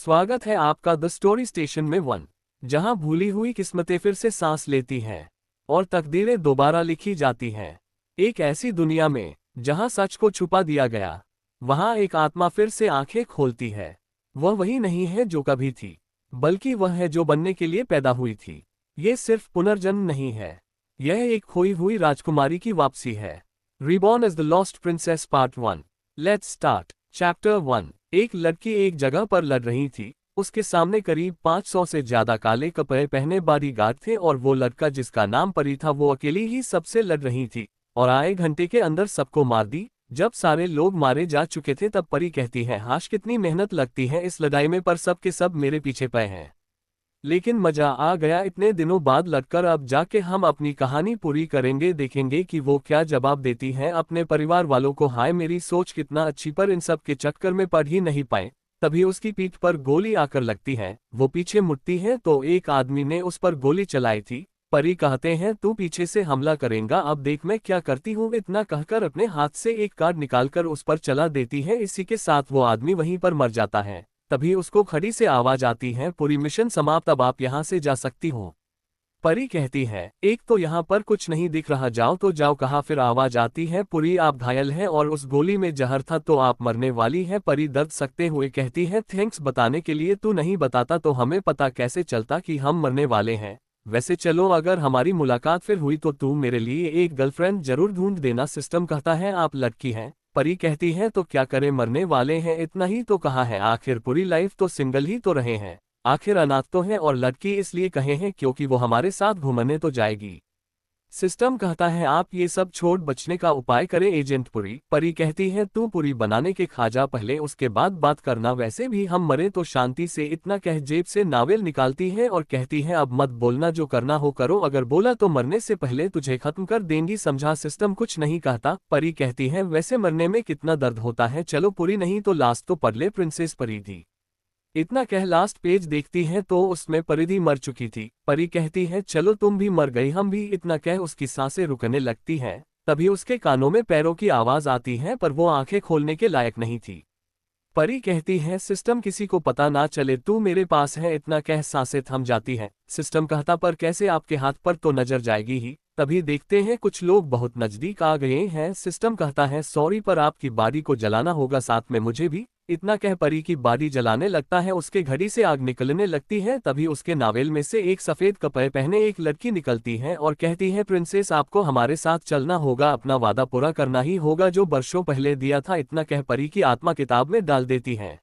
स्वागत है आपका द स्टोरी स्टेशन में वन, जहां भूली हुई किस्मतें फिर से सांस लेती हैं और तकदीरें दोबारा लिखी जाती हैं। एक ऐसी दुनिया में जहां सच को छुपा दिया गया, वहां एक आत्मा फिर से आंखें खोलती है। वह वही नहीं है जो कभी थी, बल्कि वह है जो बनने के लिए पैदा हुई थी। ये सिर्फ पुनर्जन्म नहीं है, यह एक खोई हुई राजकुमारी की वापसी है। Reborn as the lost princess part 1। Let's start. Chapter 1। एक लड़की एक जगह पर लड़ रही थी। उसके सामने करीब 500 से ज्यादा काले कपड़े पहने बॉडीगार्ड थे और वो लड़का जिसका नाम परी था वो अकेली ही सबसे लड़ रही थी और आए घंटे के अंदर सबको मार दी। जब सारे लोग मारे जा चुके थे तब परी कहती है, हाश कितनी मेहनत लगती है इस लड़ाई में, पर सब के सब मेरे पीछे पड़े हैं। लेकिन मजा आ गया, इतने दिनों बाद लड़कर अब जाके हम अपनी कहानी पूरी करेंगे, देखेंगे कि वो क्या जवाब देती है अपने परिवार वालों को। हाय मेरी सोच कितना अच्छी, पर इन सब के चक्कर में पढ़ ही नहीं पाए। तभी उसकी पीठ पर गोली आकर लगती है। वो पीछे मुड़ती है तो एक आदमी ने उस पर गोली चलाई थी। परी कहते हैं, तू पीछे से हमला करेगा, अब देख मैं क्या करती हूँ। इतना कहकर अपने हाथ से एक कार्ड निकालकर उस पर चला देती है। इसी के साथ वो आदमी वहीं पर मर जाता है। तभी उसको खड़ी से आवाज आती है, पूरी मिशन समाप्त, अब आप यहाँ से जा सकती हो। परी कहती है, एक तो यहाँ पर कुछ नहीं दिख रहा, जाओ तो जाओ। कहा फिर आवाज आती है, पूरी आप घायल है और उस गोली में जहर था तो आप मरने वाली है। परी दर्द सकते हुए कहती है, थैंक्स बताने के लिए, तू नहीं बताता तो हमें पता कैसे चलता कि हम मरने वाले हैं। वैसे चलो, अगर हमारी मुलाकात फिर हुई तो तू मेरे लिए एक गर्लफ्रेंड जरूर ढूंढ देना। सिस्टम कहता है, आप लड़की हैं। परी कहती है, तो क्या करें, मरने वाले हैं, इतना ही तो कहा है। आखिर पूरी लाइफ तो सिंगल ही तो रहे हैं, आखिर अनाथ तो हैं, और लड़की इसलिए कहे हैं क्योंकि वो हमारे साथ घूमने तो जाएगी। सिस्टम कहता है, आप ये सब छोड़ बचने का उपाय करें एजेंट पुरी। परी कहती है, तू पूरी बनाने के खा जा पहले, उसके बाद बात करना, वैसे भी हम मरे तो शांति से। इतना कह जेब से नावेल निकालती है और कहती है, अब मत बोलना, जो करना हो करो, अगर बोला तो मरने से पहले तुझे खत्म कर देंगी, समझा। सिस्टम कुछ नहीं कहता। परी कहती है, वैसे मरने में कितना दर्द होता है, चलो पूरी नहीं तो लास्ट तो पढ़ ले। प्रिंसेस परी थी। इतना कह लास्ट पेज देखती है तो उसमें परिधि मर चुकी थी। परी कहती है, चलो तुम भी मर गई, हम भी। इतना कह उसकी सांसें रुकने लगती हैं। तभी उसके कानों में पैरों की आवाज आती है, पर वो आंखें खोलने के लायक नहीं थी। परी कहती है, सिस्टम किसी को पता ना चले, तू मेरे पास है। इतना कह सांसें थम जाती हैं। सिस्टम कहता, पर कैसे, आपके हाथ पर तो नजर जाएगी ही। तभी देखते हैं कुछ लोग बहुत नजदीक आ गए हैं। सिस्टम कहता है, सॉरी पर आपकी बाडी को जलाना होगा, साथ में मुझे भी। इतना कह परी की बाडी जलाने लगता है, उसके घड़ी से आग निकलने लगती है। तभी उसके नावेल में से एक सफेद कपड़े पहने एक लड़की निकलती है और कहती है, प्रिंसेस आपको हमारे साथ चलना होगा, अपना वादा पूरा करना ही होगा जो वर्षों पहले दिया था। इतना कह परी की आत्मा किताब में डाल देती है।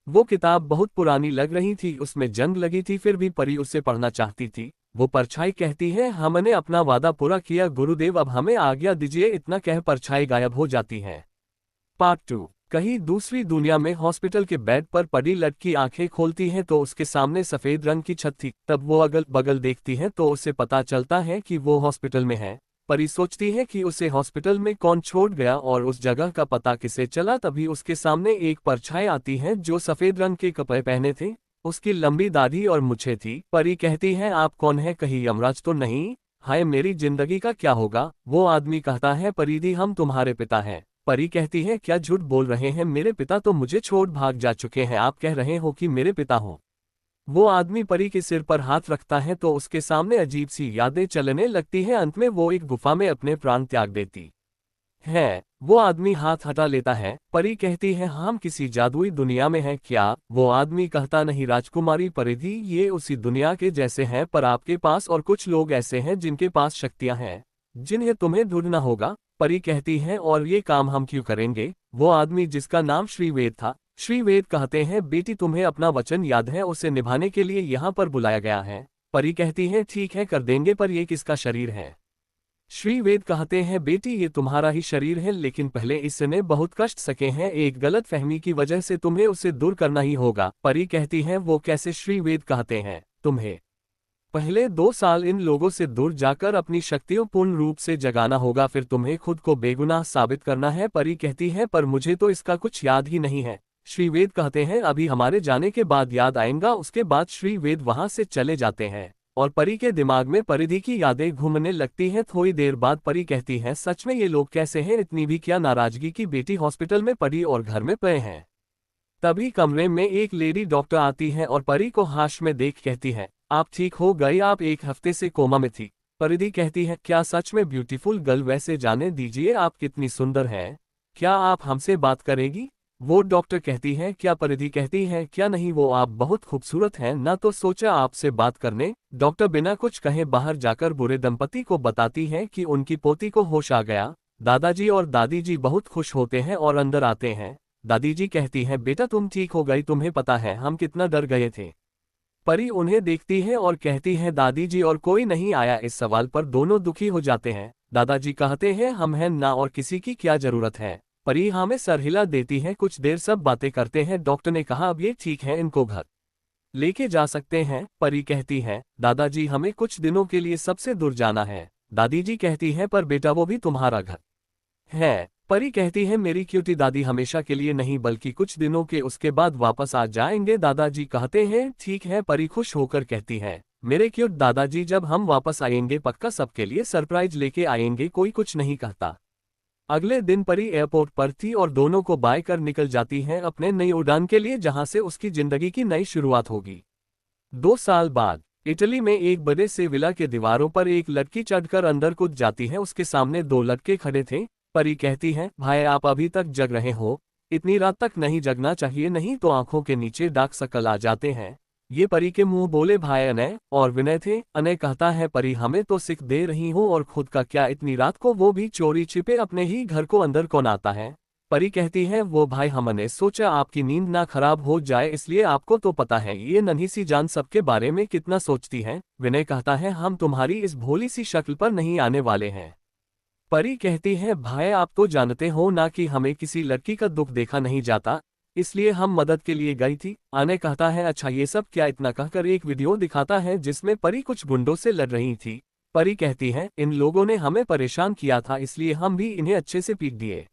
वो किताब बहुत पुरानी लग रही थी, उसमें जंग लगी थी, फिर भी परी उसे पढ़ना चाहती थी। वो परछाई कहती है, हमने अपना वादा पूरा किया गुरुदेव, अब हमें आज्ञा दीजिए। इतना कह परछाई गायब हो जाती है। पार्ट 2। कहीं दूसरी दुनिया में हॉस्पिटल के बेड पर पड़ी लड़की आंखें खोलती है तो उसके सामने सफेद रंग की छत थी। तब वो अगल बगल देखती है तो उसे पता चलता है कि वो हॉस्पिटल में है। परी सोचती है कि उसे हॉस्पिटल में कौन छोड़ गया और उस जगह का पता किसे चला। तभी उसके सामने एक परछाई आती है जो सफेद रंग के कपड़े पहने थे। उसकी लंबी दाढ़ी और मूंछें थी। परी कहती है, आप कौन है, कहीं यमराज तो नहीं? हाय मेरी जिंदगी का क्या होगा? वो आदमी कहता है, परिधि हम तुम्हारे पिता हैं। परी कहती है, क्या झूठ बोल रहे हैं, मेरे पिता तो मुझे छोड़ भाग जा चुके हैं, आप कह रहे हो कि मेरे पिता हो? वो आदमी परी के सिर पर हाथ रखता है तो उसके सामने अजीब सी यादें चलने लगती है। अंत में वो एक गुफा में अपने प्राण त्याग देती है। वो आदमी हाथ हटा लेता है। परी कहती है, हम किसी जादुई दुनिया में हैं क्या? वो आदमी कहता, नहीं राजकुमारी परिधि, ये उसी दुनिया के जैसे हैं, पर आपके पास और कुछ लोग ऐसे हैं जिनके पास शक्तियां हैं जिन्हें तुम्हें ढूंढना होगा। परी कहती है, और ये काम हम क्यों करेंगे? वो आदमी जिसका नाम श्रीवेद था। श्रीवेद कहते हैं, बेटी तुम्हें अपना वचन याद है, उसे निभाने के लिए यहाँ पर बुलाया गया है। परी कहती है, ठीक है कर देंगे, पर ये किसका शरीर है? श्रीवेद कहते हैं, बेटी ये तुम्हारा ही शरीर है, लेकिन पहले इसने बहुत कष्ट सके हैं, एक गलत फहमी की वजह से तुम्हें उसे दूर करना ही होगा। परी कहती है, वो कैसे? श्रीवेद कहते हैं, तुम्हें पहले 2 साल इन लोगों से दूर जाकर अपनी शक्तियों पूर्ण रूप से जगाना होगा, फिर तुम्हें खुद को बेगुनाह साबित करना है। परी कहती है, पर मुझे तो इसका कुछ याद ही नहीं है। श्रीवेद कहते हैं, अभी हमारे जाने के बाद याद आएगा। उसके बाद श्रीवेद वहां से चले जाते हैं और परी के दिमाग में परिधि की यादें घूमने लगती हैं। थोड़ी देर बाद परी कहती है, सच में ये लोग कैसे हैं, इतनी भी क्या नाराजगी की बेटी हॉस्पिटल में पड़ी और घर में पड़े हैं। तभी कमरे में एक लेडी डॉक्टर आती है और परी को हाश में देख कहती है, आप ठीक हो गई, आप एक हफ्ते से कोमा में थी। परिधि कहती है, क्या सच में ब्यूटीफुल गर्ल? वैसे जाने दीजिए, आप कितनी सुंदर हैं, क्या आप हमसे बात करेगी? वो डॉक्टर कहती है। क्या? परिधि कहती है, क्या नहीं, वो आप बहुत खूबसूरत हैं ना, तो सोचा आपसे बात करने। डॉक्टर बिना कुछ कहे बाहर जाकर बूढ़े दंपति को बताती है कि उनकी पोती को होश आ गया। दादाजी और दादी जी बहुत खुश होते हैं और अंदर आते हैं। दादी जी कहती है, बेटा तुम ठीक हो गई, तुम्हें पता है हम कितना डर गए थे। परी उन्हें देखती है और कहती है, दादी जी और कोई नहीं आया? इस सवाल पर दोनों दुखी हो जाते हैं। दादाजी कहते हैं, हम हैं ना, और किसी की क्या जरूरत है। परी हाँ में सर हिला देती है। कुछ देर सब बातें करते हैं। डॉक्टर ने कहा, अब ये ठीक है, इनको घर लेके जा सकते हैं। परी कहती है, दादाजी हमें कुछ दिनों के लिए सबसे दूर जाना है। दादी जी कहती है, पर बेटा वो भी तुम्हारा घर है। परी कहती है, मेरी क्यूटी दादी हमेशा के लिए नहीं बल्कि कुछ दिनों के उसके बाद वापस आ जाएंगे। दादाजी कहते हैं, ठीक है। परी खुश होकर कहती है, मेरे क्यूट दादाजी, जब हम वापस आएंगे पक्का सबके लिए सरप्राइज लेके आएंगे। कोई कुछ नहीं कहता। अगले दिन परी एयरपोर्ट पर थी और दोनों को बाय कर निकल जाती है अपने नई उड़ान के लिए, जहां से उसकी जिंदगी की नई शुरुआत होगी। 2 साल बाद इटली में एक बड़े से विला के दीवारों पर एक लड़की चढ़कर अंदर कूद जाती है। उसके सामने 2 लड़के खड़े थे। परी कहती है, भाई आप अभी तक जग रहे हो? इतनी रात तक नहीं जगना चाहिए, नहीं तो आंखों के नीचे डार्क सर्कल आ जाते हैं। ये परी के मुंह बोले भाई अनय और विनय थे। अनय कहता है, परी हमें तो सिख दे रही हो, और खुद का क्या इतनी रात को, वो भी चोरी छिपे, अपने ही घर को अंदर कौन आता है? परी कहती है, वो भाई हमने सोचा आपकी नींद ना खराब हो जाए, इसलिए आपको तो पता है ये नन्ही सी जान सबके बारे में कितना सोचती है। विनय कहता है, हम तुम्हारी इस भोली सी शक्ल पर नहीं आने वाले हैं। परी कहती है, भाई आप तो जानते हो ना कि हमें किसी लड़की का दुख देखा नहीं जाता, इसलिए हम मदद के लिए गई थी। आने कहता है, अच्छा ये सब क्या? इतना कहकर एक वीडियो दिखाता है जिसमें परी कुछ गुंडों से लड़ रही थी। परी कहती है, इन लोगों ने हमें परेशान किया था, इसलिए हम भी इन्हें अच्छे से पीट दिए।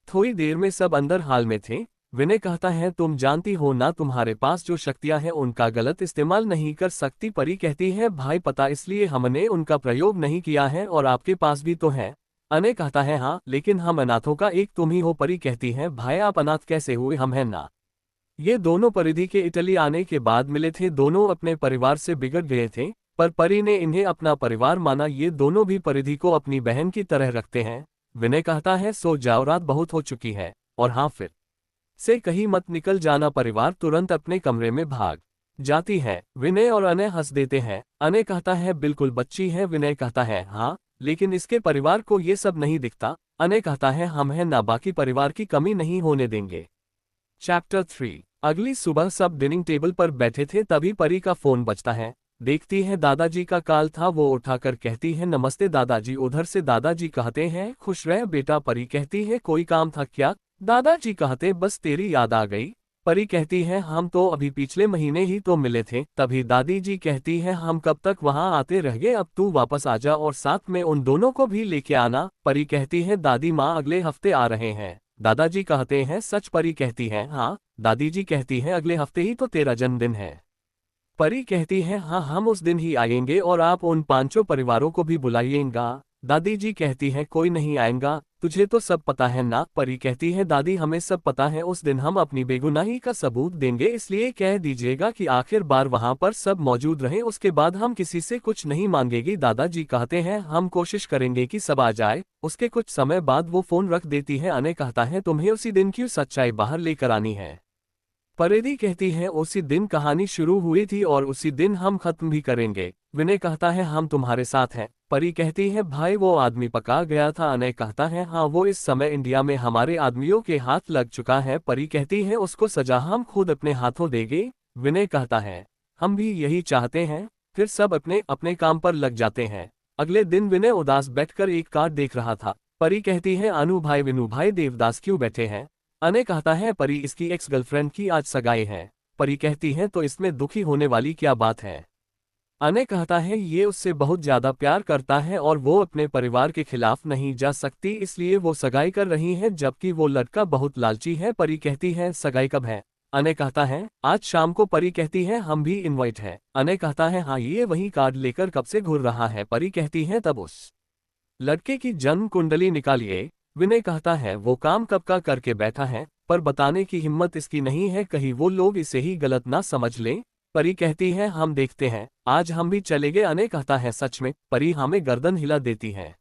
थोड़ी देर में सब अंदर हाल में थे। विनय कहता है, तुम जानती हो ना, तुम्हारे पास जो शक्तियां हैं उनका गलत इस्तेमाल नहीं कर सकती। परी कहती है, भाई पता, इसलिए हमने उनका प्रयोग नहीं किया है, और आपके पास भी तो है। अनय कहता है, हाँ लेकिन हम अनाथों का एक तुम ही हो। परी कहती है, भाई आप अनाथ कैसे हुए? हम हैं ना। ये दोनों परिधि के इटली आने के बाद मिले थे। दोनों अपने परिवार से बिगड़ गए थे, पर परी ने इन्हें अपना परिवार माना। ये दोनों भी परिधि को अपनी बहन की तरह रखते हैं। विनय कहता है, सो जाओ, रात बहुत हो चुकी है, और हाँ फिर से कहीं मत निकल जाना। परिवार तुरंत अपने कमरे में भाग जाती है। विनय और अनय हंस देते हैं। अनय कहता है, बिल्कुल बच्ची है। विनय कहता है, हाँ लेकिन इसके परिवार को ये सब नहीं दिखता। अनय कहता है, हम हैं ना, बाकी परिवार की कमी नहीं होने देंगे। चैप्टर 3। अगली सुबह सब डिनिंग टेबल पर बैठे थे, तभी परी का फोन बजता है। देखती है दादाजी का कॉल था। वो उठाकर कहती है, नमस्ते दादाजी। उधर से दादाजी कहते हैं, खुश रह बेटा। परी कहती है, कोई काम था क्या? दादाजी कहते, बस तेरी याद आ गई। परी कहती है, हम तो अभी पिछले महीने ही तो मिले थे। तभी दादी जी कहती है, हम कब तक वहां आते रह गए, अब तू वापस आ जा और साथ में उन दोनों को भी लेके आना। परी कहती है, दादी माँ अगले हफ्ते आ रहे हैं। दादाजी कहते हैं, सच? परी कहती है, हाँ। दादी जी कहती है, अगले हफ्ते ही तो तेरा जन्मदिन है। परी कहती है, हाँ हम उस दिन ही आएंगे, और आप उन 5 परिवारों को भी बुलाइएगा। दादी जी कहती है, कोई नहीं आएगा, तुझे तो सब पता है ना। परी कहती है, दादी हमें सब पता है, उस दिन हम अपनी बेगुनाही का सबूत देंगे, इसलिए कह दीजिएगा कि आखिर बार वहां पर सब मौजूद रहे, उसके बाद हम किसी से कुछ नहीं मांगेगी। दादाजी कहते हैं, हम कोशिश करेंगे कि सब आ जाए। उसके कुछ समय बाद वो फोन रख देती है। अनय कहता है, तुम्हें उसी दिन क्यों सच्चाई बाहर लेकर आनी है? परिधि कहती है, उसी दिन कहानी शुरू हुई थी और उसी दिन हम खत्म भी करेंगे। विनय कहता है, हम तुम्हारे साथ हैं। परी कहती है, भाई वो आदमी पका गया था। अनय कहता है, हाँ वो इस समय इंडिया में हमारे आदमियों के हाथ लग चुका है। परी कहती है, उसको सजा हम खुद अपने हाथों देंगे। विनय कहता है, हम भी यही चाहते हैं। फिर सब अपने अपने काम पर लग जाते हैं। अगले दिन विनय उदास बैठकर एक कार्ड देख रहा था। परी कहती है, अनु भाई विनु भाई देवदास क्यों बैठे हैं? अनय कहता है, परी इसकी एक्स गर्लफ्रेंड की आज सगाई है। परी कहती है, तो इसमें दुखी होने वाली क्या बात है? अनय कहता है, ये उससे बहुत ज्यादा प्यार करता है और वो अपने परिवार के खिलाफ नहीं जा सकती, इसलिए वो सगाई कर रही है, जबकि वो लड़का बहुत लालची है। परी कहती है, सगाई कब है? अनय कहता है, आज शाम को। परी कहती है, हम भी इनवाइट है। अनय कहता है, हाँ ये वही कार्ड लेकर कब से घूर रहा है। परी कहती है, तब उस लड़के की जन्म कुंडली निकालिए। विनय कहता है, वो काम कब का करके बैठा है। पर बताने की हिम्मत इसकी नहीं है, कहीं वो लोग इसे ही गलत ना समझ लें। परी कहती है हम देखते हैं, आज हम भी चलेंगे। अनय कहता है सच में? परी हमें गर्दन हिला देती है।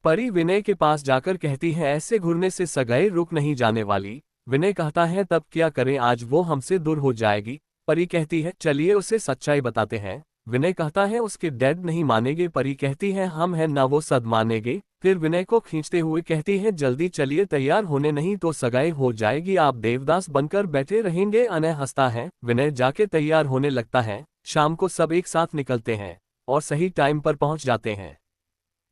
परी विनय के पास जाकर कहती है ऐसे घूरने से सगाई रुक नहीं जाने वाली। विनय कहता है तब क्या करें, आज वो हमसे दूर हो जाएगी। परी कहती है चलिए उसे सच्चाई बताते हैं। विनय कहता है उसके डैड नहीं मानेंगे। परी कहती है हम हैं ना, वो सब मानेंगे। फिर विनय को खींचते हुए कहती है जल्दी चलिए, तैयार होने, नहीं तो सगाई हो जाएगी, आप देवदास बनकर बैठे रहेंगे। अनय हंसता है। विनय जाके तैयार होने लगता है। शाम को सब एक साथ निकलते हैं और सही टाइम पर पहुंच जाते हैं।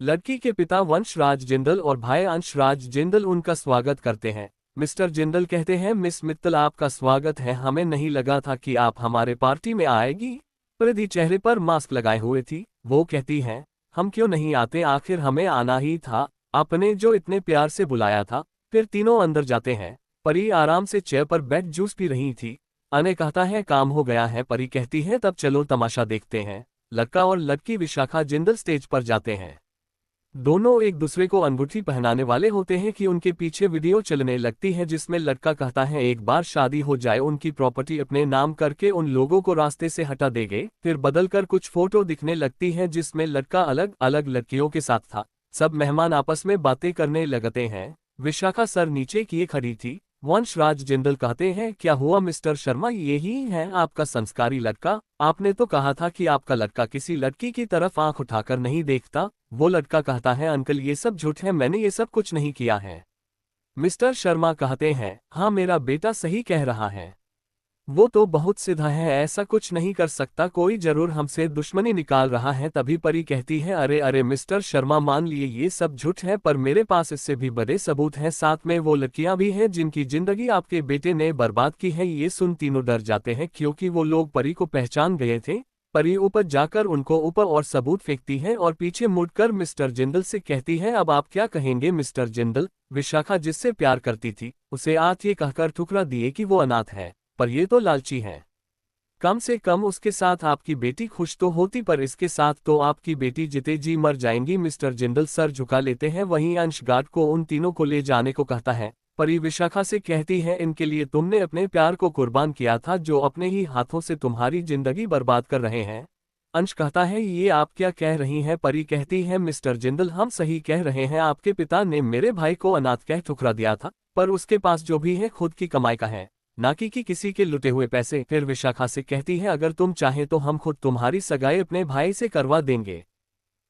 लड़की के पिता वंशराज जिंदल और भाई अंशराज जिंदल उनका स्वागत करते हैं। मिस्टर जिंदल कहते हैं मिस मित्तल आपका स्वागत है, हमें नहीं लगा था कि आप हमारे पार्टी में आएगी। परिधि चेहरे पर मास्क लगाए हुए थी। वो कहती है हम क्यों नहीं आते, आखिर हमें आना ही था, आपने जो इतने प्यार से बुलाया था। फिर तीनों अंदर जाते हैं। परी आराम से चेयर पर बैठ जूस पी रही थी। अनय कहता है काम हो गया है। परी कहती है तब चलो तमाशा देखते हैं। लड़का और लड़की विशाखा जिंदल स्टेज पर जाते हैं। दोनों एक दूसरे को अंगूठी पहनाने वाले होते हैं कि उनके पीछे वीडियो चलने लगती है जिसमें लड़का कहता है एक बार शादी हो जाए उनकी प्रॉपर्टी अपने नाम करके उन लोगों को रास्ते से हटा देंगे। फिर बदलकर कुछ फोटो दिखने लगती है जिसमें लड़का अलग अलग लड़कियों के साथ था। सब मेहमान आपस में बातें करने लगते हैं। विशाखा सर नीचे किए खड़ी थी। वंशराज जिंदल कहते हैं क्या हुआ मिस्टर शर्मा, यही है आपका संस्कारी लड़का? आपने तो कहा था कि आपका लड़का किसी लड़की की तरफ आंख उठाकर नहीं देखता। वो लड़का कहता है अंकल ये सब झूठ है, मैंने ये सब कुछ नहीं किया है। मिस्टर शर्मा कहते हैं हाँ मेरा बेटा सही कह रहा है, वो तो बहुत सीधा है, ऐसा कुछ नहीं कर सकता, कोई जरूर हमसे दुश्मनी निकाल रहा है। तभी परी कहती है अरे अरे मिस्टर शर्मा मान लिए ये सब झूठ है, पर मेरे पास इससे भी बड़े सबूत हैं, साथ में वो लड़कियां भी हैं जिनकी जिंदगी आपके बेटे ने बर्बाद की है। ये सुन तीनों डर जाते हैं क्योंकि वो लोग परी को पहचान गए थे। परी ऊपर जाकर उनको ऊपर और सबूत फेंकती है और पीछे मुड़कर मिस्टर जिंदल से कहती है अब आप क्या कहेंगे मिस्टर जिंदल? विशाखा जिससे प्यार करती थी उसे आज ये कहकर ठुकरा दिए कि वो अनाथ है, पर ये तो लालची है। कम से कम उसके साथ आपकी बेटी खुश तो होती, पर इसके साथ तो आपकी बेटी जीते जी मर जाएंगी। मिस्टर जिंदल सर झुका लेते हैं। वहीं अंश गार्ड को उन तीनों को ले जाने को कहता है। परी विशाखा से कहती है इनके लिए तुमने अपने प्यार को कुर्बान किया था जो अपने ही हाथों से तुम्हारी जिंदगी बर्बाद कर रहे हैं। अंश कहता है ये आप क्या कह रही हैं? परी कहती है मिस्टर जिंदल हम सही कह रहे हैं, आपके पिता ने मेरे भाई को अनाथ कह ठुकरा दिया था, पर उसके पास जो भी है खुद की कमाई का है, ना कि किसी के लुटे हुए पैसे। फिर विशाखा से कहती है अगर तुम चाहे तो हम खुद तुम्हारी सगाई अपने भाई से करवा देंगे।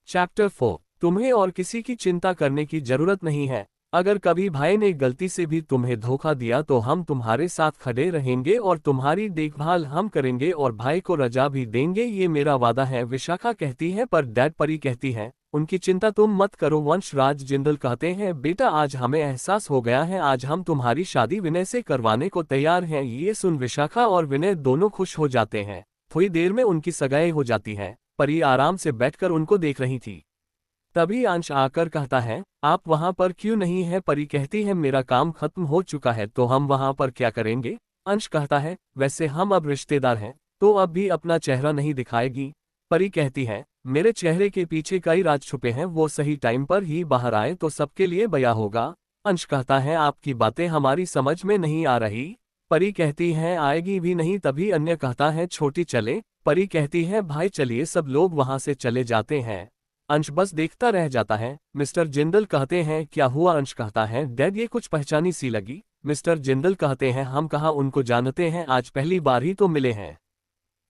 चैप्टर 4 तुम्हें और किसी की चिंता करने की जरूरत नहीं है। अगर कभी भाई ने गलती से भी तुम्हें धोखा दिया तो हम तुम्हारे साथ खड़े रहेंगे और तुम्हारी देखभाल हम करेंगे और भाई को रजा भी देंगे, ये मेरा वादा है। विशाखा कहती है पर डैड, परी कहती है उनकी चिंता तुम मत करो। वंशराज जिंदल कहते हैं बेटा आज हमें एहसास हो गया है, आज हम तुम्हारी शादी विनय से करवाने को तैयार हैं। ये सुन विशाखा और विनय दोनों खुश हो जाते हैं। थोड़ी देर में उनकी सगाई हो जाती है। परी आराम से बैठकर उनको देख रही थी। तभी अंश आकर कहता है आप वहां पर क्यों नहीं है? परी कहती है मेरा काम खत्म हो चुका है, तो हम वहां पर क्या करेंगे? अंश कहता है वैसे हम अब रिश्तेदार हैं तो अब भी अपना चेहरा नहीं दिखाएगी। परी कहती है मेरे चेहरे के पीछे कई राज छुपे हैं, वो सही टाइम पर ही बाहर आए तो सबके लिए बया होगा। अंश कहता है आपकी बातें हमारी समझ में नहीं आ रही। परी कहती है आएगी भी नहीं। तभी अन्य कहता है छोटी चले। परी कहती है भाई चलिए, सब लोग वहां से चले जाते हैं। अंश बस देखता रह जाता है। मिस्टर जिंदल कहते हैं क्या हुआ? अंश कहता है डैड ये कुछ पहचानी सी लगी। मिस्टर जिंदल कहते हैं हम कहाँ उनको जानते हैं, आज पहली बार ही तो मिले हैं।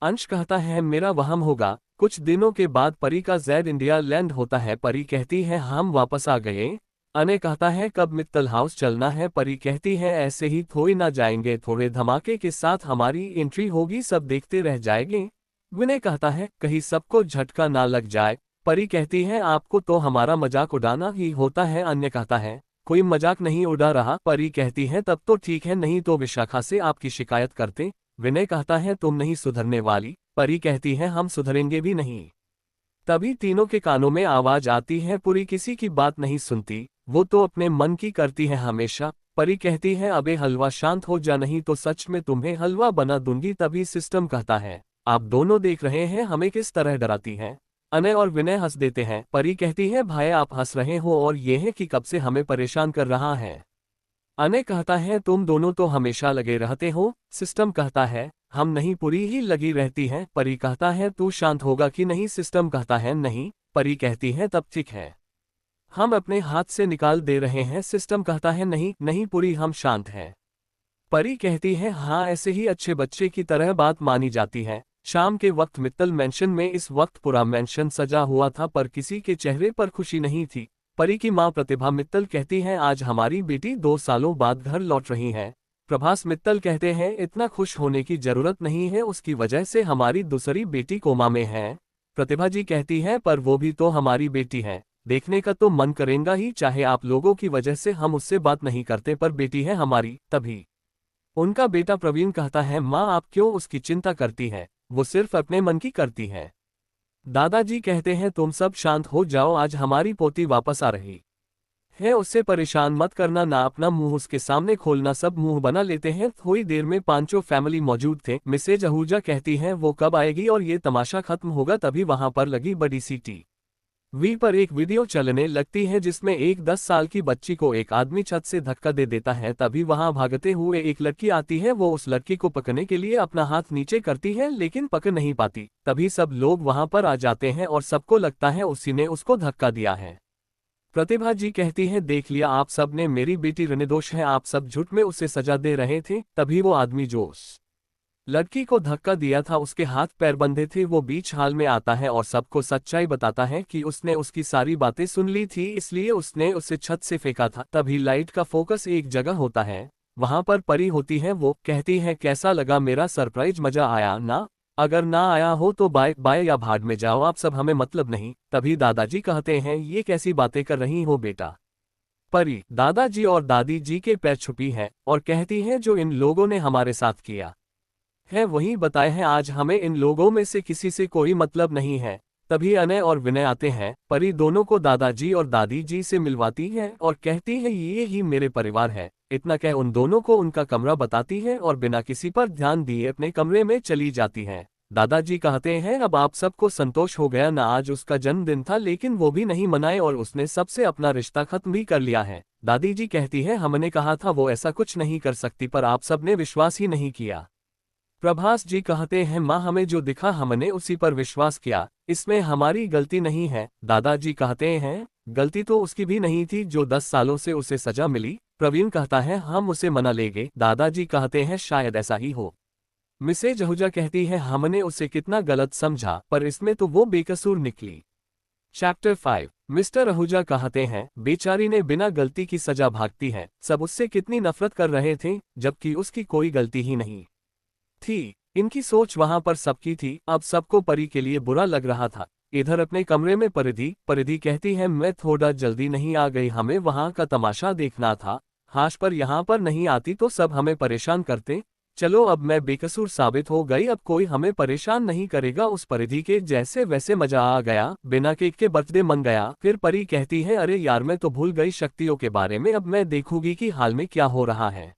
अंश कहता है मेरा वहम होगा। कुछ दिनों के बाद परी का जैद इंडिया लैंड होता है। परी कहती है हम वापस आ गए। अनय कहता है कब मित्तल हाउस चलना है? परी कहती है ऐसे ही थोड़ी ना जाएंगे, थोड़े धमाके के साथ हमारी एंट्री होगी, सब देखते रह जाएंगे। विनय कहता है कहीं सबको झटका ना लग जाए। परी कहती है आपको तो हमारा मजाक उड़ाना ही होता है। अन्य कहता है कोई मजाक नहीं उड़ा रहा। परी कहती है तब तो ठीक है, नहीं तो विशाखा से आपकी शिकायत करते। विनय कहता है तुम नहीं सुधरने वाली। परी कहती है हम सुधरेंगे भी नहीं। तभी तीनों के कानों में आवाज आती है पूरी किसी की बात नहीं सुनती, वो तो अपने मन की करती है हमेशा। परी कहती है अबे हलवा शांत हो जा, नहीं तो सच में तुम्हें हलवा बना दूंगी। तभी सिस्टम कहता है आप दोनों देख रहे हैं हमें किस तरह डराती हैं। अनय और विनय हंस देते हैं। परी कहती है भाई आप हंस रहे हो और ये है कि कब से हमें परेशान कर रहा है। अनय कहता है तुम दोनों तो हमेशा लगे रहते हो। सिस्टम कहता है हम नहीं, पूरी ही लगी रहती है। परी कहता है तू शांत होगा कि नहीं। सिस्टम कहता है नहीं। परी कहती है तब ठीक है, हम अपने हाथ से निकाल दे रहे हैं। सिस्टम कहता है नहीं नहीं पूरी, हम शांत हैं। परी कहती है हाँ, ऐसे ही अच्छे बच्चे की तरह बात मानी जाती है। शाम के वक्त मित्तल मैंशन में इस वक्त पूरा मैंशन सजा हुआ था, पर किसी के चेहरे पर खुशी नहीं थी। परी की मां प्रतिभा मित्तल कहती है आज हमारी बेटी 2 सालों बाद घर लौट रही है। प्रभास मित्तल कहते हैं इतना खुश होने की जरूरत नहीं है, उसकी वजह से हमारी दूसरी बेटी कोमा में है। प्रतिभा जी कहती है पर वो भी तो हमारी बेटी है, देखने का तो मन करेगा ही, चाहे आप लोगों की वजह से हम उससे बात नहीं करते, पर बेटी है हमारी। तभी उनका बेटा प्रवीण कहता है माँ आप क्यों उसकी चिंता करती है, वो सिर्फ अपने मन की करती है। दादाजी कहते हैं तुम सब शांत हो जाओ, आज हमारी पोती वापस आ रही है, उससे परेशान मत करना, ना अपना मुंह उसके सामने खोलना। सब मुंह बना लेते हैं। थोड़ी देर में पांचों फैमिली मौजूद थे। मिसेज आहूजा कहती हैं वो कब आएगी और ये तमाशा खत्म होगा। तभी वहां पर लगी बड़ी सी वी पर एक वीडियो चलने लगती है जिसमें एक 10 साल की बच्ची को एक आदमी छत से धक्का दे देता है। तभी वहां भागते हुए एक लड़की आती है, वो उस लड़की को पकड़ने के लिए अपना हाथ नीचे करती है लेकिन पकड़ नहीं पाती। तभी सब लोग वहां पर आ जाते हैं और सबको लगता है उसी ने उसको धक्का दिया है। प्रतिभा जी कहती है देख लिया आप सब ने, मेरी बेटी निर्दोष है, आप सब झूठ में उसे सजा दे रहे थे। तभी वो आदमी जो लड़की को धक्का दिया था उसके हाथ पैर बंधे थे, वो बीच हाल में आता है और सबको सच्चाई बताता है कि उसने उसकी सारी बातें सुन ली थी, इसलिए उसने उसे छत से फेंका था। तभी लाइट का फोकस एक जगह होता है, वहां पर परी होती है। वो कहती है कैसा लगा मेरा सरप्राइज, मजा आया ना? अगर ना आया हो तो बाय बाय या भाड़ में जाओ, आप सब हमें मतलब नहीं। तभी दादाजी कहते हैं ये कैसी बातें कर रही हो बेटा। परी दादाजी और दादी जी के पैर छुपी है और कहती है जो इन लोगों ने हमारे साथ किया है वही बताए हैं, आज हमें इन लोगों में से किसी से कोई मतलब नहीं है। तभी अनय और विनय आते हैं। परी दोनों को दादाजी और दादी जी से मिलवाती है और कहती है ये ही मेरे परिवार है। इतना कह उन दोनों को उनका कमरा बताती है और बिना किसी पर ध्यान दिए अपने कमरे में चली जाती है। दादाजी कहते हैं अब आप सबको संतोष हो गया ना, आज उसका जन्मदिन था लेकिन वो भी नहीं मनाए और उसने सबसे अपना रिश्ता खत्म भी कर लिया है। दादी जी कहती है हमने कहा था वो ऐसा कुछ नहीं कर सकती, पर आप सबने विश्वास ही नहीं किया। प्रभास जी कहते हैं माँ हमें जो दिखा हमने उसी पर विश्वास किया, इसमें हमारी गलती नहीं है। दादाजी कहते हैं गलती तो उसकी भी नहीं थी जो 10 सालों से उसे सजा मिली। प्रवीण कहता है हम उसे मना लेंगे। दादाजी कहते हैं शायद ऐसा ही हो। मिसेज आहूजा कहती है हमने उसे कितना गलत समझा, पर इसमें तो वो बेकसूर निकली। चैप्टर 5 मिस्टर आहूजा कहते हैं बेचारी ने बिना गलती की सजा भागती है, सब उससे कितनी नफरत कर रहे थे जबकि उसकी कोई गलती ही नहीं थी। इनकी सोच वहां पर सबकी थी, अब सबको परी के लिए बुरा लग रहा था। इधर अपने कमरे में परिधि कहती है मैं थोड़ा जल्दी नहीं आ गई, हमें वहां का तमाशा देखना था। हाश पर यहाँ पर नहीं आती तो सब हमें परेशान करते। चलो अब मैं बेकसूर साबित हो गई, अब कोई हमें परेशान नहीं करेगा। उस परिधि के जैसे वैसे मजा आ गया, बिना केक के बर्थडे मन गया। फिर परी कहती है अरे यार मैं तो भूल गई शक्तियों के बारे में, अब मैं देखूंगी कि हाल में क्या हो रहा है।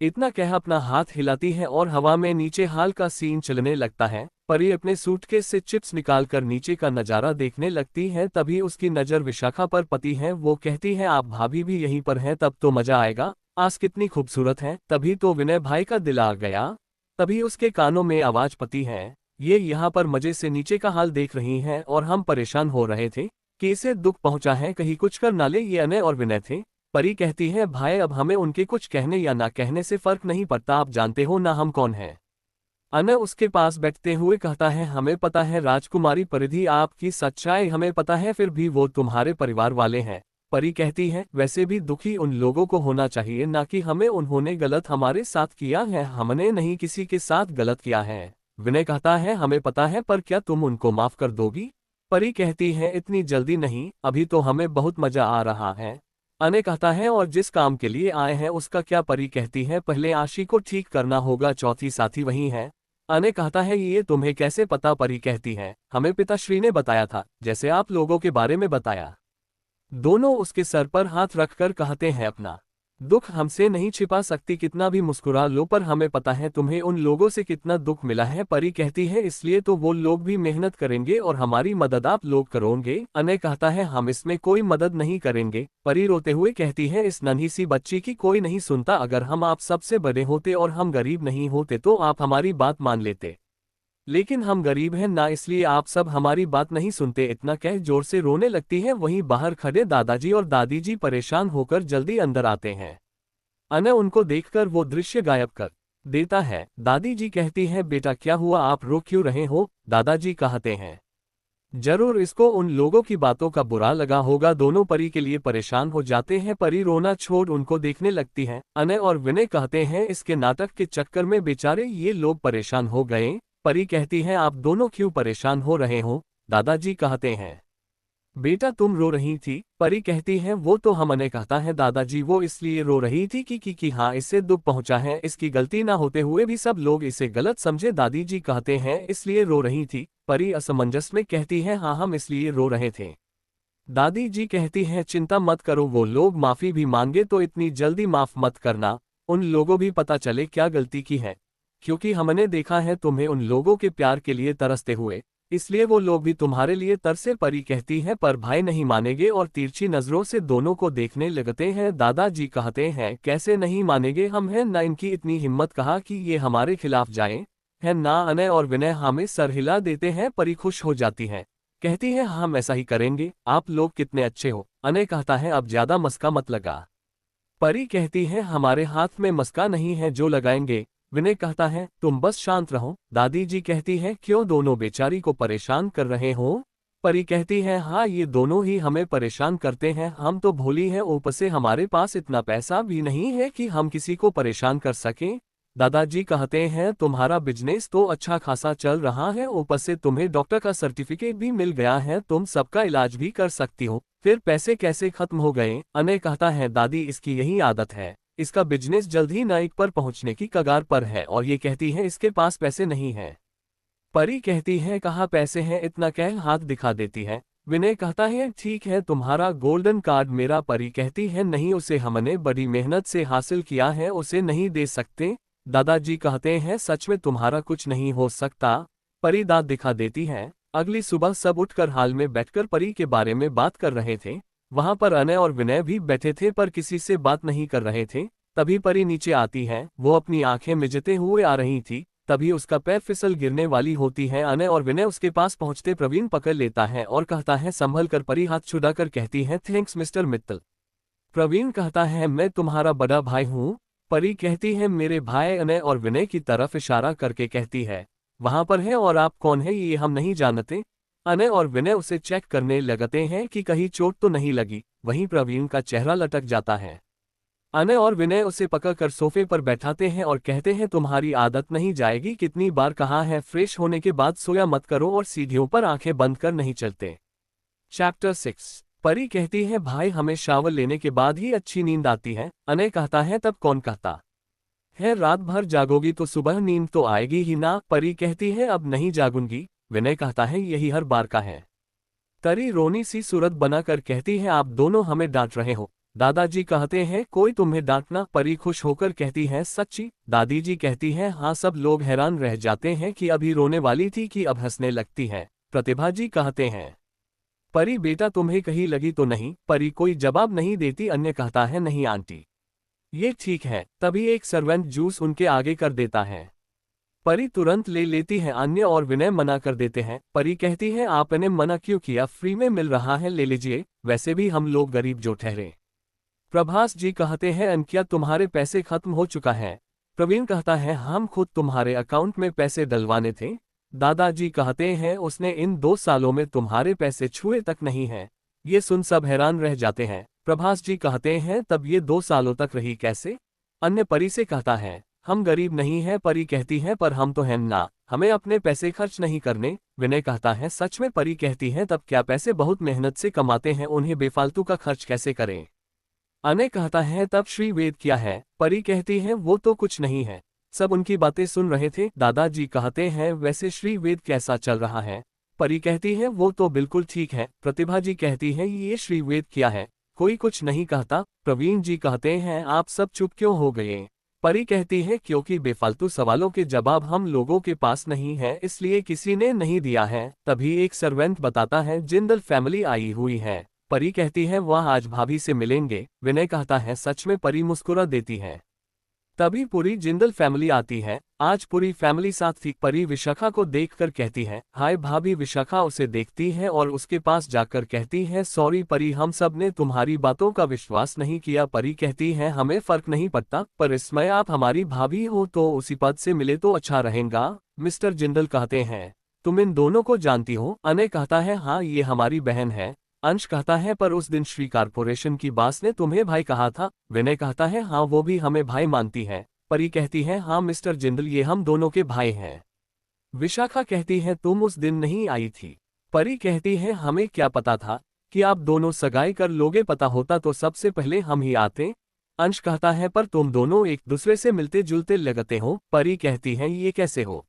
इतना कह अपना हाथ हिलाती है और हवा में नीचे हाल का सीन चलने लगता है। परी अपने सूटकेस से चिप्स निकालकर नीचे का नजारा देखने लगती है। तभी उसकी नजर विशाखा पर पड़ती है। वो कहती है आप भाभी भी यहीं पर हैं, तब तो मजा आएगा, आज कितनी खूबसूरत है। तभी तो विनय भाई का दिल आ गया। तभी उसके कानों में आवाज पती है ये यहाँ पर मजे से नीचे का हाल देख रही हैं और हम परेशान हो रहे थे कि इसे दुख पहुंचा है, कहीं कुछ कर ना ले। ये अनय और विनय थे। परी कहती है भाई अब हमें उनके कुछ कहने या ना कहने से फर्क नहीं पड़ता, आप जानते हो ना हम कौन हैं। अनय उसके पास बैठते हुए कहता है हमें पता है राजकुमारी परिधि, आपकी सच्चाई हमें पता है, फिर भी वो तुम्हारे परिवार वाले हैं। परी कहती है वैसे भी दुखी उन लोगों को होना चाहिए ना कि हमें, उन्होंने गलत हमारे साथ किया है, हमने नहीं किसी के साथ गलत किया है। विनय कहता है हमें पता है, पर क्या तुम उनको माफ कर दोगी? परी कहती है इतनी जल्दी नहीं, अभी तो हमें बहुत मजा आ रहा है। अनय कहता है और जिस काम के लिए आए हैं उसका क्या? परी कहती है पहले आशी को ठीक करना होगा, चौथी साथी वही है। अनय कहता है ये तुम्हें कैसे पता? परी कहती है हमें पिताश्री ने बताया था, जैसे आप लोगों के बारे में बताया। दोनों उसके सर पर हाथ रखकर कहते हैं अपना दुख हमसे नहीं छिपा सकती, कितना भी मुस्कुरा लो, पर हमें पता है तुम्हें उन लोगों से कितना दुख मिला है। परी कहती है इसलिए तो वो लोग भी मेहनत करेंगे और हमारी मदद आप लोग करोगे। अनय कहता है हम इसमें कोई मदद नहीं करेंगे। परी रोते हुए कहती है इस नन्ही सी बच्ची की कोई नहीं सुनता, अगर हम आप सबसे बड़े होते और हम गरीब नहीं होते तो आप हमारी बात मान लेते, लेकिन हम गरीब हैं ना, इसलिए आप सब हमारी बात नहीं सुनते। इतना कह जोर से रोने लगती है। वहीं बाहर खड़े दादाजी और दादी जी परेशान होकर जल्दी अंदर आते हैं। अनय उनको देखकर वो दृश्य गायब कर देता है। दादी जी कहती है बेटा क्या हुआ, आप रो क्यों रहे हो? दादाजी कहते हैं जरूर इसको उन लोगों की बातों का बुरा लगा होगा। दोनों परी के लिए परेशान हो जाते हैं। परी रोना छोड़ उनको देखने लगती है। अनय और विनय कहते हैं इसके नाटक के चक्कर में बेचारे ये लोग परेशान हो गए। परी कहती है आप दोनों क्यों परेशान हो रहे हो? दादाजी कहते हैं बेटा तुम रो रही थी। परी कहती है वो तो हम। अनय कहता है दादाजी वो इसलिए रो रही थी कि हाँ इससे दुख पहुंचा है, इसकी गलती ना होते हुए भी सब लोग इसे गलत समझे। दादी जी कहते हैं इसलिए रो रही थी। परी असमंजस में कहती है हाँ हम इसलिए रो रहे थे। दादी जी कहती है चिंता मत करो, वो लोग माफी भी मांगे तो इतनी जल्दी माफ मत करना, उन लोगों भी पता चले क्या गलती की है, क्योंकि हमने देखा है तुम्हें उन लोगों के प्यार के लिए तरसते हुए, इसलिए वो लोग भी तुम्हारे लिए तरसे। परी कहती है पर भाई नहीं मानेंगे और तिरछी नजरों से दोनों को देखने लगते हैं। दादाजी कहते हैं कैसे नहीं मानेंगे, हम हैं ना इनकी इतनी हिम्मत कहा कि ये हमारे खिलाफ जाए है ना। अनय और विनय हमें सर हिला देते हैं। परी खुश हो जाती है, कहती है हम ऐसा ही करेंगे, आप लोग कितने अच्छे हो। अनय कहता है अब ज्यादा मस्का मत लगा। परी कहती है हमारे हाथ में मस्का नहीं है जो लगाएंगे। विनय कहता है तुम बस शांत रहो। दादी जी कहती है क्यों दोनों बेचारी को परेशान कर रहे हो? परी कहती है हाँ ये दोनों ही हमें परेशान करते हैं, हम तो भोली हैं, ऊपर से हमारे पास इतना पैसा भी नहीं है कि हम किसी को परेशान कर सकें। दादाजी कहते हैं तुम्हारा बिजनेस तो अच्छा खासा चल रहा है, ऊपर से तुम्हें डॉक्टर का सर्टिफिकेट भी मिल गया है, तुम सबका इलाज भी कर सकती हो, फिर पैसे कैसे खत्म हो गए? अनय कहता है दादी इसकी यही आदत है, इसका बिजनेस जल्द ही नाइक पर पहुंचने की कगार पर है और ये कहती है इसके पास पैसे नहीं है। परी कहती है कहाँ पैसे हैं, इतना कह हाथ दिखा देती है। विनय कहता है ठीक है तुम्हारा गोल्डन कार्ड मेरा। परी कहती है नहीं उसे हमने बड़ी मेहनत से हासिल किया है, उसे नहीं दे सकते। दादाजी कहते हैं सच में तुम्हारा कुछ नहीं हो सकता। परी दांत दिखा देती है। अगली सुबह सब उठकर हाल में बैठकर परी के बारे में बात कर रहे थे। वहां पर अनय और विनय भी बैठे थे पर किसी से बात नहीं कर रहे थे। तभी परी नीचे आती है, वो अपनी आंखें मिचते हुए आ रही थी। तभी उसका पैर फिसल गिरने वाली होती है। अनय और विनय उसके पास पहुंचते प्रवीण पकड़ लेता है और कहता है संभल कर। परी हाथ छुड़ाकर कहती है थैंक्स मिस्टर मित्तल। प्रवीण कहता है मैं तुम्हारा बड़ा भाई हूँ। परी कहती है मेरे भाई। अनय और विनय की तरफ इशारा करके कहती है वहां पर है और आप कौन है ये हम नहीं जानते। अनय और विनय उसे चेक करने लगते हैं कि कहीं चोट तो नहीं लगी। वहीं प्रवीण का चेहरा लटक जाता है। अनय और विनय उसे पकड़कर सोफे पर बैठाते हैं और कहते हैं तुम्हारी आदत नहीं जाएगी, कितनी बार कहा है फ्रेश होने के बाद सोया मत करो और सीढ़ियों पर आंखें बंद कर नहीं चलते। चैप्टर 6। परी कहती है भाई हमें शावर लेने के बाद ही अच्छी नींद आती है। अनय कहता है तब कौन कहता है रात भर जागोगी तो सुबह नींद तो आएगी ही ना। परी कहती है अब नहीं जागूंगी। विनय कहता है यही हर बार का है। तरी रोनी सी सूरत बनाकर कहती है आप दोनों हमें डांट रहे हो। दादाजी कहते हैं कोई तुम्हें डांटना? परी खुश होकर कहती है सच्ची? दादी जी कहती है हाँ। सब लोग हैरान रह जाते हैं कि अभी रोने वाली थी कि अब हंसने लगती है। प्रतिभा जी कहते हैं परी बेटा तुम्हें कहीं लगी तो नहीं? परी कोई जवाब नहीं देती। अन्य कहता है नहीं आंटी ये ठीक है। तभी एक सर्वेंट जूस उनके आगे कर देता है। परी तुरंत ले लेती है। अन्य और विनय मना कर देते हैं। परी कहती है आपने मना क्यों किया, फ्री में मिल रहा है ले लीजिए, वैसे भी हम लोग गरीब जो ठहरे। प्रभास जी कहते हैं क्या तुम्हारे पैसे खत्म हो चुका है? प्रवीण कहता है हम खुद तुम्हारे अकाउंट में पैसे डलवाने थे। दादाजी कहते हैं उसने इन 2 सालों में तुम्हारे पैसे छुए तक नहीं है। ये सुन सब हैरान रह जाते हैं। प्रभास जी कहते हैं तब ये 2 सालों तक रही कैसे? अन्य परी से कहता है हम गरीब नहीं है। परी कहती है पर हम तो हैं ना, हमें अपने पैसे खर्च नहीं करने। विनय कहता है सच में? परी कहती है तब क्या पैसे बहुत मेहनत से कमाते हैं, उन्हें बेफालतू का खर्च कैसे करें? अनय कहता है तब श्री वेद क्या है? परी कहती है वो तो कुछ नहीं है। सब उनकी बातें सुन रहे थे। दादाजी कहते हैं वैसे श्री वेद कैसा चल रहा है? परी कहती है वो तो बिल्कुल ठीक है। प्रतिभा जी कहती है ये श्री वेद क्या है, कोई कुछ नहीं कहता। प्रवीण जी कहते हैं आप सब चुप क्यों हो गए? परी कहती है क्योंकि बेफालतू सवालों के जवाब हम लोगों के पास नहीं है, इसलिए किसी ने नहीं दिया है। तभी एक सर्वेंट बताता है जिंदल फैमिली आई हुई है। परी कहती है वह आज भाभी से मिलेंगे। विनय कहता है सच में? परी मुस्कुरा देती है। तभी पूरी जिंदल फैमिली आती है। आज पूरी फैमिली साथ थी। परी विशाखा को देखकर कहती है हाय भाभी। विशाखा उसे देखती है और उसके पास जाकर कहती है सॉरी परी, हम सब ने तुम्हारी बातों का विश्वास नहीं किया। परी कहती है हमें फर्क नहीं पड़ता, पर इसमें आप हमारी भाभी हो तो उसी पद से मिले तो अच्छा रहेगा। मिस्टर जिंदल कहते हैं तुम इन दोनों को जानती हो? अनय कहता है हाँ ये हमारी बहन है। अंश कहता है पर उस दिन श्री कारपोरेशन की बास ने तुम्हें भाई कहा था। विनय कहता है हाँ वो भी हमें भाई मानती है। परी कहती है हाँ मिस्टर जिंदल ये हम दोनों के भाई हैं। विशाखा कहती है तुम उस दिन नहीं आई थी। परी कहती है हमें क्या पता था कि आप दोनों सगाई कर लोगे, पता होता तो सबसे पहले हम ही आते। अंश कहता है पर तुम दोनों एक दूसरे से मिलते जुलते लगते हो। परी कहती है ये कैसे हो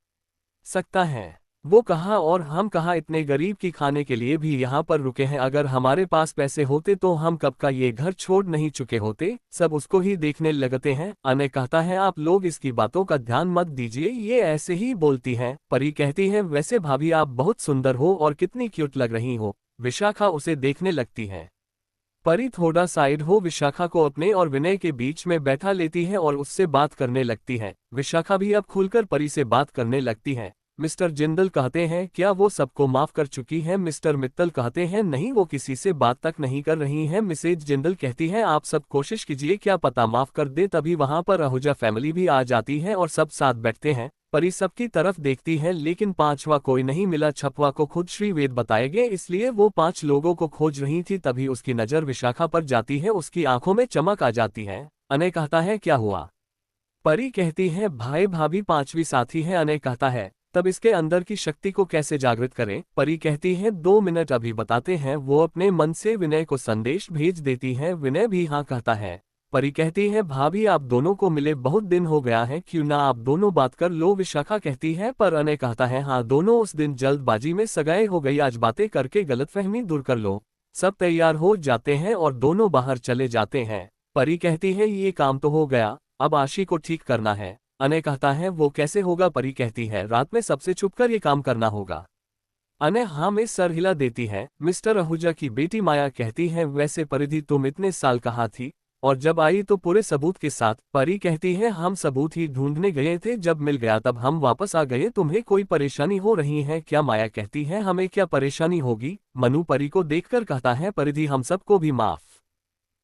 सकता है? वो कहा और हम कहा इतने गरीब की खाने के लिए भी यहाँ पर रुके हैं। अगर हमारे पास पैसे होते तो हम कब का ये घर छोड़ नहीं चुके होते। सब उसको ही देखने लगते हैं। अनय कहता है आप लोग इसकी बातों का ध्यान मत दीजिए, ये ऐसे ही बोलती है। परी कहती है वैसे भाभी आप बहुत सुंदर हो और कितनी क्यूट लग रही हो। विशाखा उसे देखने लगती है। परी थोड़ा साइड हो विशाखा को अपने और विनय के बीच में बैठा लेती है और उससे बात करने लगती है। विशाखा भी अब खुलकर परी से बात करने लगती है। मिस्टर जिंदल कहते हैं क्या वो सबको माफ कर चुकी है? मिस्टर मित्तल कहते हैं नहीं वो किसी से बात तक नहीं कर रही हैं। मिसेज जिंदल कहती है आप सब कोशिश कीजिए, क्या पता माफ कर दे। तभी वहां पर आहूजा फैमिली भी आ जाती है और सब साथ बैठते हैं। परी सबकी तरफ देखती है लेकिन पांचवा कोई नहीं मिला। छठवां को खुद श्री वेद बताएंगे इसलिए वो 5 लोगों को खोज रही थी। तभी उसकी नजर विशाखा पर जाती है, उसकी आंखों में चमक आ जाती है। अनय कहता है क्या हुआ? परी कहती है भाई भाभी 5वीं साथी है। अनय कहता है तब इसके अंदर की शक्ति को कैसे जागृत करें? परी कहती है 2 मिनट अभी बताते हैं। वो अपने मन से विनय को संदेश भेज देती है। विनय भी हाँ कहता है। परी कहती है भाभी आप दोनों को मिले बहुत दिन हो गया है, क्यों ना आप दोनों बात कर लो। विशाखा कहती है पर अनय कहता है हाँ दोनों उस दिन जल्दबाजी में सगाई हो गई, आज बातें करके गलतफहमी दूर कर लो। सब तैयार हो जाते हैं और दोनों बाहर चले जाते हैं। परी कहती है ये काम तो हो गया, अब आशी को ठीक करना है। अनय कहता है वो कैसे होगा? परी कहती है रात में सबसे छुपकर ये काम करना होगा। अनय हाँ में सर हिला देती है। मिस्टर आहूजा की बेटी माया कहती है वैसे परिधि तुम इतने साल कहाँ थी और जब आई तो पूरे सबूत के साथ? परी कहती है हम सबूत ही ढूंढने गए थे, जब मिल गया तब हम वापस आ गए। तुम्हें कोई परेशानी हो रही है क्या? माया कहती है हमें क्या परेशानी होगी। मनु परी को देखकर कहता है परिधि हम सबको भी माफ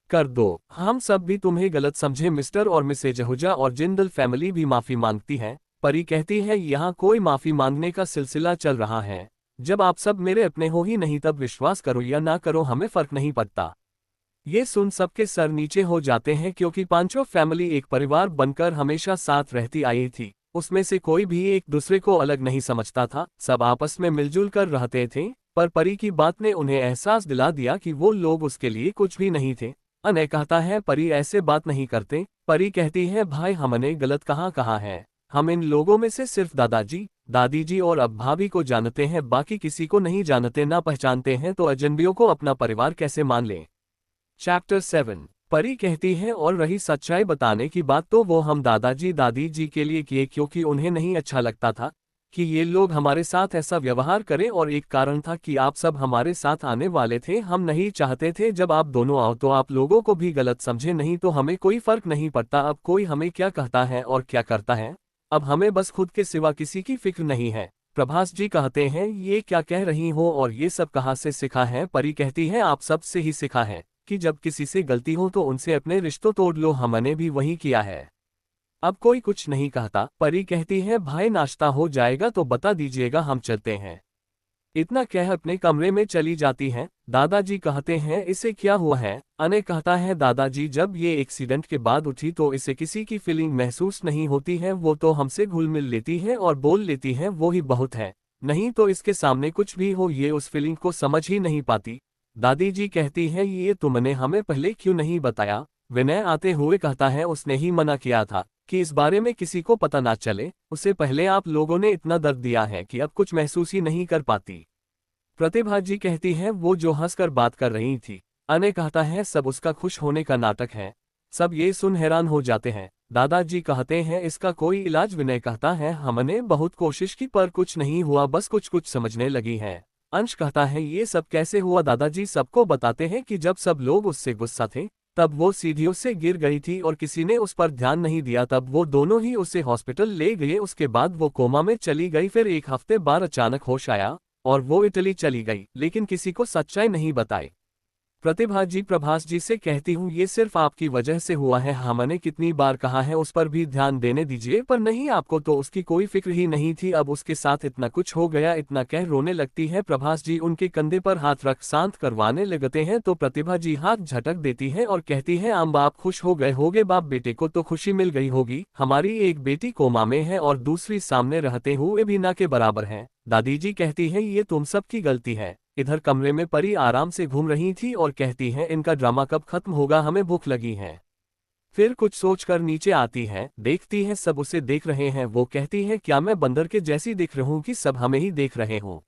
कर दो, हम सब भी तुम्हें गलत समझे। मिस्टर और मिसेज आहूजा और जिंदल फैमिली भी माफी मांगती है। परी कहती है यहाँ कोई माफी मांगने का सिलसिला चल रहा है, जब आप सब मेरे अपने हो ही नहीं तब विश्वास करो या ना करो हमें फर्क नहीं पड़ता। ये सुन सबके सर नीचे हो जाते हैं क्योंकि पांचों फैमिली एक परिवार बनकर हमेशा साथ रहती आई थी। उसमें से कोई भी एक दूसरे को अलग नहीं समझता था, सब आपस में मिलजुल कर रहते थे। पर परी की बात ने उन्हें एहसास दिला दिया कि वो लोग उसके लिए कुछ भी नहीं थे। अनय कहता है परी ऐसे बात नहीं करते। परी कहती है भाई हमने गलत कहा है, हम इन लोगों में से सिर्फ दादाजी, दादी जी और अब भाभी को जानते हैं, बाकी किसी को नहीं जानते ना पहचानते हैं, तो अजनबियों को अपना परिवार कैसे मान लें। चैप्टर 7। परी कहती है और रही सच्चाई बताने की बात तो वो हम दादाजी दादी जी के लिए किए क्योंकि उन्हें नहीं अच्छा लगता था कि ये लोग हमारे साथ ऐसा व्यवहार करें, और एक कारण था कि आप सब हमारे साथ आने वाले थे। हम नहीं चाहते थे जब आप दोनों आओ तो आप लोगों को भी गलत समझे, नहीं तो हमें कोई फर्क नहीं पड़ता अब कोई हमें क्या कहता है और क्या करता है। अब हमें बस खुद के सिवा किसी की फिक्र नहीं है। प्रभास जी कहते हैं ये क्या कह रही हो और ये सब कहाँ से सीखा है? परी कहती है आप सब से ही सीखा है कि जब किसी से गलती हो तो उनसे अपने रिश्तों तोड़ लो, हमने भी वही किया है। अब कोई कुछ नहीं कहता। परी कहती है भाई नाश्ता हो जाएगा तो बता दीजिएगा, हम चलते हैं। इतना कह अपने कमरे में चली जाती है। दादाजी कहते हैं इसे क्या हुआ है? अनय कहता है दादाजी जब ये एक्सीडेंट के बाद उठी तो इसे किसी की फीलिंग महसूस नहीं होती है, वो तो हमसे घुल मिल लेती है और बोल लेती है, वो ही बहुत है, नहीं तो इसके सामने कुछ भी हो ये उस फीलिंग को समझ ही नहीं पाती। दादी जी कहती है ये तुमने हमें पहले क्यों नहीं बताया? विनय आते हुए कहता है उसने ही मना किया था कि इस बारे में किसी को पता ना चले, उससे पहले आप लोगों ने इतना दर्द दिया है कि अब कुछ महसूस ही नहीं कर पाती। प्रतिभा जी कहती है वो जो हंसकर बात कर रही थी अने कहता है सब उसका खुश होने का नाटक है। सब ये सुन हैरान हो जाते हैं। दादाजी कहते हैं इसका कोई इलाज। विनय कहता है हमने बहुत कोशिश की पर कुछ नहीं हुआ, बस कुछ कुछ समझने लगी है। अंश कहता है ये सब कैसे हुआ? दादाजी सबको बताते हैं कि जब सब लोग उससे गुस्सा थे तब वो सीढ़ियों से गिर गई थी और किसी ने उस पर ध्यान नहीं दिया, तब वो दोनों ही उसे हॉस्पिटल ले गए। उसके बाद वो कोमा में चली गई, फिर एक हफ्ते बाद अचानक होश आया और वो इटली चली गई, लेकिन किसी को सच्चाई नहीं बताई। प्रतिभा जी प्रभास जी से कहती हूँ ये सिर्फ आपकी वजह से हुआ है, हमने कितनी बार कहा है उस पर भी ध्यान देने दीजिए, पर नहीं, आपको तो उसकी कोई फिक्र ही नहीं थी। अब उसके साथ इतना कुछ हो गया, इतना कह रोने लगती है। प्रभास जी उनके कंधे पर हाथ रख शांत करवाने लगते हैं तो प्रतिभा जी हाथ झटक देती है और कहती है आम बाप खुश हो गए होगे, बाप बेटे को तो खुशी मिल गई होगी। हमारी एक बेटी कोमा में है और दूसरी सामने रहते हुए भी ना के बराबर है। दादी जी कहती है ये तुम सबकी गलती है। इधर कमरे में परी आराम से घूम रही थी और कहती है इनका ड्रामा कब खत्म होगा, हमें भूख लगी है। फिर कुछ सोचकर नीचे आती है, देखती है सब उसे देख रहे हैं। वो कहती है क्या मैं बंदर के जैसी दिख रही हूं कि सब हमें ही देख रहे हों?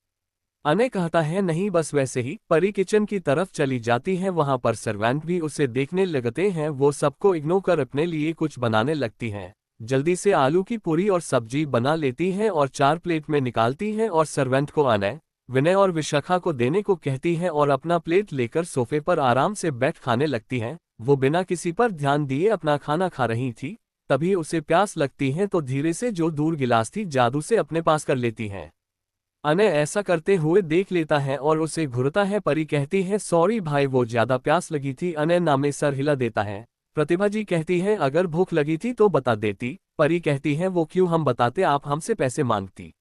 अने कहता है नहीं बस वैसे ही। परी किचन की तरफ चली जाती है, वहां पर सर्वेंट भी उसे देखने लगते हैं। वो सबको इग्नोर कर अपने लिए कुछ बनाने लगती है। जल्दी से आलू की पूरी और सब्जी बना लेती है और 4 प्लेट में निकालती है और सर्वेंट को अनय, विनय और विशाखा को देने को कहती है और अपना प्लेट लेकर सोफे पर आराम से बैठ खाने लगती है। वो बिना किसी पर ध्यान दिए अपना खाना खा रही थी, तभी उसे प्यास लगती है तो धीरे से जो दूर गिलास थी जादू से अपने पास कर लेती है। अनय ऐसा करते हुए देख लेता है और उसे घुरता है। परी कहती है सॉरी भाई, वो ज्यादा प्यास लगी थी। अनय नामे सर हिला देता है। प्रतिभा जी कहती है अगर भूख लगी थी तो बता देती। परी कहती है वो क्यों हम बताते, आप हमसे पैसे मांगती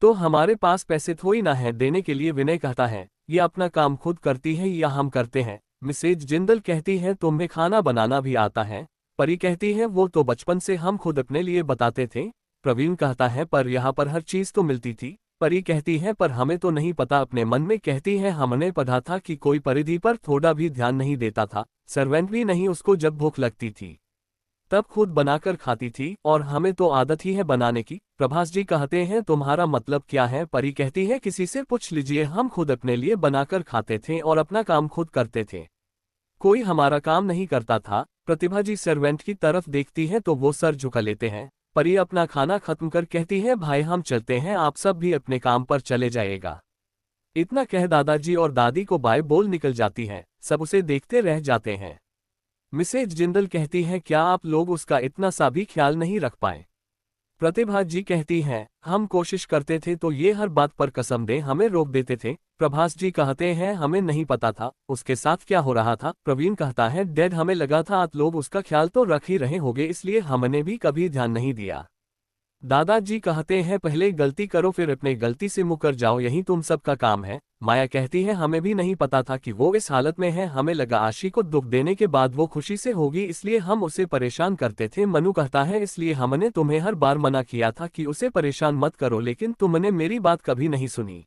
तो हमारे पास पैसे थोड़ी ना है देने के लिए। विनय कहता है ये अपना काम खुद करती है या हम करते हैं? मिसेज जिंदल कहती है तुम्हें खाना बनाना भी आता है? परी कहती है वो तो बचपन से हम खुद अपने लिए बताते थे। प्रवीण कहता है पर यहाँ पर हर चीज तो मिलती थी। परी कहती है पर हमें तो नहीं पता। अपने मन में कहती है हमने पढ़ा था कि कोई परिधि पर थोड़ा भी ध्यान नहीं देता था, सर्वेंट भी नहीं, उसको जब भूख लगती थी तब खुद बनाकर खाती थी और हमें तो आदत ही है बनाने की। प्रभास जी कहते हैं तुम्हारा मतलब क्या है? परी कहती है किसी से पूछ लीजिए, हम खुद अपने लिए बनाकर खाते थे और अपना काम खुद करते थे, कोई हमारा काम नहीं करता था। प्रतिभा जी सर्वेंट की तरफ देखती है तो वो सर झुका लेते हैं। परी अपना खाना खत्म कर कहती है भाई हम चलते हैं, आप सब भी अपने काम पर चले जाएगा। इतना कह दादाजी और दादी को बाय बोल निकल जाती है। सब उसे देखते रह जाते हैं। मिसेज जिंदल कहती है क्या आप लोग उसका इतना सा भी ख्याल नहीं रख पाए? प्रतिभा जी कहती है हम कोशिश करते थे तो ये हर बात पर कसम दे हमें रोक देते थे। प्रभास जी कहते हैं हमें नहीं पता था उसके साथ क्या हो रहा था। प्रवीण कहता है डैड हमें लगा था आप लोग उसका ख्याल तो रख ही रहे होंगे, इसलिए हमने भी कभी ध्यान नहीं दिया। दादाजी कहते हैं पहले गलती करो फिर अपने गलती से मुकर जाओ, यही तुम सबका काम है। माया कहती है हमें भी नहीं पता था कि वो इस हालत में है, हमें लगा आशी को दुख देने के बाद वो खुशी से होगी इसलिए हम उसे परेशान करते थे। मनु कहता है इसलिए हमने तुम्हें हर बार मना किया था कि उसे परेशान मत करो, लेकिन तुमने मेरी बात कभी नहीं सुनी।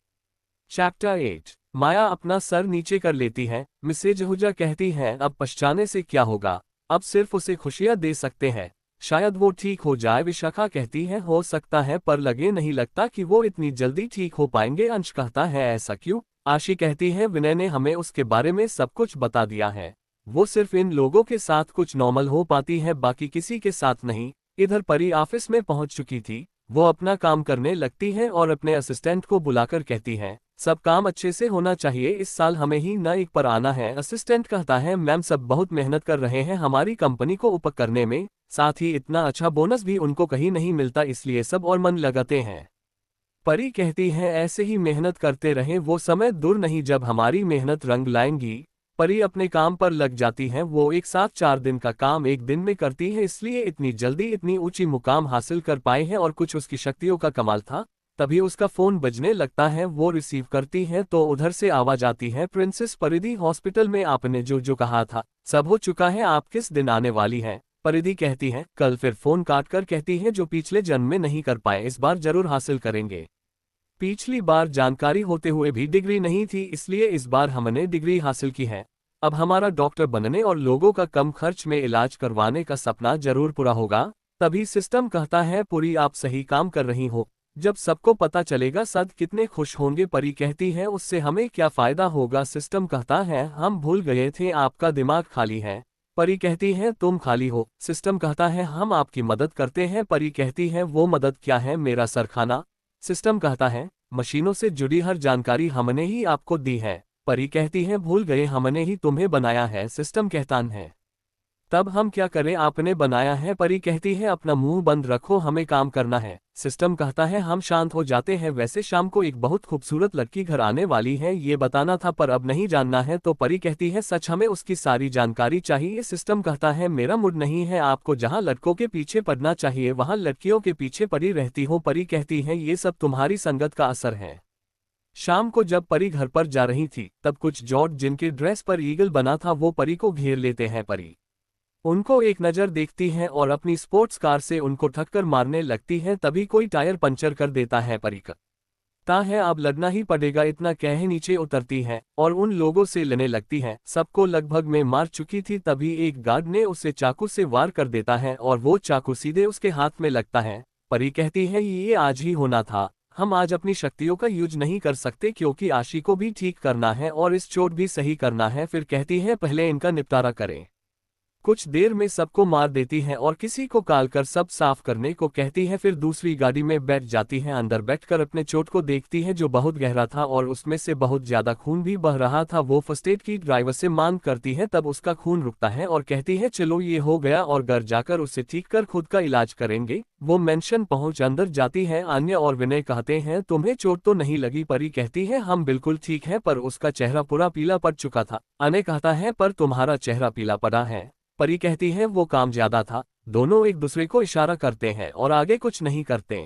चैप्टर 8। माया अपना सर नीचे कर लेती है। मिसेज आहूजा कहती है अब पछताने से क्या होगा, अब सिर्फ उसे खुशियां दे सकते हैं, शायद वो ठीक हो जाए। विशाखा कहती है हो सकता है पर लगे नहीं लगता कि वो इतनी जल्दी ठीक हो पाएंगे। अंश कहता है ऐसा क्यों? आशी कहती है विनय ने हमें उसके बारे में सब कुछ बता दिया है, वो सिर्फ इन लोगों के साथ कुछ नॉर्मल हो पाती है, बाकी किसी के साथ नहीं। इधर परी ऑफिस में पहुंच चुकी थी, वो अपना काम करने लगती है और अपने असिस्टेंट को बुलाकर कहती है सब काम अच्छे से होना चाहिए, इस साल हमें ही न एक पर आना है। असिस्टेंट कहता है मैम सब बहुत मेहनत कर रहे हैं हमारी कंपनी को ऊपर करने में, साथ ही इतना अच्छा बोनस भी उनको कहीं नहीं मिलता, इसलिए सब और मन लगाते हैं। परी कहती है ऐसे ही मेहनत करते रहें, वो समय दूर नहीं जब हमारी मेहनत रंग लाएंगी। परी अपने काम पर लग जाती है, वो एक साथ 4 दिन का काम एक दिन में करती है, इसलिए इतनी जल्दी इतनी ऊंची मुकाम हासिल कर पाए हैं और कुछ उसकी शक्तियों का कमाल था। तभी उसका फोन बजने लगता है, वो रिसीव करती है तो उधर से आवाज आती है प्रिंसेस परिधि हॉस्पिटल में आपने जो कहा था सब हो चुका है, आप किस दिन आने वाली हैं? परिधि कहती है कल। फिर फोन काट कर कहती है जो पिछले जन्म में नहीं कर पाए इस बार जरूर हासिल करेंगे। पिछली बार जानकारी होते हुए भी डिग्री नहीं थी, इसलिए इस बार हमने डिग्री हासिल की है। अब हमारा डॉक्टर बनने और लोगों का कम खर्च में इलाज करवाने का सपना जरूर पूरा होगा। तभी सिस्टम कहता है पूरी आप सही काम कर रही हो, जब सबको पता चलेगा सद कितने खुश होंगे। परी कहती है उससे हमें क्या फायदा होगा। सिस्टम कहता है हम भूल गए थे आपका दिमाग खाली है। परी कहती है तुम खाली हो। सिस्टम कहता है हम आपकी मदद करते हैं। परी कहती है वो मदद क्या है? मेरा सर खाना। सिस्टम कहता है मशीनों से जुड़ी हर जानकारी हमने ही आपको दी है। परी कहती है भूल गए, हमने ही तुम्हें बनाया है। सिस्टम कहता है तब हम क्या करें, आपने बनाया है। परी कहती है अपना मुंह बंद रखो, हमें काम करना है। सिस्टम कहता है हम शांत हो जाते हैं। वैसे शाम को एक बहुत खूबसूरत लड़की घर आने वाली है, ये बताना था पर अब नहीं जानना है। तो परी कहती है सच, हमें उसकी सारी जानकारी चाहिए। सिस्टम कहता है मेरा मूड नहीं है, आपको जहां लड़कों के पीछे पड़ना चाहिए वहां लड़कियों के पीछे पड़ी रहती हो। परी कहती है ये सब तुम्हारी संगत का असर है। शाम को जब परी घर पर जा रही थी तब कुछ जॉर्ज जिनकी ड्रेस पर ईगल बना था वो परी को घेर लेते हैं। परी उनको एक नज़र देखती है और अपनी स्पोर्ट्स कार से उनको ठक्कर मारने लगती है। तभी कोई टायर पंचर कर देता है। परी कहता है अब लड़ना ही पड़ेगा। इतना कह नीचे उतरती है और उन लोगों से लड़ने लगती है। सबको लगभग में मार चुकी थी। तभी एक गार्ड ने उसे चाकू से वार कर देता है और वो चाकू सीधे उसके हाथ में लगता है। परी कहती है ये आज ही होना था, हम आज अपनी शक्तियों का यूज नहीं कर सकते क्योंकि आशी को भी ठीक करना है और इस चोट भी सही करना है। फिर कहती है पहले इनका निपटारा करें। कुछ देर में सबको मार देती है और किसी को कॉल कर सब साफ करने को कहती है। फिर दूसरी गाड़ी में बैठ जाती है। अंदर बैठकर अपने चोट को देखती है जो बहुत गहरा था और उसमें से बहुत ज्यादा खून भी बह रहा था। वो फर्स्ट एड की ड्राइवर से मांग करती है, तब उसका खून रुकता है और कहती है चलो ये हो गया और घर जाकर उसे ठीक कर खुद का इलाज करेंगे। वो मेंशन पहुंच अंदर जाती है। अन्य और विनय कहते हैं तुम्हें चोट तो नहीं लगी? परी कहती है हम बिल्कुल ठीक है, पर उसका चेहरा पूरा पीला पड़ चुका था। अनय कहता है पर तुम्हारा चेहरा पीला पड़ा है। परी कहती है वो काम ज्यादा था। दोनों एक दूसरे को इशारा करते हैं और आगे कुछ नहीं करते।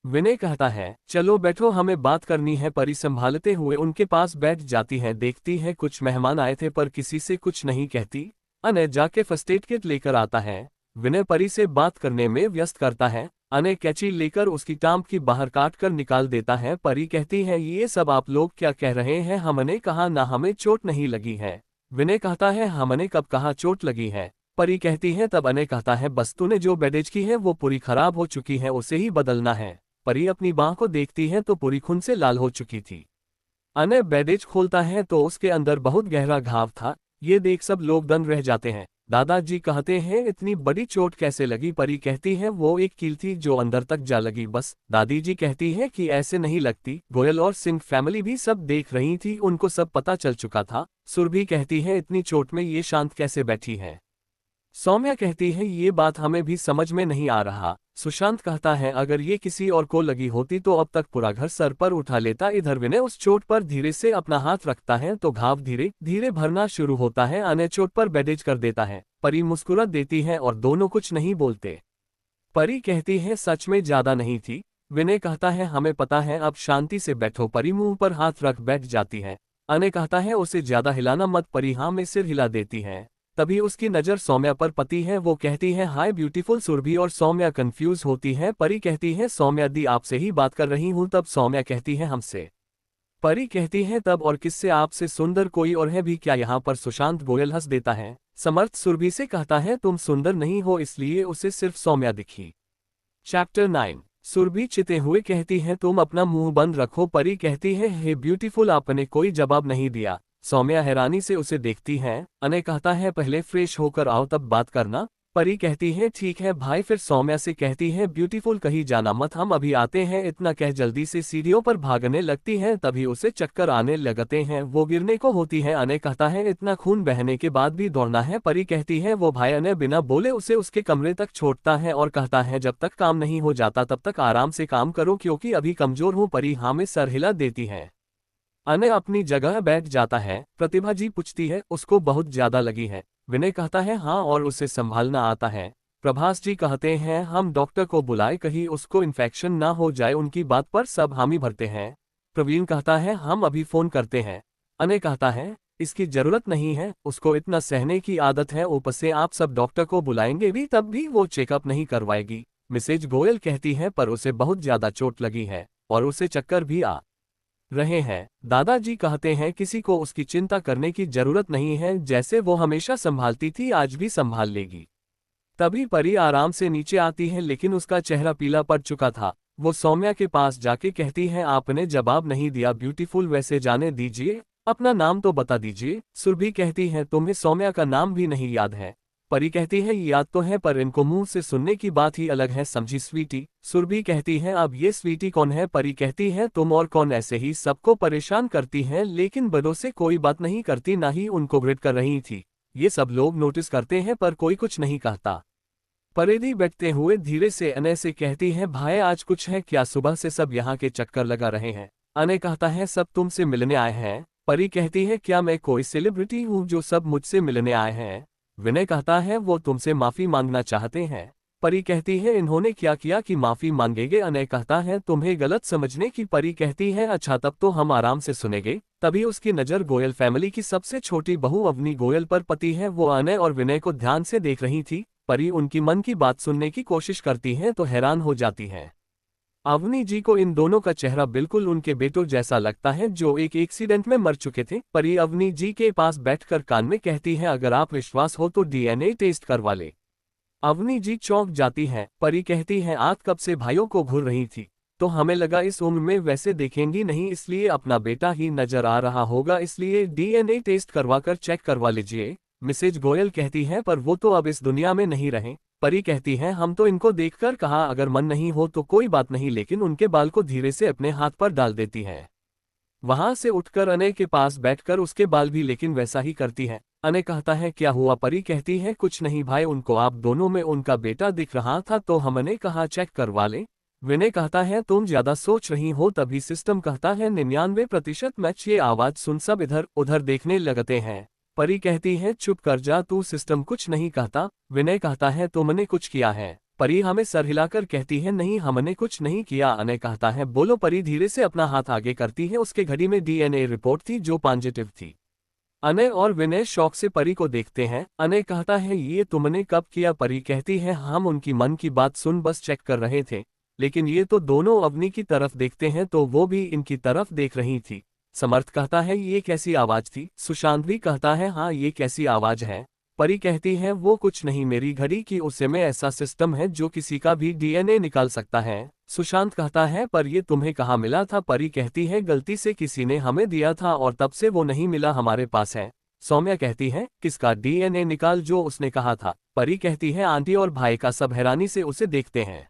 विनय कहता है चलो बैठो, हमें बात करनी है। परी संभालते हुए उनके पास बैठ जाती है। देखती है कुछ मेहमान आए थे पर किसी से कुछ नहीं कहती। अनय जाके फर्स्ट एड किट लेकर आता है। विनय परी से बात करने में व्यस्त करता है। अनय कैंची लेकर उसकी टांग की बाहर काट कर निकाल देता है। परी कहती है ये सब आप लोग क्या कह रहे हैं? हमने कहा ना हमें चोट नहीं लगी है। विनय कहता है हमने कब कहा चोट लगी है? परी कहती है तब अनय कहता है बस तूने जो बैंडेज की है वो पूरी खराब हो चुकी है, उसे ही बदलना है। परी अपनी बांह को देखती है तो पूरी खून से लाल हो चुकी थी। अनय बैंडेज खोलता है तो उसके अंदर बहुत गहरा घाव था। ये देख सब लोग दंग रह जाते हैं। दादाजी कहते हैं इतनी बड़ी चोट कैसे लगी? परी कहती है वो एक कील थी जो अंदर तक जा लगी बस। दादी जी कहती है कि ऐसे नहीं लगती। गोयल और सिंह फैमिली भी सब देख रही थी, उनको सब पता चल चुका था। सुरभि कहती है इतनी चोट में ये शांत कैसे बैठी है? सौम्या कहती है ये बात हमें भी समझ में नहीं आ रहा। सुशांत कहता है अगर ये किसी और को लगी होती तो अब तक पूरा घर सर पर उठा लेता। इधर विनय उस चोट पर धीरे से अपना हाथ रखता है तो घाव धीरे धीरे भरना शुरू होता है। अनय चोट पर बैंडेज कर देता है। परी मुस्कुरा देती है और दोनों कुछ नहीं बोलते। परी कहती है सच में ज्यादा नहीं थी। विनय कहता है हमें पता है, अब शांति से बैठो। परी मुंह पर हाथ रख बैठ जाती है। अनय कहता है उसे ज्यादा हिलाना मत। परी हाँ में सिर हिला देती है। तभी उसकी नजर सौम्या पर पड़ती है। वो कहती है हाय ब्यूटीफुल। सुरभि और सौम्या कंफ्यूज होती है। परी कहती है सौम्या दी आपसे ही बात कर रही हूँ। तब सौम्या कहती है हमसे। परी कहती है तब और किससे? आपसे सुंदर कोई और है भी क्या यहाँ पर? सुशांत गोयल हंस देता है। समर्थ सुरभि से कहता है तुम सुंदर नहीं हो इसलिए उसे सिर्फ सौम्या दिखी। चैप्टर 9। सुरभि चिते हुए कहती है तुम अपना मुंह बंद रखो। परी कहती है हे ब्यूटीफुल, आपने कोई जवाब नहीं दिया। सौम्या हैरानी से उसे देखती है। अनय कहता है पहले फ्रेश होकर आओ तब बात करना। परी कहती है ठीक है भाई। फिर सौम्या से कहती है ब्यूटीफुल कहीं जाना मत, हम अभी आते हैं। इतना कह जल्दी से सीढ़ियों पर भागने लगती है। तभी उसे चक्कर आने लगते हैं, वो गिरने को होती है। अनय कहता है इतना खून बहने के बाद भी दौड़ना है? परी कहती है वो भाई। अनय बिना बोले उसे उसके कमरे तक छोड़ता है और कहता है जब तक काम नहीं हो जाता तब तक आराम से काम करो क्योंकि अभी कमजोर हूँ। परी हाँ में सर हिला देती है। अनय अपनी जगह बैठ जाता है। प्रतिभा जी पूछती है उसको बहुत ज्यादा लगी है? विनय कहता है हाँ और उसे संभालना आता है। प्रभास जी कहते हैं हम डॉक्टर को बुलाए, कहीं उसको इन्फेक्शन ना हो जाए। उनकी बात पर सब हामी भरते हैं। प्रवीण कहता है हम अभी फोन करते हैं। अनय कहता है इसकी जरूरत नहीं है, उसको इतना सहने की आदत है। ऊपर से आप सब डॉक्टर को बुलाएंगे भी तब भी वो चेकअप नहीं करवाएगी। मिसेज गोयल कहती है पर उसे बहुत ज्यादा चोट लगी है और उसे चक्कर भी आ रहे हैं। दादाजी कहते हैं किसी को उसकी चिंता करने की जरूरत नहीं है, जैसे वो हमेशा संभालती थी आज भी संभाल लेगी। तभी परी आराम से नीचे आती है लेकिन उसका चेहरा पीला पड़ चुका था। वो सौम्या के पास जाके कहती है आपने जवाब नहीं दिया ब्यूटीफुल, वैसे जाने दीजिए, अपना नाम तो बता दीजिए। सुरभि कहती है तुम्हें सौम्या का नाम भी नहीं याद है। परी कहती है याद तो है पर इनको मुंह से सुनने की बात ही अलग है, समझी स्वीटी। सुरभि कहती है अब ये स्वीटी कौन है? परी कहती है तुम और कौन, ऐसे ही सबको परेशान करती है लेकिन बड़ों से कोई बात नहीं करती, ना ही उनको ग्रिड कर रही थी। ये सब लोग नोटिस करते हैं पर कोई कुछ नहीं कहता। परिधि बैठते हुए धीरे से अनय से कहती है भाई आज कुछ है क्या? सुबह से सब यहाँ के चक्कर लगा रहे हैं। अनय कहता है सब तुमसे मिलने आए हैं। परी कहती है क्या मैं कोई सेलिब्रिटी हूँ जो सब मुझसे मिलने आए हैं? विनय कहता है वो तुमसे माफी मांगना चाहते हैं। परी कहती है इन्होंने क्या किया कि माफी मांगेंगे? अनय कहता है तुम्हें गलत समझने की। परी कहती है अच्छा तब तो हम आराम से सुनेंगे। तभी उसकी नज़र गोयल फैमिली की सबसे छोटी बहू अवनी गोयल पर पड़ती है। वो अनय और विनय को ध्यान से देख रही थी। परी उनकी मन की बात सुनने की कोशिश करती है तो हैरान हो जाती है। अवनी जी को इन दोनों का चेहरा बिल्कुल उनके बेटों जैसा लगता है जो एक एक्सीडेंट में मर चुके थे। परी अवनी जी के पास बैठकर कान में कहती है अगर आप विश्वास हो तो डीएनए टेस्ट करवा ले। अवनी जी चौंक जाती है। परी कहती है आग कब से भाइयों को घूर रही थी तो हमें लगा इस उम्र में वैसे देखेंगी नहीं, इसलिए अपना बेटा ही नजर आ रहा होगा, इसलिए डीएनए टेस्ट करवाकर चेक करवा लीजिए। मिसेज गोयल कहती है पर वो तो अब इस दुनिया में नहीं रहे। परी कहती है हम तो इनको देखकर कहा अगर मन नहीं हो तो कोई बात नहीं, लेकिन उनके बाल को धीरे से अपने हाथ पर डाल देती है। वहां से उठकर अनय के पास बैठकर उसके बाल भी लेकिन वैसा ही करती है। अनय कहता है क्या हुआ? परी कहती है कुछ नहीं भाई, उनको आप दोनों में उनका बेटा दिख रहा था तो हमने कहा चेक करवा ले। विनय कहता है तुम ज्यादा सोच रही हो। तभी सिस्टम कहता है 99% मैच। ये आवाज सुन सब इधर उधर देखने लगते हैं। परी कहती है चुप कर जा तू, सिस्टम कुछ नहीं कहता। विनय कहता है तुमने कुछ किया है? परी हमें सर हिलाकर कहती है नहीं हमने कुछ नहीं किया। अनय कहता है बोलो। परी धीरे से अपना हाथ आगे करती है। उसके घड़ी में डीएनए रिपोर्ट थी जो पॉजिटिव थी। अनय और विनय शौक से परी को देखते हैं। अनय कहता है ये तुमने कब किया? परी कहती है हम उनकी मन की बात सुन बस चेक कर रहे थे, लेकिन ये तो दोनों अवनी की तरफ देखते हैं तो वो भी इनकी तरफ देख रही थी। समर्थ कहता है ये कैसी आवाज थी? सुशांत भी कहता है हाँ ये कैसी आवाज है? परी कहती है वो कुछ नहीं, मेरी घड़ी की उसे में ऐसा सिस्टम है जो किसी का भी डीएनए निकाल सकता है। सुशांत कहता है पर ये तुम्हें कहाँ मिला था? परी कहती है गलती से किसी ने हमें दिया था और तब से वो नहीं मिला, हमारे पास है। सौम्या कहती है किसका डीएनए निकाल? जो उसने कहा था। परी कहती है आंटी और भाई का। सब हैरानी से उसे देखते हैं।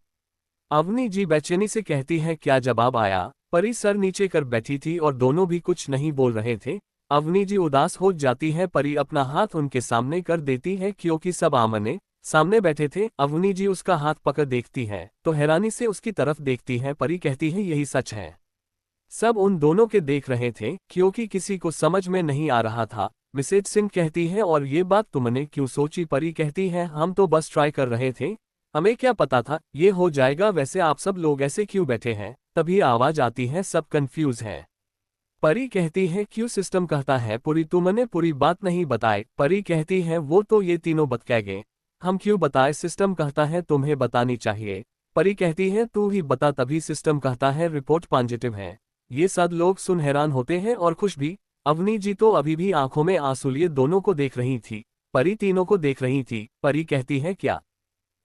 अवनी जी बेचैनी से कहती है क्या जवाब आया? परी सर नीचे कर बैठी थी और दोनों भी कुछ नहीं बोल रहे थे। अवनी जी उदास हो जाती है। परी अपना हाथ उनके सामने कर देती है क्योंकि सब आमने सामने बैठे थे। अवनी जी उसका हाथ पकड़ देखती है तो हैरानी से उसकी तरफ देखती है। परी कहती है यही सच है। सब उन दोनों के देख रहे थे क्योंकि किसी को समझ में नहीं आ रहा था। मिसेज सिंह कहती है और ये बात तुमने क्यों सोची? परी कहती है हम तो बस ट्राई कर रहे थे, हमें क्या पता था ये हो जाएगा। वैसे आप सब लोग ऐसे क्यों बैठे हैं? तभी आवाज आती है सब कंफ्यूज है। परी कहती है क्यों? सिस्टम कहता है पूरी तुमने पूरी बात नहीं बताई। परी कहती है वो तो ये तीनों बता गए, हम क्यों बताए? सिस्टम कहता है तुम्हें बतानी चाहिए। परी कहती है तू ही बता। तभी सिस्टम कहता है रिपोर्ट पॉजिटिव है। ये सब लोग सुन हैरान होते हैं और खुश भी। अवनी जी तो अभी भी आंखों में आंसू लिए दोनों को देख रही थी। परी तीनों को देख रही थी। परी कहती है क्या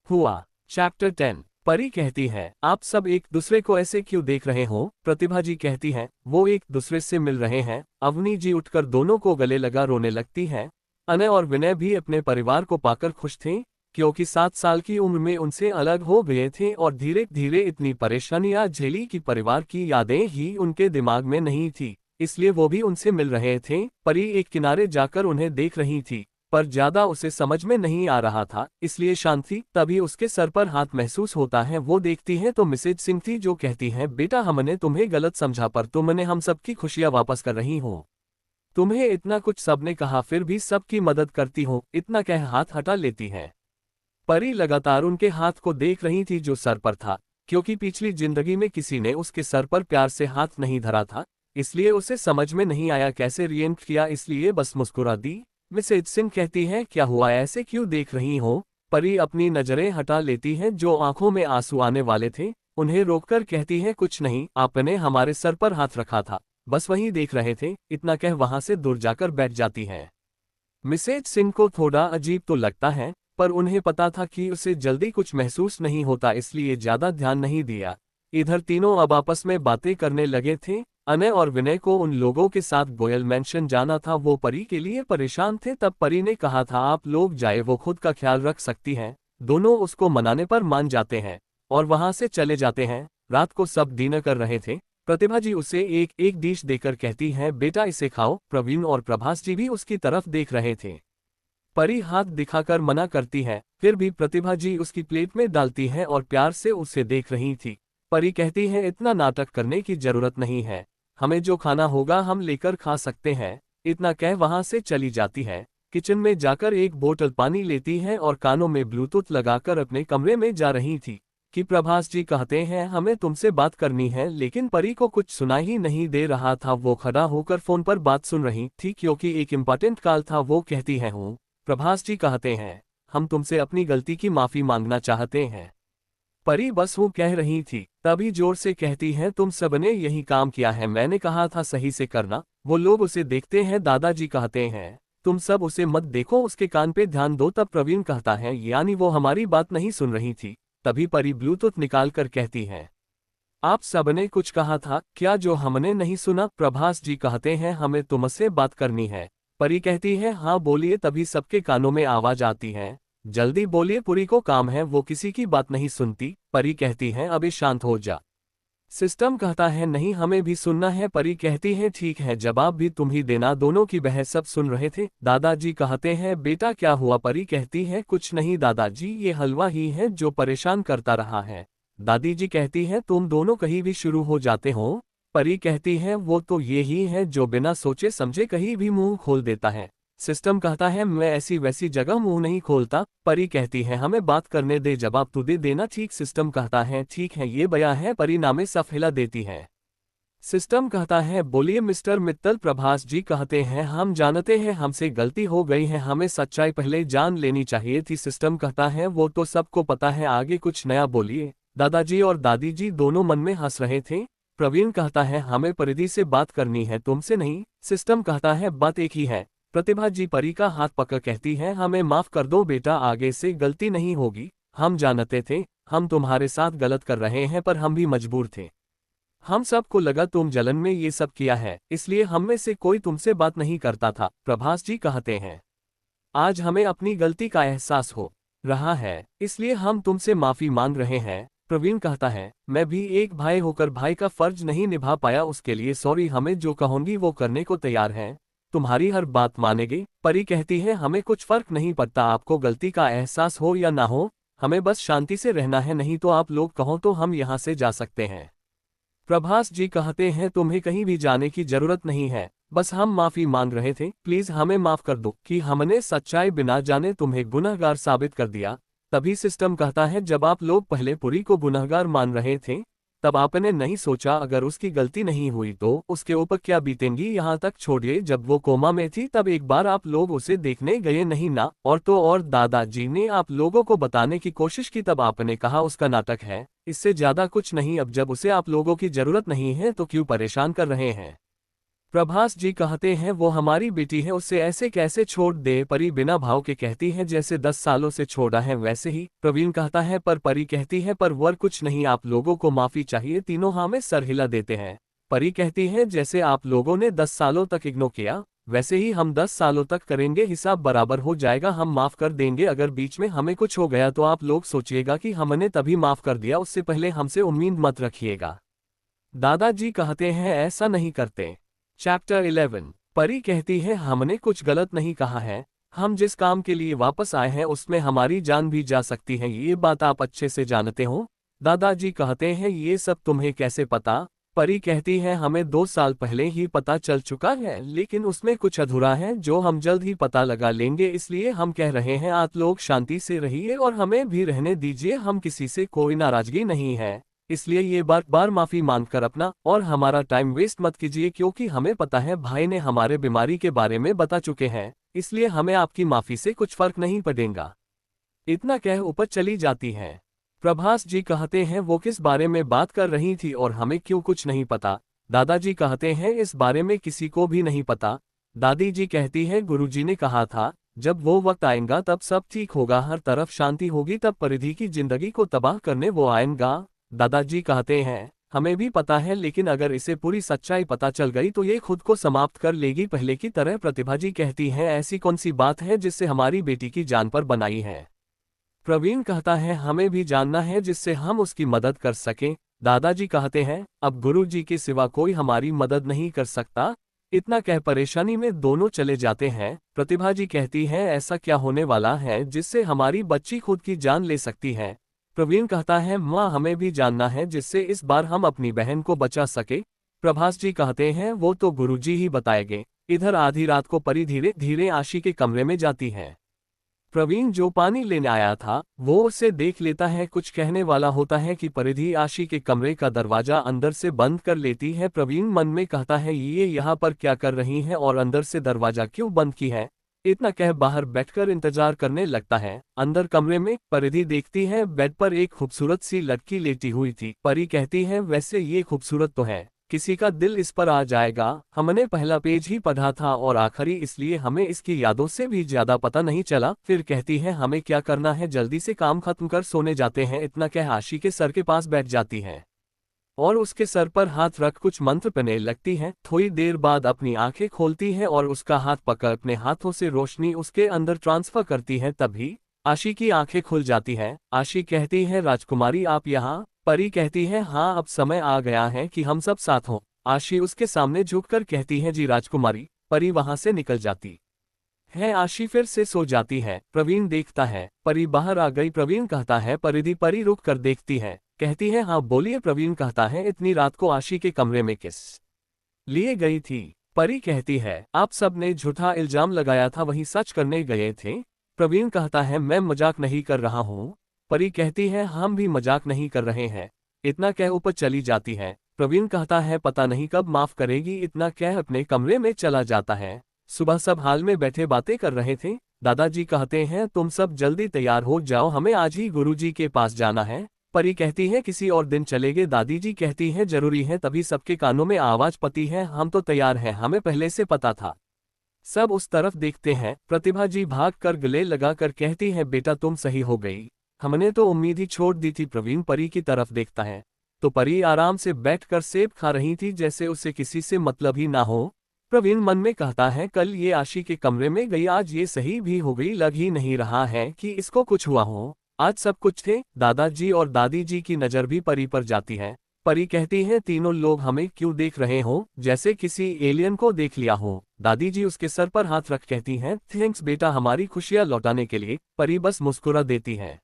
हुआ? चैप्टर 10। परी कहती है आप सब एक दूसरे को ऐसे क्यों देख रहे हो? प्रतिभा जी कहती है वो एक दूसरे से मिल रहे हैं। अवनी जी उठकर दोनों को गले लगा रोने लगती है। अनय और विनय भी अपने परिवार को पाकर खुश थे क्योंकि 7 साल की उम्र में उनसे अलग हो गए थे और धीरे धीरे इतनी परेशानियां झेली कि परिवार की यादें ही उनके दिमाग में नहीं थी, इसलिए वो भी उनसे मिल रहे थे। परी एक किनारे जाकर उन्हें देख रही थी पर ज्यादा उसे समझ में नहीं आ रहा था, इसलिए शांत थी। तभी उसके सर पर हाथ महसूस होता है। वो देखती है तो मिसेज सिंह थी जो कहती है बेटा हमने तुम्हें गलत समझा पर तुमने हम सबकी खुशियां वापस कर रही हो। तुम्हें इतना कुछ सबने कहा फिर भी सबकी मदद करती हो, इतना कह हाथ हटा लेती है। परी लगातार उनके हाथ को देख रही थी जो सर पर था क्योंकि पिछली जिंदगी में किसी ने उसके सर पर प्यार से हाथ नहीं धरा था, इसलिए उसे समझ में नहीं आया कैसे रिएक्ट किया, इसलिए बस मुस्कुरा दी। मिसेज सिंह कहती है क्या हुआ, ऐसे क्यों देख रही हो? परी अपनी नजरें हटा लेती है जो आंखों में आंसू आने वाले थे, उन्हें रोककर कहती है कुछ नहीं, आपने हमारे सर पर हाथ रखा था, बस वही देख रहे थे, इतना कह वहां से दूर जाकर बैठ जाती है। मिसेज सिंह को थोड़ा अजीब तो लगता है पर उन्हें पता था कि उसे जल्दी कुछ महसूस नहीं होता, इसलिए ज्यादा ध्यान नहीं दिया। इधर तीनों अब आपस में बातें करने लगे थे। अनय और विनय को उन लोगों के साथ गोयल मैंशन जाना था, वो परी के लिए परेशान थे। तब परी ने कहा था आप लोग जाए, वो खुद का ख्याल रख सकती हैं। दोनों उसको मनाने पर मान जाते हैं और वहां से चले जाते हैं। रात को सब डिनर कर रहे थे। प्रतिभा जी उसे एक एक डिश देकर कहती हैं बेटा इसे खाओ। प्रवीण और प्रभास जी भी उसकी तरफ देख रहे थे। परी हाथ दिखाकर मना करती है, फिर भी प्रतिभा जी उसकी प्लेट में डालती है और प्यार से उसे देख रही थी। परी कहती है इतना नाटक करने की जरूरत नहीं है, हमें जो खाना होगा हम लेकर खा सकते हैं। इतना कह वहां से चली जाती है। किचन में जाकर एक बोतल पानी लेती है और कानों में ब्लूटूथ लगाकर अपने कमरे में जा रही थी कि प्रभास जी कहते हैं हमें तुमसे बात करनी है, लेकिन परी को कुछ सुना ही नहीं दे रहा था। वो खड़ा होकर फोन पर बात सुन रही थी क्योंकि एक इम्पोर्टेंट कॉल था। वो कहती है हूँ प्रभास जी कहते हैं हम तुमसे अपनी गलती की माफी मांगना चाहते हैं। परी बस वो कह रही थी, तभी जोर से कहती है तुम सबने यही काम किया है, मैंने कहा था सही से करना। वो लोग उसे देखते हैं। दादाजी कहते हैं तुम सब उसे मत देखो, उसके कान पे ध्यान दो। तब प्रवीण कहता है यानी वो हमारी बात नहीं सुन रही थी। तभी परी ब्लूटूथ निकाल कर कहती है आप सबने कुछ कहा था क्या जो हमने नहीं सुना? प्रभास जी कहते हैं हमें तुमसे बात करनी है। परी कहती है हाँ बोलिए। तभी सबके कानों में आवाज आती है जल्दी बोलिए, पुरी को काम है, वो किसी की बात नहीं सुनती। परी कहती है अभी शांत हो जा। सिस्टम कहता है नहीं हमें भी सुनना है। परी कहती है ठीक है, जवाब भी तुम ही देना। दोनों की बहस सब सुन रहे थे। दादाजी कहते हैं बेटा क्या हुआ? परी कहती है कुछ नहीं दादाजी, ये हलवा ही है जो परेशान करता रहा है। दादी जी कहती है तुम दोनों कहीं भी शुरू हो जाते हो। परी कहती है वो तो ये ही है जो बिना सोचे समझे कहीं भी मुंह खोल देता है। सिस्टम कहता है मैं ऐसी वैसी जगह मुंह नहीं खोलता। परी कहती है हमें बात करने दे, जवाब तू दे देना। ठीक, सिस्टम कहता है ठीक है ये बया है। परी नामे सफ हिला देती है। सिस्टम कहता है बोलिए मिस्टर मित्तल। प्रभास जी कहते हैं हम जानते हैं हमसे गलती हो गई है, हमें सच्चाई पहले जान लेनी चाहिए थी। सिस्टम कहता है वो तो सबको पता है, आगे कुछ नया बोलिए। दादाजी और दादी जी दोनों मन में हंस रहे थे। प्रवीण कहता है हमें परिधि से बात करनी है, तुमसे नहीं। सिस्टम कहता है बात एक ही है। प्रतिभा जी परी का हाथ पकड़ कहती है हमें माफ कर दो बेटा, आगे से गलती नहीं होगी। हम जानते थे हम तुम्हारे साथ गलत कर रहे हैं, पर हम भी मजबूर थे। हम सबको लगा तुम जलन में ये सब किया है, इसलिए हम में से कोई तुमसे बात नहीं करता था। प्रभास जी कहते हैं आज हमें अपनी गलती का एहसास हो रहा है, इसलिए हम तुमसे माफी मांग रहे हैं। प्रवीण कहता है मैं भी एक भाई होकर भाई का फर्ज नहीं निभा पाया, उसके लिए सॉरी। हमें जो कहूंगी वो करने को तैयार हैं, तुम्हारी हर बात मानेंगे। परी कहती है हमें कुछ फर्क नहीं पड़ता आपको गलती का एहसास हो या ना हो, हमें बस शांति से रहना है, नहीं तो आप लोग कहो तो हम यहाँ से जा सकते हैं। प्रभास जी कहते हैं तुम्हें कहीं भी जाने की जरूरत नहीं है, बस हम माफी मांग रहे थे, प्लीज हमें माफ कर दो कि हमने सच्चाई बिना जाने तुम्हें गुनहगार साबित कर दिया। तभी सिस्टम कहता है जब आप लोग पहले पुरी को गुनहगार मान रहे थे तब आपने नहीं सोचा अगर उसकी गलती नहीं हुई तो उसके ऊपर क्या बीतेंगी। यहाँ तक छोड़िए जब वो कोमा में थी तब एक बार आप लोग उसे देखने गए नहीं ना? और तो और दादाजी ने आप लोगों को बताने की कोशिश की, तब आपने कहा उसका नाटक है, इससे ज्यादा कुछ नहीं। अब जब उसे आप लोगों की जरूरत नहीं है तो क्यों परेशान कर रहे हैं? प्रभास जी कहते हैं वो हमारी बेटी है, उससे ऐसे कैसे छोड़ दे? परी बिना भाव के कहती है जैसे 10 सालों से छोड़ा है वैसे ही। प्रवीण कहता है पर परी कहती है पर वर कुछ नहीं, आप लोगों को माफी चाहिए। तीनों हाँ में सर हिला देते हैं। परी कहती है जैसे आप लोगों ने 10 सालों तक इग्नोर किया वैसे ही हम 10 सालों तक करेंगे, हिसाब बराबर हो जाएगा, हम माफ कर देंगे। अगर बीच में हमें कुछ हो गया तो आप लोग सोचिएगा कि हमने तभी माफ कर दिया, उससे पहले हमसे उम्मीद मत रखिएगा। दादाजी कहते हैं ऐसा नहीं करते। चैप्टर 11। परी कहती है हमने कुछ गलत नहीं कहा है, हम जिस काम के लिए वापस आए हैं उसमें हमारी जान भी जा सकती है, ये बात आप अच्छे से जानते हो। दादाजी कहते हैं ये सब तुम्हें कैसे पता? परी कहती है हमें 2 साल पहले ही पता चल चुका है, लेकिन उसमें कुछ अधूरा है जो हम जल्द ही पता लगा लेंगे, इसलिए हम कह रहे हैं आप लोग शांति से रहिए और हमें भी रहने दीजिए। हम किसी से कोई नाराजगी नहीं है, इसलिए ये बार माफी मांगकर अपना और हमारा टाइम वेस्ट मत कीजिए, क्योंकि हमें पता है भाई ने हमारे बीमारी के बारे में बता चुके हैं, इसलिए हमें आपकी माफी से कुछ फर्क नहीं पड़ेगा। इतना कह ऊपर चली जाती है। प्रभास जी कहते हैं वो किस बारे में बात कर रही थी और हमें क्यों कुछ नहीं पता? दादाजी कहते हैं इस बारे में किसी को भी नहीं पता। दादी जी कहती है गुरुजी ने कहा था जब वो वक्त आएगा तब सब ठीक होगा, हर तरफ शांति होगी, तब परिधि की जिंदगी को तबाह करने वो आएगा। दादाजी कहते हैं, हमें भी पता है, लेकिन अगर इसे पूरी सच्चाई पता चल गई तो ये खुद को समाप्त कर लेगी पहले की तरह। प्रतिभा जी कहती हैं, ऐसी कौन सी बात है जिससे हमारी बेटी की जान पर बनाई है? प्रवीण कहता है, हमें भी जानना है जिससे हम उसकी मदद कर सकें। दादाजी कहते हैं, अब गुरु जी के सिवा कोई हमारी मदद नहीं कर सकता। इतना कह परेशानी में दोनों चले जाते हैं। प्रतिभा जी कहती है, ऐसा क्या होने वाला है जिससे हमारी बच्ची खुद की जान ले सकती है? प्रवीण कहता है, माँ हमें भी जानना है जिससे इस बार हम अपनी बहन को बचा सके। प्रभास जी कहते हैं, वो तो गुरुजी ही बताएंगे। इधर आधी रात को परी धीरे धीरे आशी के कमरे में जाती है। प्रवीण जो पानी लेने आया था वो उसे देख लेता है। कुछ कहने वाला होता है कि परिधि आशी के कमरे का दरवाजा अंदर से बंद कर लेती है। प्रवीण मन में कहता है, ये यहाँ पर क्या कर रही है और अंदर से दरवाजा क्यों बंद की है? इतना कह बाहर बैठकर इंतजार करने लगता है। अंदर कमरे में परिधि देखती है, बेड पर एक खूबसूरत सी लड़की लेटी हुई थी। परी कहती है, वैसे ये खूबसूरत तो है, किसी का दिल इस पर आ जाएगा। हमने पहला पेज ही पढ़ा था और आखिरी, इसलिए हमें इसकी यादों से भी ज्यादा पता नहीं चला। फिर कहती है, हमें क्या करना है, जल्दी से काम खत्म कर सोने जाते हैं। इतना कह आशी के सर के पास बैठ जाती है और उसके सर पर हाथ रख कुछ मंत्र पढ़ने लगती है। थोड़ी देर बाद अपनी आंखें खोलती है और उसका हाथ पकड़ अपने हाथों से रोशनी उसके अंदर ट्रांसफर करती है। तभी आशी की आंखें खुल जाती है। आशी कहती है, राजकुमारी आप यहाँ? परी कहती है, हाँ अब समय आ गया है कि हम सब साथ हों। आशी उसके सामने झुककर कहती है, जी राजकुमारी। परी वहां से निकल जाती है। आशी फिर से सो जाती है। प्रवीण देखता है परी बाहर आ गई। प्रवीण कहता है, परिधि। परी रुक कर देखती है, कहती है, हाँ बोलिए। प्रवीण कहता है, इतनी रात को आशी के कमरे में किस लिए गई थी? परी कहती है, आप सब ने झूठा इल्जाम लगाया था, वही सच करने गए थे। प्रवीण कहता है, मैं मजाक नहीं कर रहा हूँ। परी कहती है, हम भी मजाक नहीं कर रहे हैं। इतना कह ऊपर चली जाती है। प्रवीण कहता है, पता नहीं कब माफ करेगी। इतना कह अपने कमरे में चला जाता है। सुबह सब हाल में बैठे बातें कर रहे थे। दादाजी कहते हैं, तुम सब जल्दी तैयार हो जाओ, हमें आज ही गुरुजी के पास जाना है। परी कहती है, किसी और दिन चलेंगे। दादी जी कहती है, जरूरी है। तभी सबके कानों में आवाज पती है, हम तो तैयार हैं, हमें पहले से पता था। सब उस तरफ देखते हैं। प्रतिभा जी भाग कर गले लगाकर कहती है, बेटा तुम सही हो गई, हमने तो उम्मीद ही छोड़ दी थी। प्रवीण परी की तरफ देखता है तो परी आराम से बैठकर सेब खा रही थी, जैसे उसे किसी से मतलब ही ना हो। प्रवीण मन में कहता है, कल ये आशी के कमरे में गई, आज ये सही भी हो गई। लग ही नहीं रहा है कि इसको कुछ हुआ हो। आज सब कुछ थे। दादाजी और दादी जी की नजर भी परी पर जाती है। परी कहती है, तीनों लोग हमें क्यों देख रहे हो, जैसे किसी एलियन को देख लिया हो। दादी जी उसके सर पर हाथ रख कहती हैं, थैंक्स बेटा हमारी खुशियां लौटाने के लिए। परी बस मुस्कुरा देती है।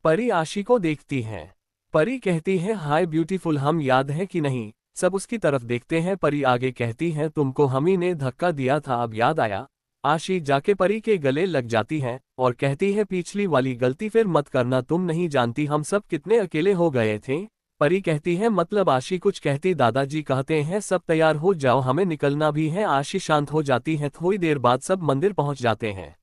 परी आशी को देखती है। परी कहती है, हाय ब्यूटीफुल, हम याद है कि नहीं? सब उसकी तरफ देखते हैं। परी आगे कहती है, तुमको हम ही ने धक्का दिया था, अब याद आया। आशी जाके परी के गले लग जाती है और कहती है, पिछली वाली गलती फिर मत करना, तुम नहीं जानती हम सब कितने अकेले हो गए थे। परी कहती है, मतलब? आशी कुछ कहती। दादाजी कहते हैं, सब तैयार हो जाओ, हमें निकलना भी है। आशी शांत हो जाती है। थोड़ी देर बाद सब मंदिर पहुंच जाते हैं।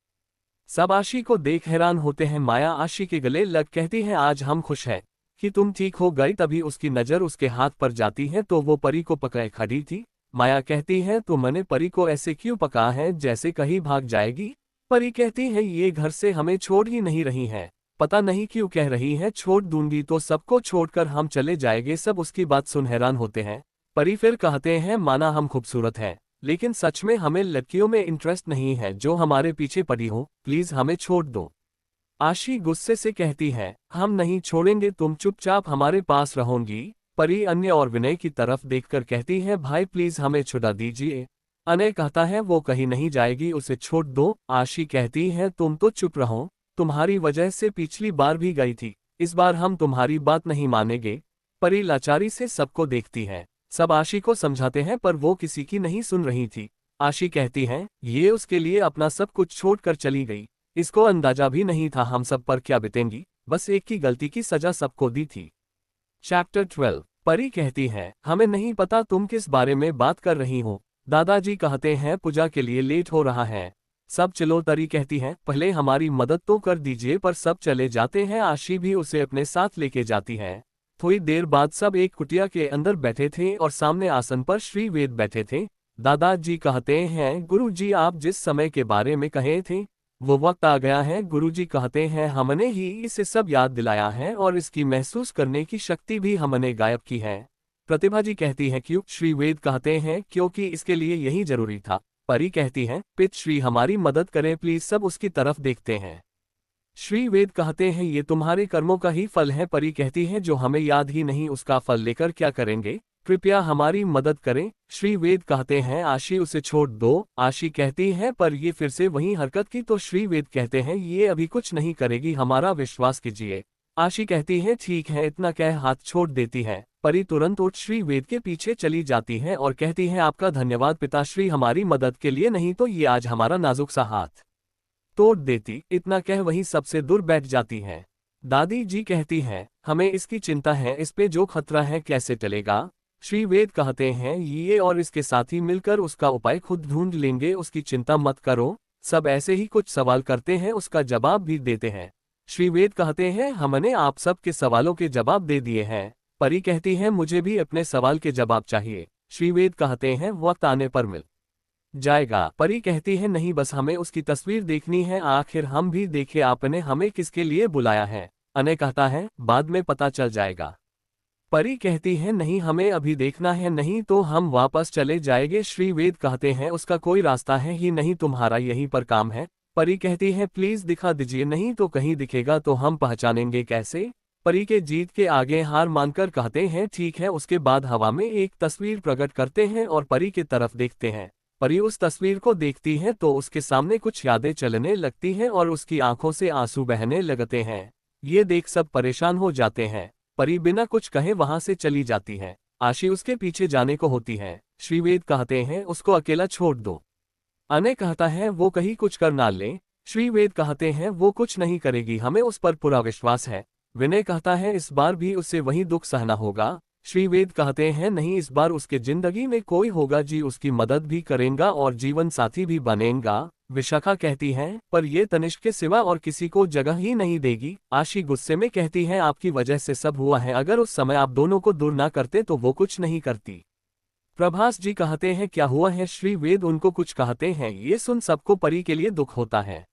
सब आशी को देख हैरान होते हैं। माया आशी के गले लग कहती है, आज हम खुश हैं कि तुम ठीक हो गई। तभी उसकी नजर उसके हाथ पर जाती है तो वो परी को पकड़े खड़ी थी। माया कहती है, तुमने परी को ऐसे क्यों पका है, जैसे कहीं भाग जाएगी? परी कहती है, ये घर से हमें छोड़ ही नहीं रही है, पता नहीं क्यों कह रही है छोड़ दूंगी तो सबको छोड़कर हम चले जाएंगे। सब उसकी बात सुन हैरान होते हैं। परी फिर कहते हैं, माना हम खूबसूरत हैं, लेकिन सच में हमें लड़कियों में इंटरेस्ट नहीं है जो हमारे पीछे पड़ी हो, प्लीज हमें छोड़ दो। आशी गुस्से से कहती है, हम नहीं छोड़ेंगे, तुम चुपचाप हमारे पास रहोगी। परी अन्य और विनय की तरफ देखकर कहती है, भाई प्लीज हमें छुड़ा दीजिए। अनय कहता है, वो कहीं नहीं जाएगी, उसे छोड़ दो। आशी कहती है, तुम तो चुप रहो, तुम्हारी वजह से पिछली बार भी गई थी, इस बार हम तुम्हारी बात नहीं मानेंगे। परी लाचारी से सबको देखती है। सब आशी को समझाते हैं पर वो किसी की नहीं सुन रही थी। आशी कहती है, ये उसके लिए अपना सब कुछ छोड़कर चली गई, इसको अंदाजा भी नहीं था हम सब पर क्या बीतेंगी, बस एक की गलती की सजा सबको दी थी। चैप्टर 12। परी कहती है, हमें नहीं पता तुम किस बारे में बात कर रही हो। दादाजी कहते हैं, पूजा के लिए लेट हो रहा है, सब चलो। परी कहती है, पहले हमारी मदद तो कर दीजिए, पर सब चले जाते हैं। आशी भी उसे अपने साथ लेके जाती है। थोड़ी देर बाद सब एक कुटिया के अंदर बैठे थे और सामने आसन पर श्री वेद बैठे थे। दादाजी कहते हैं, गुरु जी आप जिस समय के बारे में कहे थे वो वक्त आ गया है, गुरुजी कहते हैं, हमने ही इसे सब याद दिलाया है और इसकी महसूस करने की शक्ति भी हमने गायब की है। प्रतिभा जी कहती है क्यों? श्री वेद कहते हैं क्योंकि इसके लिए यही जरूरी था। परी कहती है पित श्री हमारी मदद करें प्लीज। सब उसकी तरफ देखते हैं। श्री वेद कहते हैं ये तुम्हारे कर्मों का ही फल है। परी कहती है जो हमें याद ही नहीं उसका फल लेकर क्या करेंगे, कृपया हमारी मदद करें। श्री वेद कहते हैं आशी उसे छोड़ दो। आशी कहती है पर ये फिर से वही हरकत की तो श्री वेद कहते हैं ये अभी कुछ नहीं करेगी, हमारा विश्वास कीजिए। आशी कहती है ठीक है, इतना कह हाथ छोड़ देती है। परी तुरंत उठ श्री वेद के पीछे चली जाती है और कहती है आपका धन्यवाद पिताश्री हमारी मदद के लिए, नहीं तो ये आज हमारा नाजुक सा हाथ तोड़ देती। इतना कह वहीं सबसे दूर बैठ जाती है। दादी जी कहती है हमें इसकी चिंता है, इस पे जो खतरा है कैसे टलेगा। श्री वेद कहते हैं ये और इसके साथी मिलकर उसका उपाय खुद ढूंढ लेंगे, उसकी चिंता मत करो। सब ऐसे ही कुछ सवाल करते हैं, उसका जवाब भी देते हैं। श्री वेद कहते हैं हमने आप सब के सवालों के जवाब दे दिए हैं। परी कहती है मुझे भी अपने सवाल के जवाब चाहिए। श्री वेद कहते हैं वक्त आने पर मिल जाएगा। परी कहती है नहीं, बस हमें उसकी तस्वीर देखनी है, आखिर हम भी देखे आपने हमें किसके लिए बुलाया है। अने कहता है बाद में पता चल जाएगा। परी कहती है नहीं, हमें अभी देखना है, नहीं तो हम वापस चले जाएंगे। श्री वेद कहते हैं उसका कोई रास्ता है ही नहीं, तुम्हारा यहीं पर काम है। परी कहती है प्लीज दिखा दीजिए, नहीं तो कहीं दिखेगा तो हम पहचानेंगे कैसे। परी के जीत के आगे हार मानकर कहते हैं ठीक है। उसके बाद हवा में एक तस्वीर प्रकट करते हैं और परी की तरफ देखते हैं। परी उस तस्वीर को देखती है तो उसके सामने कुछ यादें चलने लगती हैं और उसकी आंखों से आंसू बहने लगते हैं। ये देख सब परेशान हो जाते हैं। परी बिना कुछ कहे वहां से चली जाती है। आशी उसके पीछे जाने को होती है। श्री वेद कहते हैं उसको अकेला छोड़ दो। अने कहता है वो कहीं कुछ कर ना ले। श्री वेद कहते हैं वो कुछ नहीं करेगी, हमें उस पर पूरा विश्वास है। विनय कहता है इस बार भी उससे वही दुख सहना होगा। श्री वेद कहते हैं नहीं, इस बार उसके जिंदगी में कोई होगा जी, उसकी मदद भी करेगा और जीवन साथी भी बनेगा। विशाखा कहती है पर ये तनिष्क के सिवा और किसी को जगह ही नहीं देगी। आशी गुस्से में कहती है आपकी वजह से सब हुआ है, अगर उस समय आप दोनों को दूर ना करते तो वो कुछ नहीं करती। प्रभास जी कहते हैं क्या हुआ है। श्री वेद उनको कुछ कहते हैं, ये सुन सबको परी के लिए दुख होता है।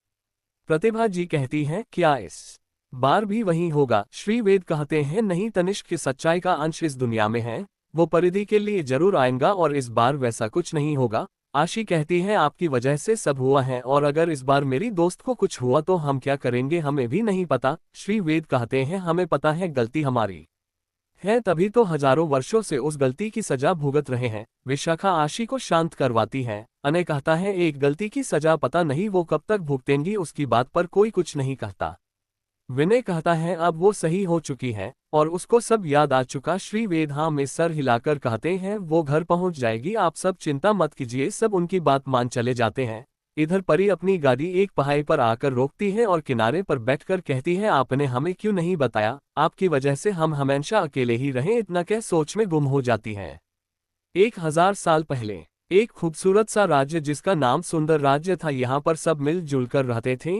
प्रतिभा जी कहती है क्या इस बार भी वही होगा। श्री वेद कहते हैं नहीं, तनिष्क की सच्चाई का अंश इस दुनिया में है, वो परिधि के लिए जरूर आएगा और इस बार वैसा कुछ नहीं होगा। आशी कहती है आपकी वजह से सब हुआ है और अगर इस बार मेरी दोस्त को कुछ हुआ तो हम क्या करेंगे हमें भी नहीं पता। श्री वेद कहते हैं हमें पता है गलती हमारी है, तभी तो हजारों वर्षों से उस गलती की सजा भुगत रहे हैं। विशाखा आशी को शांत करवाती है। अने कहता है एक गलती की सजा पता नहीं वो कब तक भुगतेंगी, उसकी बात पर कोई कुछ नहीं कहता। विनय कहता है अब वो सही हो चुकी है और उसको सब याद आ चुका। श्री वेद हाँ में सर हिलाकर कहते हैं वो घर पहुंच जाएगी, आप सब चिंता मत कीजिए। सब उनकी बात मान चले जाते हैं। इधर परी अपनी गाड़ी एक पहाड़ी पर आकर रोकती है और किनारे पर बैठकर कहती है आपने हमें क्यों नहीं बताया, आपकी वजह से हम हमेशा अकेले ही रहे। इतना कह सोच में गुम हो जाती है। 1000 साल पहले एक खूबसूरत सा राज्य जिसका नाम सुंदर राज्य था, यहाँ पर सब मिलजुल कर रहते थे।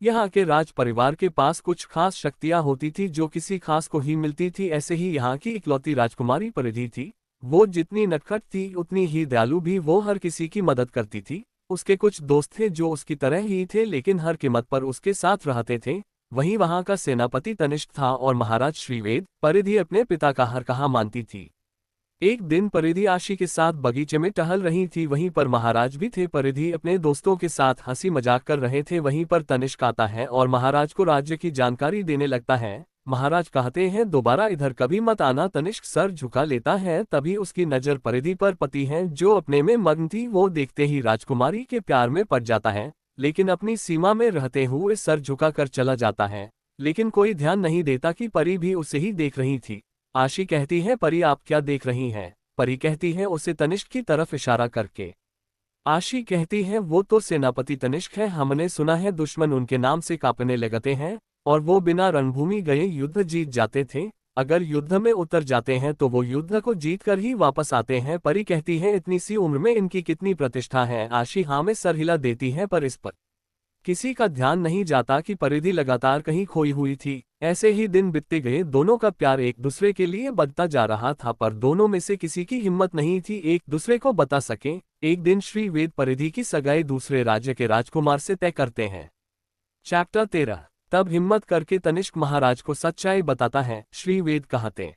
यहाँ के राज परिवार के पास कुछ खास शक्तियाँ होती थी जो किसी खास को ही मिलती थी। ऐसे ही यहाँ की इकलौती राजकुमारी परिधि थी। वो जितनी नटखट थी उतनी ही दयालु भी, वो हर किसी की मदद करती थी। उसके कुछ दोस्त थे जो उसकी तरह ही थे लेकिन हर कीमत पर उसके साथ रहते थे। वहीं वहाँ का सेनापति तनिष्क था और महाराज श्रीवेद। परिधि अपने पिता का हर कहा मानती थी। एक दिन परिधि आशी के साथ बगीचे में टहल रही थी, वहीं पर महाराज भी थे। परिधि अपने दोस्तों के साथ हंसी मजाक कर रहे थे। वहीं पर तनिष्क आता है और महाराज को राज्य की जानकारी देने लगता है। महाराज कहते हैं दोबारा इधर कभी मत आना। तनिष्क सर झुका लेता है, तभी उसकी नजर परिधि पर पड़ती है जो अपने में मग्न थी। वो देखते ही राजकुमारी के प्यार में पड़ जाता है, लेकिन अपनी सीमा में रहते हुए सर झुका कर चला जाता है। लेकिन कोई ध्यान नहीं देता कि परी भी उसे ही देख रही थी। आशी कहती है परी आप क्या देख रही हैं। परी कहती है उसे तनिष्क की तरफ इशारा करके। आशी कहती है वो तो सेनापति तनिष्क है, हमने सुना है दुश्मन उनके नाम से कांपने लगते हैं और वो बिना रणभूमि गए युद्ध जीत जाते थे। अगर युद्ध में उतर जाते हैं तो वो युद्ध को जीत कर ही वापस आते हैं। परी कहती है इतनी सी उम्र में इनकी कितनी प्रतिष्ठा है। आशी हाँ में सर हिला देती है पर इस पर किसी का ध्यान नहीं जाता कि परिधि लगातार कहीं खोई हुई थी। ऐसे ही दिन बीतते गए, दोनों का प्यार एक दूसरे के लिए बढ़ता जा रहा था पर दोनों में से किसी की हिम्मत नहीं थी एक दूसरे को बता सके। एक दिन श्री वेद परिधि की सगाई दूसरे राज्य के राजकुमार से तय करते हैं। चैप्टर 13। तब हिम्मत करके तनिष्क महाराज को सच्चाई बताता है। श्री वेद कहते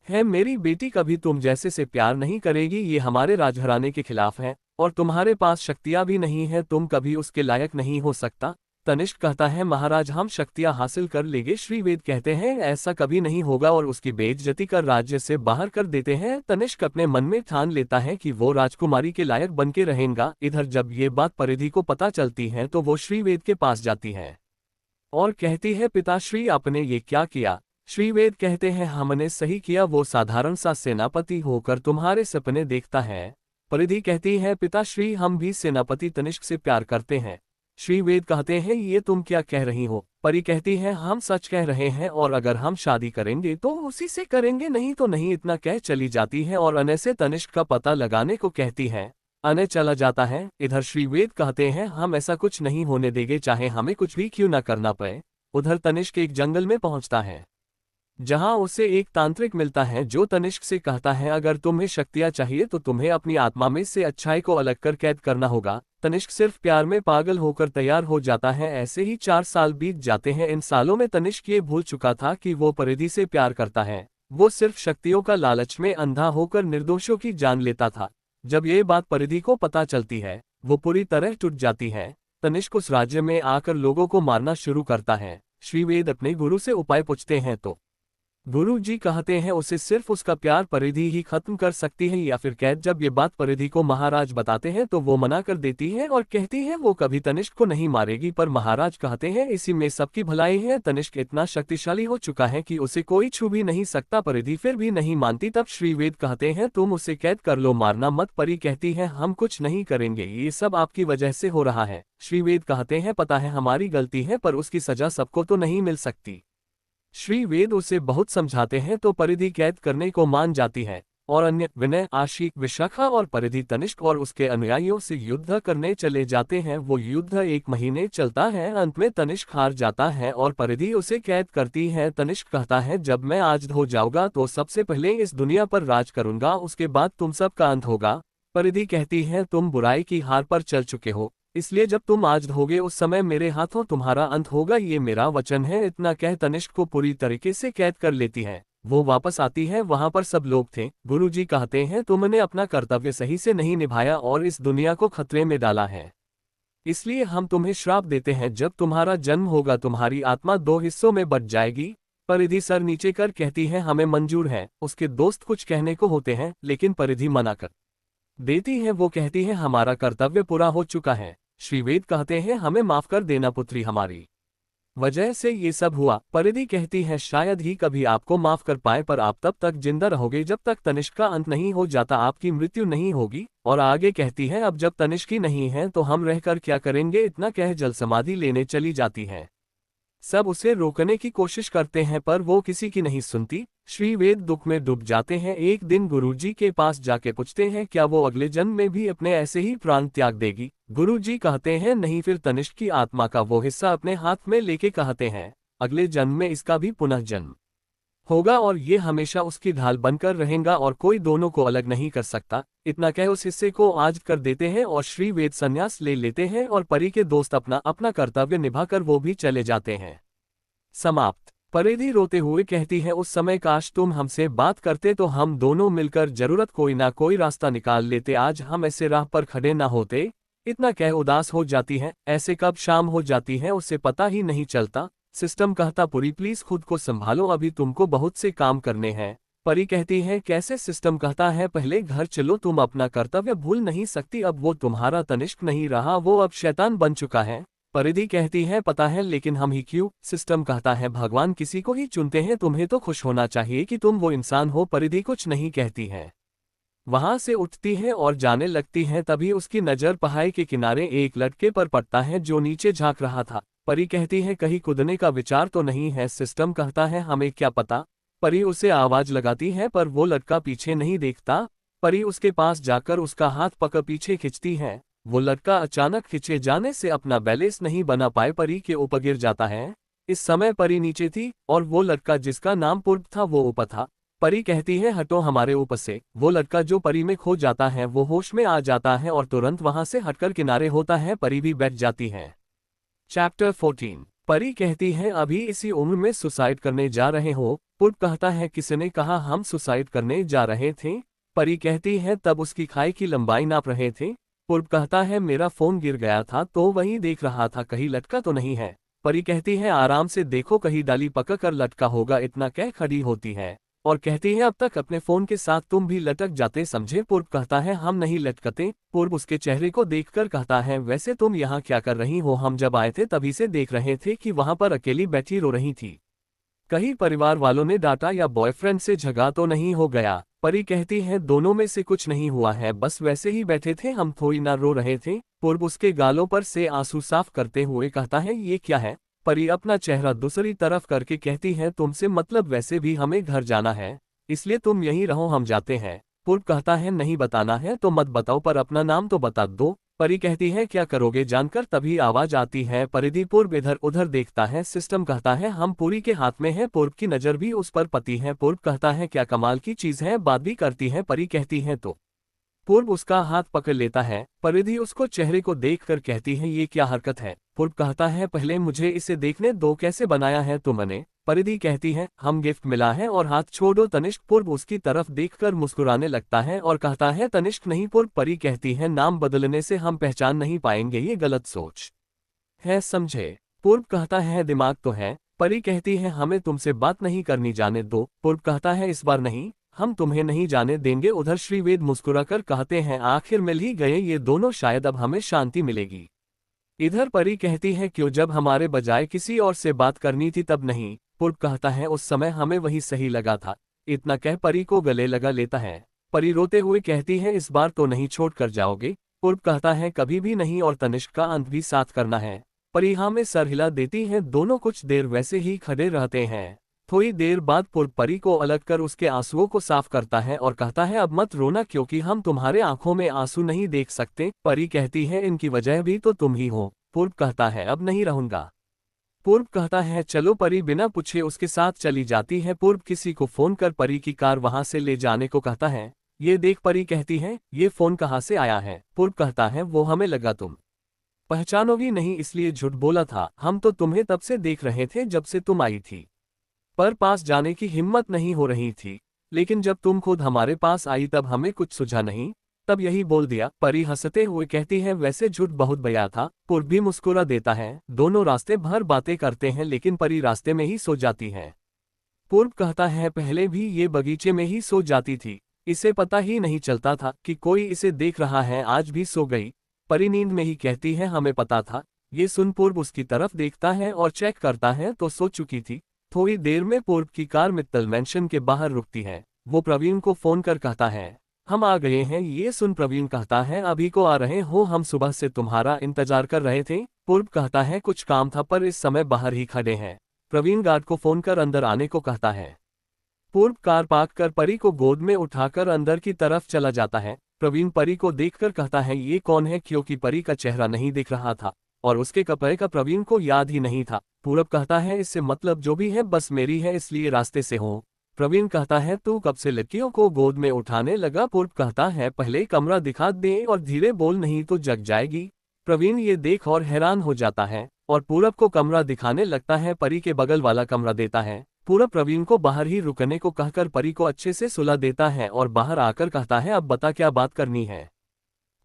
हैं, मेरी बेटी कभी तुम जैसे से प्यार नहीं करेगी, ये हमारे राजघराने के खिलाफ है, और तुम्हारे पास शक्तियां भी नहीं है, तुम कभी उसके लायक नहीं हो सकता। तनिष्क कहता है, महाराज हम शक्तियां हासिल कर लेंगे। श्री वेद कहते हैं, ऐसा कभी नहीं होगा, और उसकी बेइज्जती कर राज्य से बाहर कर देते हैं। तनिष्क अपने मन में ठान लेता है कि वो राजकुमारी के लायक बन के रहेगा। इधर जब ये बात परिधि को पता चलती है तो वो श्री वेद के पास जाती है और कहती है, पिताश्री आपने ये क्या किया। श्री वेद कहते हैं, हमने सही किया, वो साधारण सा सेनापति होकर तुम्हारे सपने देखता है। परिधि कहती है, पिताश्री हम भी सेनापति तनिष्क से प्यार करते हैं। श्री वेद कहते हैं, ये तुम क्या कह रही हो। परी कहती है, हम सच कह रहे हैं, और अगर हम शादी करेंगे तो उसी से करेंगे, नहीं तो नहीं। इतना कह चली जाती है और अनय से तनिष्क का पता लगाने को कहती है। अनय चला जाता है। इधर श्री वेद कहते हैं, हम ऐसा कुछ नहीं होने देंगे, चाहे हमें कुछ भी क्यों न करना पड़े। उधर तनिष्क एक जंगल में पहुंचता है जहां उसे एक तांत्रिक मिलता है जो तनिष्क से कहता है, अगर तुम्हें शक्तियां चाहिए तो तुम्हें अपनी आत्मा में से अच्छाई को अलग कर कैद करना होगा। तनिष्क सिर्फ प्यार में पागल होकर तैयार हो जाता है। ऐसे ही 4 साल बीत जाते हैं। इन सालों में तनिष्क ये भूल चुका था कि वो परिधि से प्यार करता है। वो सिर्फ शक्तियों का लालच में अंधा होकर निर्दोषों की जान लेता था। जब ये बात परिधि को पता चलती है वो पूरी तरह टूट जाती है। तनिष्क उस राज्य में आकर लोगों को मारना शुरू करता है। श्री वेद अपने गुरु से उपाय पूछते हैं तो गुरु जी कहते हैं, उसे सिर्फ उसका प्यार परिधि ही खत्म कर सकती है या फिर कैद। जब ये बात परिधि को महाराज बताते हैं तो वो मना कर देती है और कहती है वो कभी तनिष्क को नहीं मारेगी। पर महाराज कहते हैं, इसी में सबकी भलाई है। तनिष्क इतना शक्तिशाली हो चुका है कि उसे कोई छू भी नहीं सकता। परिधि फिर भी नहीं मानती। तब श्री वेद कहते हैं, तुम उसे कैद कर लो, मारना मत। परी कहती है, हम कुछ नहीं करेंगे, ये सब आपकी वजह से हो रहा है। श्री वेद कहते हैं, पता है हमारी गलती है, पर उसकी सजा सबको तो नहीं मिल सकती। श्री वेद उसे बहुत समझाते हैं तो परिधि कैद करने को मान जाती है और अन्य विनय, आशिक, विशाखा और परिधि तनिष्क और उसके अनुयायियों से युद्ध करने चले जाते हैं। वो युद्ध 1 महीने चलता है। अंत में तनिष्क हार जाता है और परिधि उसे कैद करती है। तनिष्क कहता है, जब मैं आज हो जाऊंगा तो सबसे पहले इस दुनिया पर राज करूंगा, उसके बाद तुम सब का अंत होगा। परिधि कहती है, तुम बुराई की हार पर चल चुके हो, इसलिए जब तुम आज होगे उस समय मेरे हाथों तुम्हारा अंत होगा, ये मेरा वचन है। इतना कह तनिष्क को पूरी तरीके से कैद कर लेती है। वो वापस आती है, वहां पर सब लोग थे। गुरुजी कहते हैं, तुमने अपना कर्तव्य सही से नहीं निभाया और इस दुनिया को खतरे में डाला है, इसलिए हम तुम्हें श्राप देते हैं। जब तुम्हारा जन्म होगा तुम्हारी आत्मा 2 हिस्सों में बट जाएगी। परिधि सर नीचे कर कहती है, हमें मंजूर है। उसके दोस्त कुछ कहने को होते हैं लेकिन परिधि मना कर देती है। वो कहती है, हमारा कर्तव्य पूरा हो चुका है। श्री वेद कहते हैं, हमें माफ कर देना पुत्री, हमारी वजह से ये सब हुआ। परिधि कहती है, शायद ही कभी आपको माफ कर पाए, पर आप तब तक जिंदा रहोगे जब तक तनिष्क का अंत नहीं हो जाता, आपकी मृत्यु नहीं होगी। और आगे कहती है, अब जब तनिष्क ही नहीं है तो हम रहकर क्या करेंगे। इतना कह जल समाधि लेने चली जाती है। सब उसे रोकने की कोशिश करते हैं पर वो किसी की नहीं सुनती। श्री वेद दुख में डूब जाते हैं। एक दिन गुरुजी के पास जाके पूछते हैं, क्या वो अगले जन्म में भी अपने ऐसे ही प्राण त्याग देगी। गुरुजी कहते हैं, नहीं। फिर तनिष्क की आत्मा का वो हिस्सा अपने हाथ में लेके कहते हैं, अगले जन्म में इसका भी पुनः जन्म होगा और ये हमेशा उसकी ढाल बनकर रहेगा और कोई दोनों को अलग नहीं कर सकता। इतना कह उस हिस्से को आज कर देते हैं और श्री वेद संन्यास ले लेते हैं और परी के दोस्त अपना अपना कर्तव्य निभाकर वो भी चले जाते हैं। समाप्त। परिधि रोते हुए कहती है, उस समय काश तुम हमसे बात करते तो हम दोनों मिलकर जरूरत कोई ना कोई रास्ता निकाल लेते, आज हम ऐसे राह पर खड़े ना होते। इतना कह उदास हो जाती है। ऐसे कब शाम हो जाती है उसे पता ही नहीं चलता। सिस्टम कहता, पुरी प्लीज खुद को संभालो, अभी तुमको बहुत से काम करने हैं। परी कहती है, कैसे। सिस्टम कहता है, पहले घर चलो, तुम अपना कर्तव्य भूल नहीं सकती। अब वो तुम्हारा तनिष्क नहीं रहा, वो अब शैतान बन चुका है। परिधि कहती है, पता है, लेकिन हम ही क्यों। सिस्टम कहता है, भगवान किसी को ही चुनते हैं, तुम्हें तो खुश होना चाहिए कि तुम वो इंसान हो। परिधि कुछ नहीं कहती है, वहां से उठती है और जाने लगती है। तभी उसकी नजर पहाड़ी के किनारे एक लड़के पर पड़ता है जो नीचे झांक रहा था। परी कहती है, कहीं कूदने का विचार तो नहीं है। सिस्टम कहता है, हमें क्या पता। परी उसे आवाज लगाती है पर वो लड़का पीछे नहीं देखता। परी उसके पास जाकर उसका हाथ पकड़ पीछे खींचती है। वो लड़का अचानक खींचे जाने से अपना बैलेंस नहीं बना पाए परी के ऊपर गिर जाता है। इस समय परी नीचे थी और वो लड़का जिसका नाम पूर्व था वो ऊपर था। परी कहती है, हटो हमारे ऊपर से। वो लड़का जो परी में खो जाता है वो होश में आ जाता है और तुरंत वहां से हटकर किनारे होता है। परी भी बैठ जाती है। चैप्टर 14। परी कहती है अभी इसी उम्र में सुसाइड करने जा रहे हो? पूर्व कहता है किसने कहा हम सुसाइड करने जा रहे थे? परी कहती है तब उसकी खाई की लंबाई नाप रहे थे? पूर्व कहता है मेरा फोन गिर गया था तो वही देख रहा था कहीं लटका तो नहीं है। परी कहती है आराम से देखो कहीं डाली पकड़ कर लटका होगा, इतना कह खड़ी होती है और कहती है अब तक अपने फोन के साथ तुम भी लटक जाते समझे? पूर्व कहता है हम नहीं लटकते। पूर्व उसके चेहरे को देखकर कहता है वैसे तुम यहाँ क्या कर रही हो? हम जब आए थे तभी से देख रहे थे कि वहां पर अकेली बैठी रो रही थी। कहीं परिवार वालों ने डांटा या बॉयफ्रेंड से झगड़ा तो नहीं हो गया? परी कहती है दोनों में से कुछ नहीं हुआ है, बस वैसे ही बैठे थे, हम थोड़ी ना रो रहे थे। पूर्व उसके गालों पर से आंसू साफ करते हुए कहता है ये क्या है? परी अपना चेहरा दूसरी तरफ करके कहती है तुमसे मतलब वैसे भी हमें घर जाना है, इसलिए तुम यहीं रहो हम जाते हैं। पूर्व कहता है नहीं बताना है तो मत बताओ पर अपना नाम तो बता दो। परी कहती है क्या करोगे जानकर? तभी आवाज आती है परिधि। पूर्व इधर उधर देखता है, सिस्टम कहता है हम पूरी के हाथ में है। पूर्व की नजर भी उस पर पती है। पूर्व कहता है क्या कमाल की चीज है, बात भी करती है। परी कहती है तो पूर्व उसका हाथ पकड़ लेता है। परिधि उसको चेहरे को देखकर कहती है ये क्या हरकत है? पूर्व कहता है पहले मुझे इसे देखने दो, कैसे बनाया है तुमने? परिधि कहती है हम गिफ्ट मिला है और हाथ छोड़ो तनिष्क। पूर्व उसकी तरफ देखकर मुस्कुराने लगता है और कहता है तनिष्क नहीं पूर्व। परी कहती है नाम बदलने से हम पहचान नहीं पाएंगे, ये गलत सोच है समझे? पूर्व कहता है दिमाग तो है। परी कहती है हमें तुमसे बात नहीं करनी, जाने दो। पूर्व कहता है इस बार नहीं, हम तुम्हें नहीं जाने देंगे। उधर श्रीवेद मुस्कुराकर कहते हैं आखिर मिल ही गए ये दोनों, शायद अब हमें शांति मिलेगी। इधर परी कहती है क्यों, जब हमारे बजाय किसी और से बात करनी थी तब नहीं? पूर्व कहता है उस समय हमें वही सही लगा था। इतना कह परी को गले लगा लेता है। परी रोते हुए कहती है इस बार तो नहीं छोड़ कर जाओगे? पूर्व कहता है कभी भी नहीं और तनिष्क का अंत भी साथ करना है। परी हाँ में सर हिला देती है। दोनों कुछ देर वैसे ही खड़े रहते हैं। थोड़ी देर बाद पूर्व परी को अलग कर उसके आंसुओं को साफ करता है और कहता है अब मत रोना क्योंकि हम तुम्हारे आंखों में आंसू नहीं देख सकते। परी कहती है इनकी वजह भी तो तुम ही हो। पूर्व कहता है अब नहीं रहूंगा। पूर्व कहता है चलो। परी बिना पूछे उसके साथ चली जाती है। पूर्व किसी को फोन कर परी की कार वहां से ले जाने को कहता है। ये देख परी कहती है ये फोन कहाँ से आया है? पूर्व कहता है वो हमें लगा तुम पहचानोगी नहीं इसलिए झूठ बोला था, हम तो तुम्हें तब से देख रहे थे जब से तुम आई थी, पर पास जाने की हिम्मत नहीं हो रही थी। लेकिन जब तुम खुद हमारे पास आई तब हमें कुछ सूझा नहीं, तब यही बोल दिया। परी हंसते हुए कहती है वैसे झूठ बहुत बया था। पूर्व भी मुस्कुरा देता है। दोनों रास्ते भर बातें करते हैं लेकिन परी रास्ते में ही सो जाती है। पूर्व कहता है पहले भी ये बगीचे में ही सो जाती थी, इसे पता ही नहीं चलता था कि कोई इसे देख रहा है, आज भी सो गई। परी नींद में ही कहती है हमें पता था। ये सुन पूर्व उसकी तरफ देखता है और चेक करता है तो सो चुकी थी। थोड़ी देर में पूर्व की कार मित्तल मैंशन के बाहर रुकती है। वो प्रवीण को फोन कर कहता है हम आ गए हैं। ये सुन प्रवीण कहता है अभी को आ रहे हो, हम सुबह से तुम्हारा इंतजार कर रहे थे। पूर्व कहता है कुछ काम था पर इस समय बाहर ही खड़े हैं। प्रवीण गार्ड को फोन कर अंदर आने को कहता है। पूर्व कार पार्क कर परी को गोद में उठाकर अंदर की तरफ चला जाता है। प्रवीण परी को देखकर कहता है ये कौन है, क्योंकि परी का चेहरा नहीं दिख रहा था और उसके कपड़े का प्रवीण को याद ही नहीं था। पूरब कहता है इससे मतलब जो भी है बस मेरी है इसलिए रास्ते से हो। प्रवीण कहता है तू कब से लड़कियों को गोद में उठाने लगा? पूर्व कहता है पहले कमरा दिखा दे और धीरे बोल नहीं तो जग जाएगी। प्रवीण ये देख और हैरान हो जाता है और पूरब को कमरा दिखाने लगता है। परी के बगल वाला कमरा देता है। पूरब प्रवीण को बाहर ही रुकने को कहकर परी को अच्छे से सुला देता है और बाहर आकर कहता है अब बता क्या बात करनी है।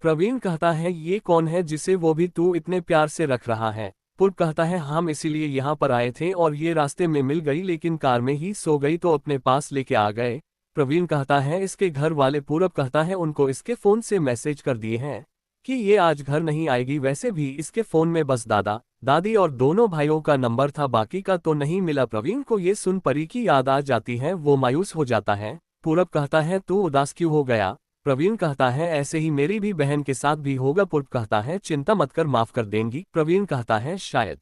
प्रवीण कहता है ये कौन है जिसे वो भी तू इतने प्यार से रख रहा है? पूर्व कहता है हम इसीलिए यहाँ पर आए थे और ये रास्ते में मिल गई लेकिन कार में ही सो गई तो अपने पास लेके आ गए। प्रवीण कहता है इसके घर वाले? पूरब कहता है उनको इसके फोन से मैसेज कर दिए हैं कि ये आज घर नहीं आएगी। वैसे भी इसके फोन में बस दादा दादी और दोनों भाइयों का नंबर था, बाकी का तो नहीं मिला। प्रवीण को ये सुन परी की याद आ जाती है, वो मायूस हो जाता है। पूरब कहता है तू उदास क्यों हो गया? प्रवीण कहता है ऐसे ही मेरी भी बहन के साथ भी होगा। पूर्व कहता है चिंता मत कर, माफ कर देंगी। प्रवीण कहता है शायद।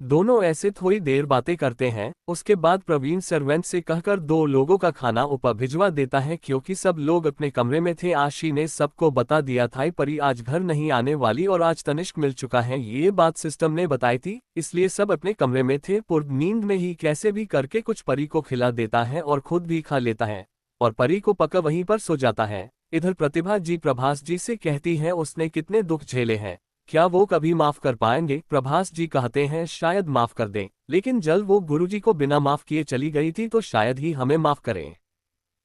दोनों ऐसे थोड़ी देर बातें करते हैं। उसके बाद प्रवीण सर्वेंट से कहकर 2 लोगों का खाना ऊपर भिजवा देता है क्योंकि सब लोग अपने कमरे में थे। आशी ने सबको बता दिया था परी आज घर नहीं आने वाली और आज तनिष्क मिल चुका है, ये बात सिस्टम ने बताई थी, इसलिए सब अपने कमरे में थे। पूर्व नींद में ही कैसे भी करके कुछ परी को खिला देता है और खुद भी खा लेता है और परी को पका वहीं पर सो जाता है। इधर प्रतिभा जी प्रभास जी से कहती है उसने कितने दुख झेले हैं, क्या वो कभी माफ कर पाएंगे? प्रभास जी कहते हैं शायद माफ कर दें, लेकिन जल वो गुरुजी को बिना माफ किए चली गई थी तो शायद ही हमें माफ करें।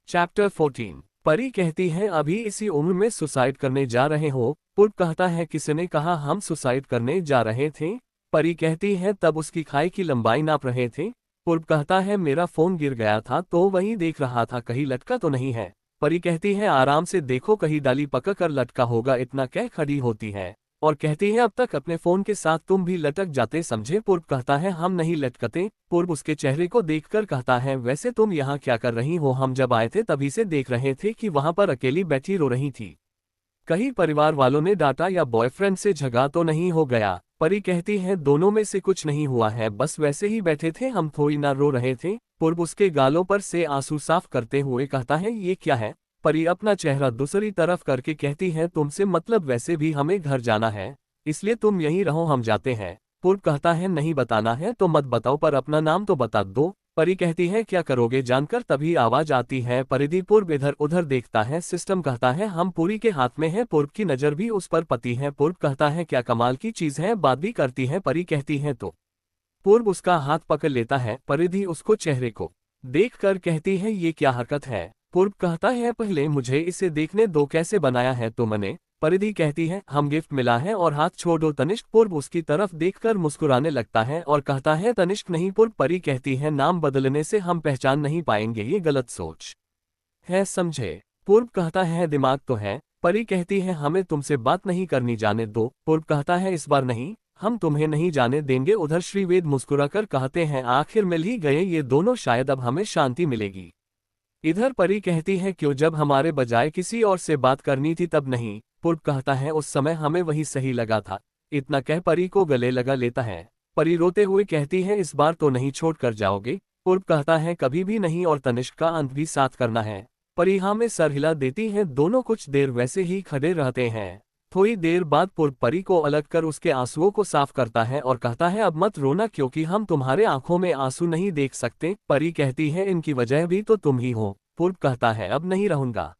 चैप्टर 14। परी कहती है अभी इसी उम्र में सुसाइड करने जा रहे हो? पूर्व कहता है किसने कहा हम सुसाइड करने जा रहे थे? परी कहती है तब उसकी खाई की लंबाई नाप रहे थे? पूर्व कहता है मेरा फोन गिर गया था तो वही देख रहा था कहीं लटका तो नहीं है। परी कहती है आराम से देखो कहीं डाली पकड़ कर लटका होगा, इतना कह खड़ी होती है और कहती है अब तक अपने फोन के साथ तुम भी लटक जाते समझे? पूर्व कहता है हम नहीं लटकते। पूर्व उसके चेहरे को देखकर कहता है वैसे तुम यहाँ क्या कर रही हो? हम जब आए थे तभी से देख रहे थे कि वहां पर अकेली बैठी रो रही थी। कहीं परिवार वालों ने डांटा या बॉयफ्रेंड से झगड़ा तो नहीं हो गया? परी कहती है दोनों में से कुछ नहीं हुआ है, बस वैसे ही बैठे थे, हम थोड़ी ना रो रहे थे। पूर्व उसके गालों पर से आंसू साफ करते हुए कहता है ये क्या है? परी अपना चेहरा दूसरी तरफ करके कहती है तुमसे मतलब वैसे भी हमें घर जाना है, इसलिए तुम यहीं रहो हम जाते हैं। पूर्व कहता है नहीं बताना है तो मत बताओ पर अपना नाम तो बता दो। परी कहती है क्या करोगे जानकर? तभी आवाज आती है परिधि। पूर्व इधर उधर देखता है, सिस्टम कहता है हम पूरी के हाथ में है। पूर्व की नजर भी उस पर पती है। पूर्व कहता है क्या कमाल की चीज है, बात भी करती है। परी कहती है तो पूर्व उसका हाथ पकड़ लेता है। परिधि उसको चेहरे को देख कर कहती है ये क्या हरकत है? पूर्व कहता है पहले मुझे इसे देखने दो, कैसे बनाया है तुमने? परिधि कहती है हम गिफ्ट मिला है और हाथ छोड़ो तनिष्क। पूर्व उसकी तरफ देखकर मुस्कुराने लगता है और कहता है तनिष्क नहीं पूर्व। परी कहती है नाम बदलने से हम पहचान नहीं पाएंगे, ये गलत सोच है समझे? पूर्व कहता है दिमाग तो है। परी कहती है हमें तुमसे बात नहीं करनी, जाने दो। पूर्व कहता है इस बार नहीं, हम तुम्हें नहीं जाने देंगे। उधर श्रीवेद मुस्कुराकर कहते हैं आखिर मिल ही गए ये दोनों, शायद अब हमें शांति मिलेगी। इधर परी कहती है क्यों, जब हमारे बजाय किसी और से बात करनी थी तब नहीं? पूर्व कहता है उस समय हमें वही सही लगा था। इतना कह परी को गले लगा लेता है। परी रोते हुए कहती है इस बार तो नहीं छोड़ कर जाओगे? पूर्व कहता है कभी भी नहीं और तनिष्क का अंत भी साथ करना है। परी हाँ में सर हिला देती है। दोनों कुछ देर वैसे ही खड़े रहते हैं। थोड़ी देर बाद पूर्व परी को अलग कर उसके आंसुओं को साफ करता है और कहता है अब मत रोना क्योंकि हम तुम्हारे आंखों में आंसू नहीं देख सकते। परी कहती है इनकी वजह भी तो तुम ही हो। पूर्व कहता है अब नहीं रहूंगा।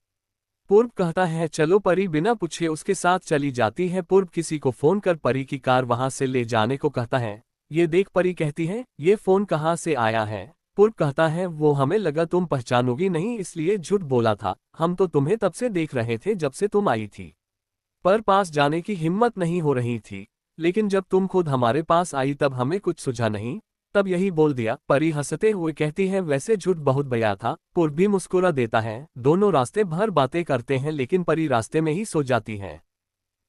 पूर्व कहता है चलो। परी बिना पूछे उसके साथ चली जाती है। पूर्व किसी को फोन कर परी की कार वहां से ले जाने को कहता है। ये देख परी कहती है ये फोन कहाँ से आया है? पूर्व कहता है वो हमें लगा तुम पहचानोगी नहीं इसलिए झूठ बोला था, हम तो तुम्हें तब से देख रहे थे जब से तुम आई थी, पर पास जाने की हिम्मत नहीं हो रही थी, लेकिन जब तुम खुद हमारे पास आई तब हमें कुछ सूझा नहीं, तब यही बोल दिया। परी हंसते हुए कहती है वैसे झूठ बहुत बया था। पूर्व भी मुस्कुरा देता है। दोनों रास्ते भर बातें करते हैं लेकिन परी रास्ते में ही सो जाती है।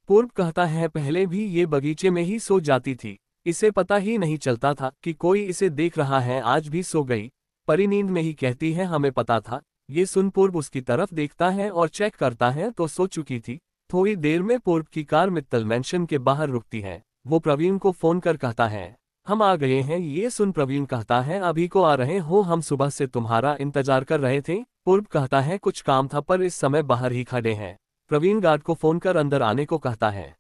पूर्व कहता है पहले भी ये बगीचे में ही सो जाती थी, इसे पता ही नहीं चलता था कि कोई इसे देख रहा है, आज भी सो गई। परी नींद में ही कहती है हमें पता था। ये सुन पूर्व उसकी तरफ देखता है और चेक करता है तो सो चुकी थी। थोड़ी देर में पूर्व की कार मित्तल मैंशन के बाहर रुकती है। वो प्रवीण को फोन कर कहता है हम आ गए हैं। ये सुन प्रवीण कहता है अभी को आ रहे हो, हम सुबह से तुम्हारा इंतजार कर रहे थे। पूर्व कहता है कुछ काम था पर इस समय बाहर ही खड़े हैं। प्रवीण गार्ड को फोन कर अंदर आने को कहता है।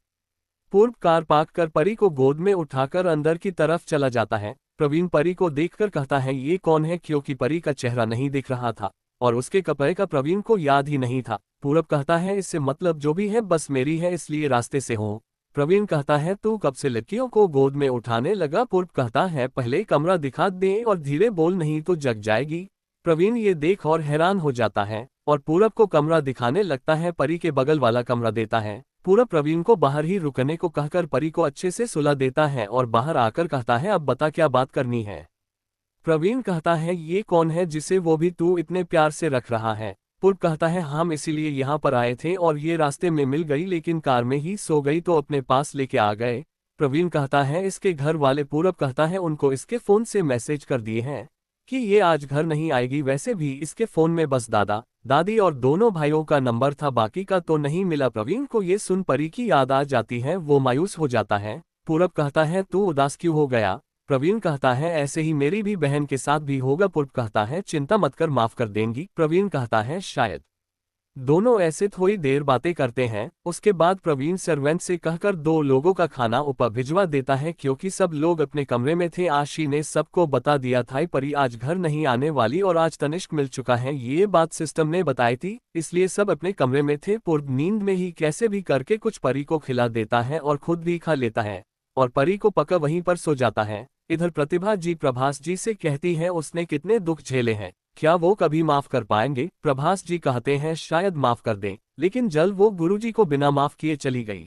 पूर्व कार पार्क कर परी को गोद में उठाकर अंदर की तरफ चला जाता है। प्रवीण परी को देखकर कहता है ये कौन है, क्योंकि परी का चेहरा नहीं दिख रहा था और उसके कपड़े का प्रवीण को याद ही नहीं था। पूर्व कहता है इससे मतलब जो भी है बस मेरी है इसलिए रास्ते से हो। प्रवीण कहता है तू कब से लड़कियों को गोद में उठाने लगा? पूर्व कहता है पहले कमरा दिखा दे और धीरे बोल नहीं तो जग जाएगी। प्रवीण ये देख और हैरान हो जाता है और पूरब को कमरा दिखाने लगता है। परी के बगल वाला कमरा देता है। पूरब प्रवीण को बाहर ही रुकने को कहकर परी को अच्छे से सुला देता है और बाहर आकर कहता है अब बता क्या बात करनी है। प्रवीण कहता है ये कौन है जिसे वो भी तू इतने प्यार से रख रहा है? पूर्व कहता है हम इसीलिए यहाँ पर आए थे और ये रास्ते में मिल गई लेकिन कार में ही सो गई तो अपने पास लेके आ गए। प्रवीण कहता है इसके घर वाले? पूरब कहता है उनको इसके फोन से मैसेज कर दिए हैं कि ये आज घर नहीं आएगी, वैसे भी इसके फोन में बस दादा दादी और दोनों भाइयों का नंबर था, बाकी का तो नहीं मिला। प्रवीण को ये सुन परी की याद आ जाती है, वो मायूस हो जाता है। पूरब कहता है तू उदास क्यों हो गया? प्रवीण कहता है ऐसे ही मेरी भी बहन के साथ भी होगा। पूर्व कहता है चिंता मत कर, माफ कर देंगी। प्रवीण कहता है शायद। दोनों ऐसे थोड़ी देर बातें करते हैं। उसके बाद प्रवीण सर्वेंट से कहकर 2 लोगों का खाना ऊपर भिजवा देता है क्योंकि सब लोग अपने कमरे में थे। आशी ने सबको बता दिया था परी आज घर नहीं आने वाली और आज तनिष्क मिल चुका है, ये बात सिस्टम ने बताई थी, इसलिए सब अपने कमरे में थे। पूर्व नींद में ही कैसे भी करके कुछ परी को खिला देता है और खुद भी खा लेता है और परी को पका वहीं पर सो जाता है। इधर प्रतिभा जी प्रभास जी से कहती है उसने कितने दुख झेले हैं, क्या वो कभी माफ कर पाएंगे। प्रभास जी कहते हैं शायद माफ कर दें, लेकिन जल्द वो गुरुजी को बिना माफ किए चली गई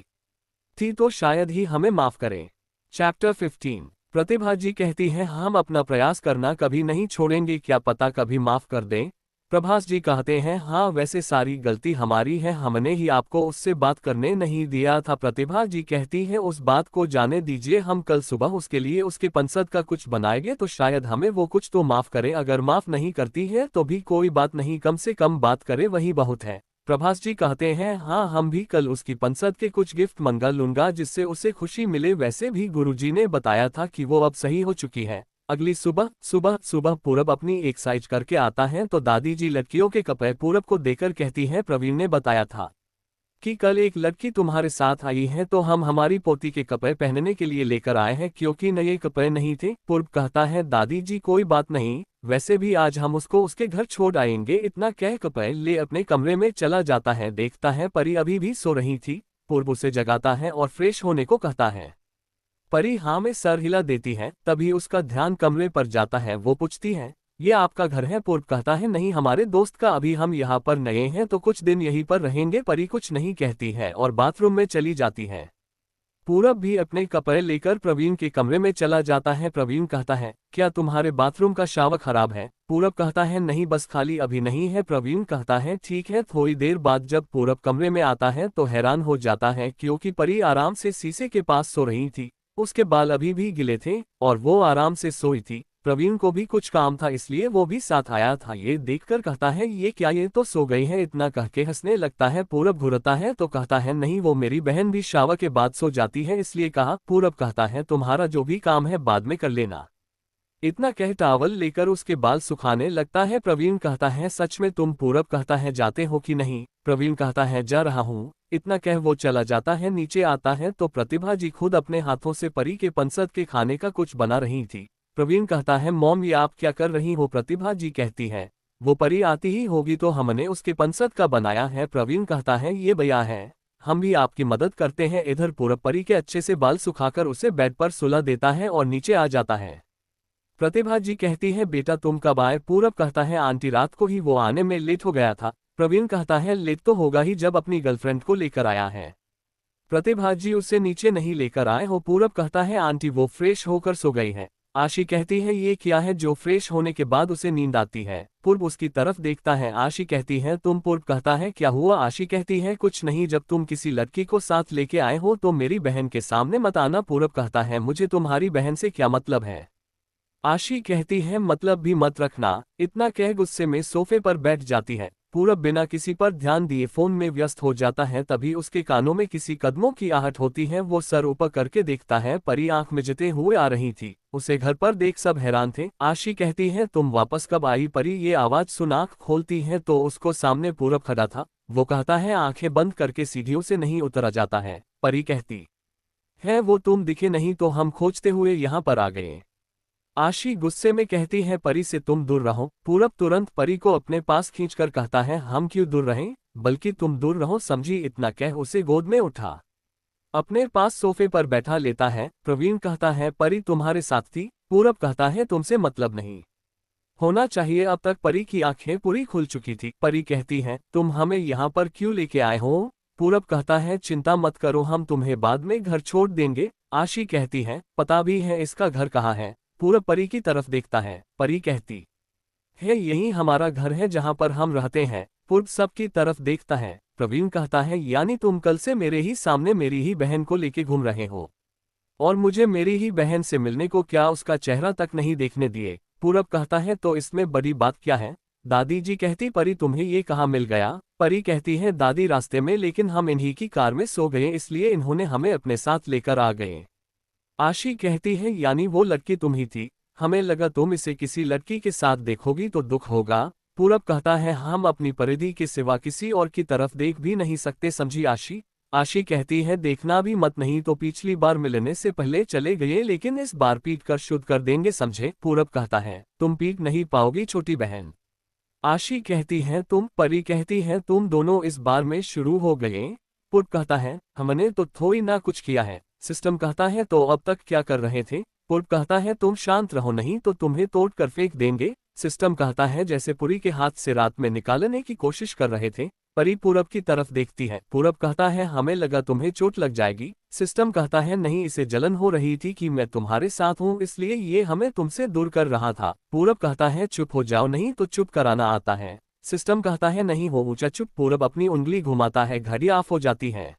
थी तो शायद ही हमें माफ करें। चैप्टर 15। प्रतिभा जी कहती हैं हम अपना प्रयास करना कभी नहीं छोड़ेंगे, क्या पता कभी माफ कर दें। प्रभास जी कहते हैं हाँ वैसे सारी गलती हमारी है, हमने ही आपको उससे बात करने नहीं दिया था। प्रतिभा जी कहती है उस बात को जाने दीजिए, हम कल सुबह उसके लिए उसके पंसद का कुछ बनाएंगे तो शायद हमें वो कुछ तो माफ करे, अगर माफ नहीं करती है तो भी कोई बात नहीं, कम से कम बात करे वही बहुत है। प्रभास जी कहते हैं हाँ हम भी कल उसकी पंसद के कुछ गिफ्ट मंगा लूंगा जिससे उसे खुशी मिले, वैसे भी गुरुजी ने बताया था कि वो अब सही हो चुकी है। अगली सुबह पूरब अपनी एक्सरसाइज करके आता है तो दादी जी लड़कियों के कपड़े पूरब को देकर कहती है प्रवीण ने बताया था कि कल एक लड़की तुम्हारे साथ आई है तो हम हमारी पोती के कपड़े पहनने के लिए लेकर आए हैं क्योंकि नए कपड़े नहीं थे। पूर्व कहता है दादी जी कोई बात नहीं, वैसे भी आज हम उसको उसके घर छोड़ आएंगे। इतना कह कपड़े ले अपने कमरे में चला जाता है। देखता है परी अभी भी सो रही थी। पूर्व उसे जगाता है और फ्रेश होने को कहता है। परी हाँ में सर हिला देती है, तभी उसका ध्यान कमरे पर जाता है। वो पूछती है ये आपका घर है। पूर्व कहता है नहीं हमारे दोस्त का, अभी हम यहाँ पर नए हैं तो कुछ दिन यहीं पर रहेंगे। परी कुछ नहीं कहती है और बाथरूम में चली जाती है। पूरब भी अपने कपड़े लेकर प्रवीण के कमरे में चला जाता है। प्रवीण कहता है क्या तुम्हारे बाथरूम का शावर खराब है। पूरब कहता है नहीं बस खाली अभी नहीं है। प्रवीण कहता है ठीक है। थोड़ी देर बाद जब पूरब कमरे में आता है तो हैरान हो जाता है क्योंकि परी आराम से शीशे के पास सो रही थी, उसके बाल अभी भी गिले थे और वो आराम से सोई थी। प्रवीण को भी कुछ काम था इसलिए वो भी साथ आया था। ये देखकर कहता है ये क्या, ये तो सो गई है। इतना कह के हंसने लगता है। पूरब घुरता है तो कहता है नहीं वो मेरी बहन भी शावर के बाद सो जाती है इसलिए कहा। पूरब कहता है तुम्हारा जो भी काम है बाद में कर लेना। इतना कह टॉवल लेकर उसके बाल सुखाने लगता है। प्रवीण कहता है सच में तुम। पूरब कहता है जाते हो कि नहीं। प्रवीण कहता है जा रहा हूँ। इतना कह वो चला जाता है। नीचे आता है तो प्रतिभा जी खुद अपने हाथों से परी के पंसद के खाने का कुछ बना रही थी। प्रवीण कहता है मॉम ये आप क्या कर रही हो। प्रतिभा जी कहती है वो परी आती ही होगी तो हमने उसके पंसद का बनाया है। प्रवीण कहता है ये भैया है, हम भी आपकी मदद करते हैं। इधर पूरब परी के अच्छे से बाल सुखाकर उसे बेड पर सुला देता है और नीचे आ जाता है। प्रतिभा जी कहती है बेटा तुम कब आए। पूरब कहता है आंटी रात को ही वो आने में लेट हो गया था। प्रवीण कहता है लेट तो होगा ही जब अपनी गर्लफ्रेंड को लेकर आया है। प्रतिभा जी उसे नीचे नहीं लेकर आए हो। पूरब कहता है आंटी वो फ्रेश होकर सो गई है। आशी कहती है ये क्या है जो फ्रेश होने के बाद उसे नींद आती है। पूर्व उसकी तरफ देखता है। आशी कहती है तुम। पूर्व कहता है क्या हुआ। आशी कहती है कुछ नहीं, जब तुम किसी लड़की को साथ लेके आए हो तो मेरी बहन के सामने मत आना। पूरब कहता है मुझे तुम्हारी बहन से क्या मतलब है। आशी कहती है मतलब भी मत रखना। इतना कह गुस्से में सोफे पर बैठ जाती है। पूरब बिना किसी पर ध्यान दिए फोन में व्यस्त हो जाता है। तभी उसके कानों में किसी कदमों की आहट होती है। वो सर ऊपर करके देखता है। परी आंख मिचते हुए आ रही थी। उसे घर पर देख सब हैरान थे। आशी कहती है तुम वापस कब आई। परी ये आवाज सुन आंख खोलती है तो उसको सामने पूरब खड़ा था। वो कहता है आंखें बंद करके सीढ़ियों से नहीं उतरा जाता है। परी कहती है वो तुम दिखे नहीं तो हम खोजते हुए यहाँ पर आ गए। आशी गुस्से में कहती है परी से तुम दूर रहो। पूरब तुरंत परी को अपने पास खींचकर कहता है हम क्यों दूर रहें, बल्कि तुम दूर रहो समझी। इतना कह उसे गोद में उठा अपने पास सोफे पर बैठा लेता है। प्रवीण कहता है परी तुम्हारे साथ थी। पूरब कहता है तुमसे मतलब नहीं होना चाहिए, अब तक परी की आंखें पूरी खुल चुकी थी। परी कहती है तुम हमें यहाँ पर क्यों लेके आए हो। पूरब कहता है चिंता मत करो हम तुम्हें बाद में घर छोड़ देंगे। आशी कहती है पता भी है इसका घर कहाँ है। पूरब परी की तरफ देखता है। परी कहती है यही हमारा घर है जहाँ पर हम रहते हैं। पूर्व सबकी तरफ देखता है। प्रवीण कहता है यानी तुम कल से मेरे ही सामने मेरी ही बहन को लेके घूम रहे हो और मुझे मेरी ही बहन से मिलने को क्या उसका चेहरा तक नहीं देखने दिए। पूरब कहता है तो इसमें बड़ी बात क्या है। दादी जी कहती परी तुम्हें ये कहाँ मिल गया। परी कहती है दादी रास्ते में, लेकिन हम इन्हीं की कार में सो गए इसलिए इन्होंने हमें अपने साथ लेकर आ गए। आशी कहती है यानी वो लड़की तुम ही थी, हमें लगा तुम इसे किसी लड़की के साथ देखोगी तो दुख होगा। पूरब कहता है हम अपनी परिधि के सिवा किसी और की तरफ देख भी नहीं सकते, समझी आशी। आशी कहती है देखना भी मत, नहीं तो पिछली बार मिलने से पहले चले गए, लेकिन इस बार पीट कर शुद्ध कर देंगे, समझे। पूरब कहता है तुम पीट नहीं पाओगी छोटी बहन। आशी कहती है तुम, परी कहती है तुम दोनों इस बार में शुरू हो गए। पूर्व कहता है हमने तो थोड़ी ना कुछ किया है। सिस्टम कहता है तो अब तक क्या कर रहे थे। पूर्व कहता है तुम शांत रहो, नहीं तो तुम्हें तोड़ कर फेंक देंगे। सिस्टम कहता है जैसे पुरी के हाथ से रात में निकालने की कोशिश कर रहे थे। परी पूरब की तरफ देखती है। पूरब कहता है हमें लगा तुम्हें चोट लग जाएगी। सिस्टम कहता है नहीं, इसे जलन हो रही थी कि मैं तुम्हारे साथ हूँ, इसलिए ये हमें तुमसे दूर कर रहा था। पूरब कहता है चुप हो जाओ, नहीं तो चुप कराना आता है। सिस्टम कहता है नहीं हो ऊंचा चुप। पूरब अपनी उंगली घुमाता है, घड़ी ऑफ हो जाती है।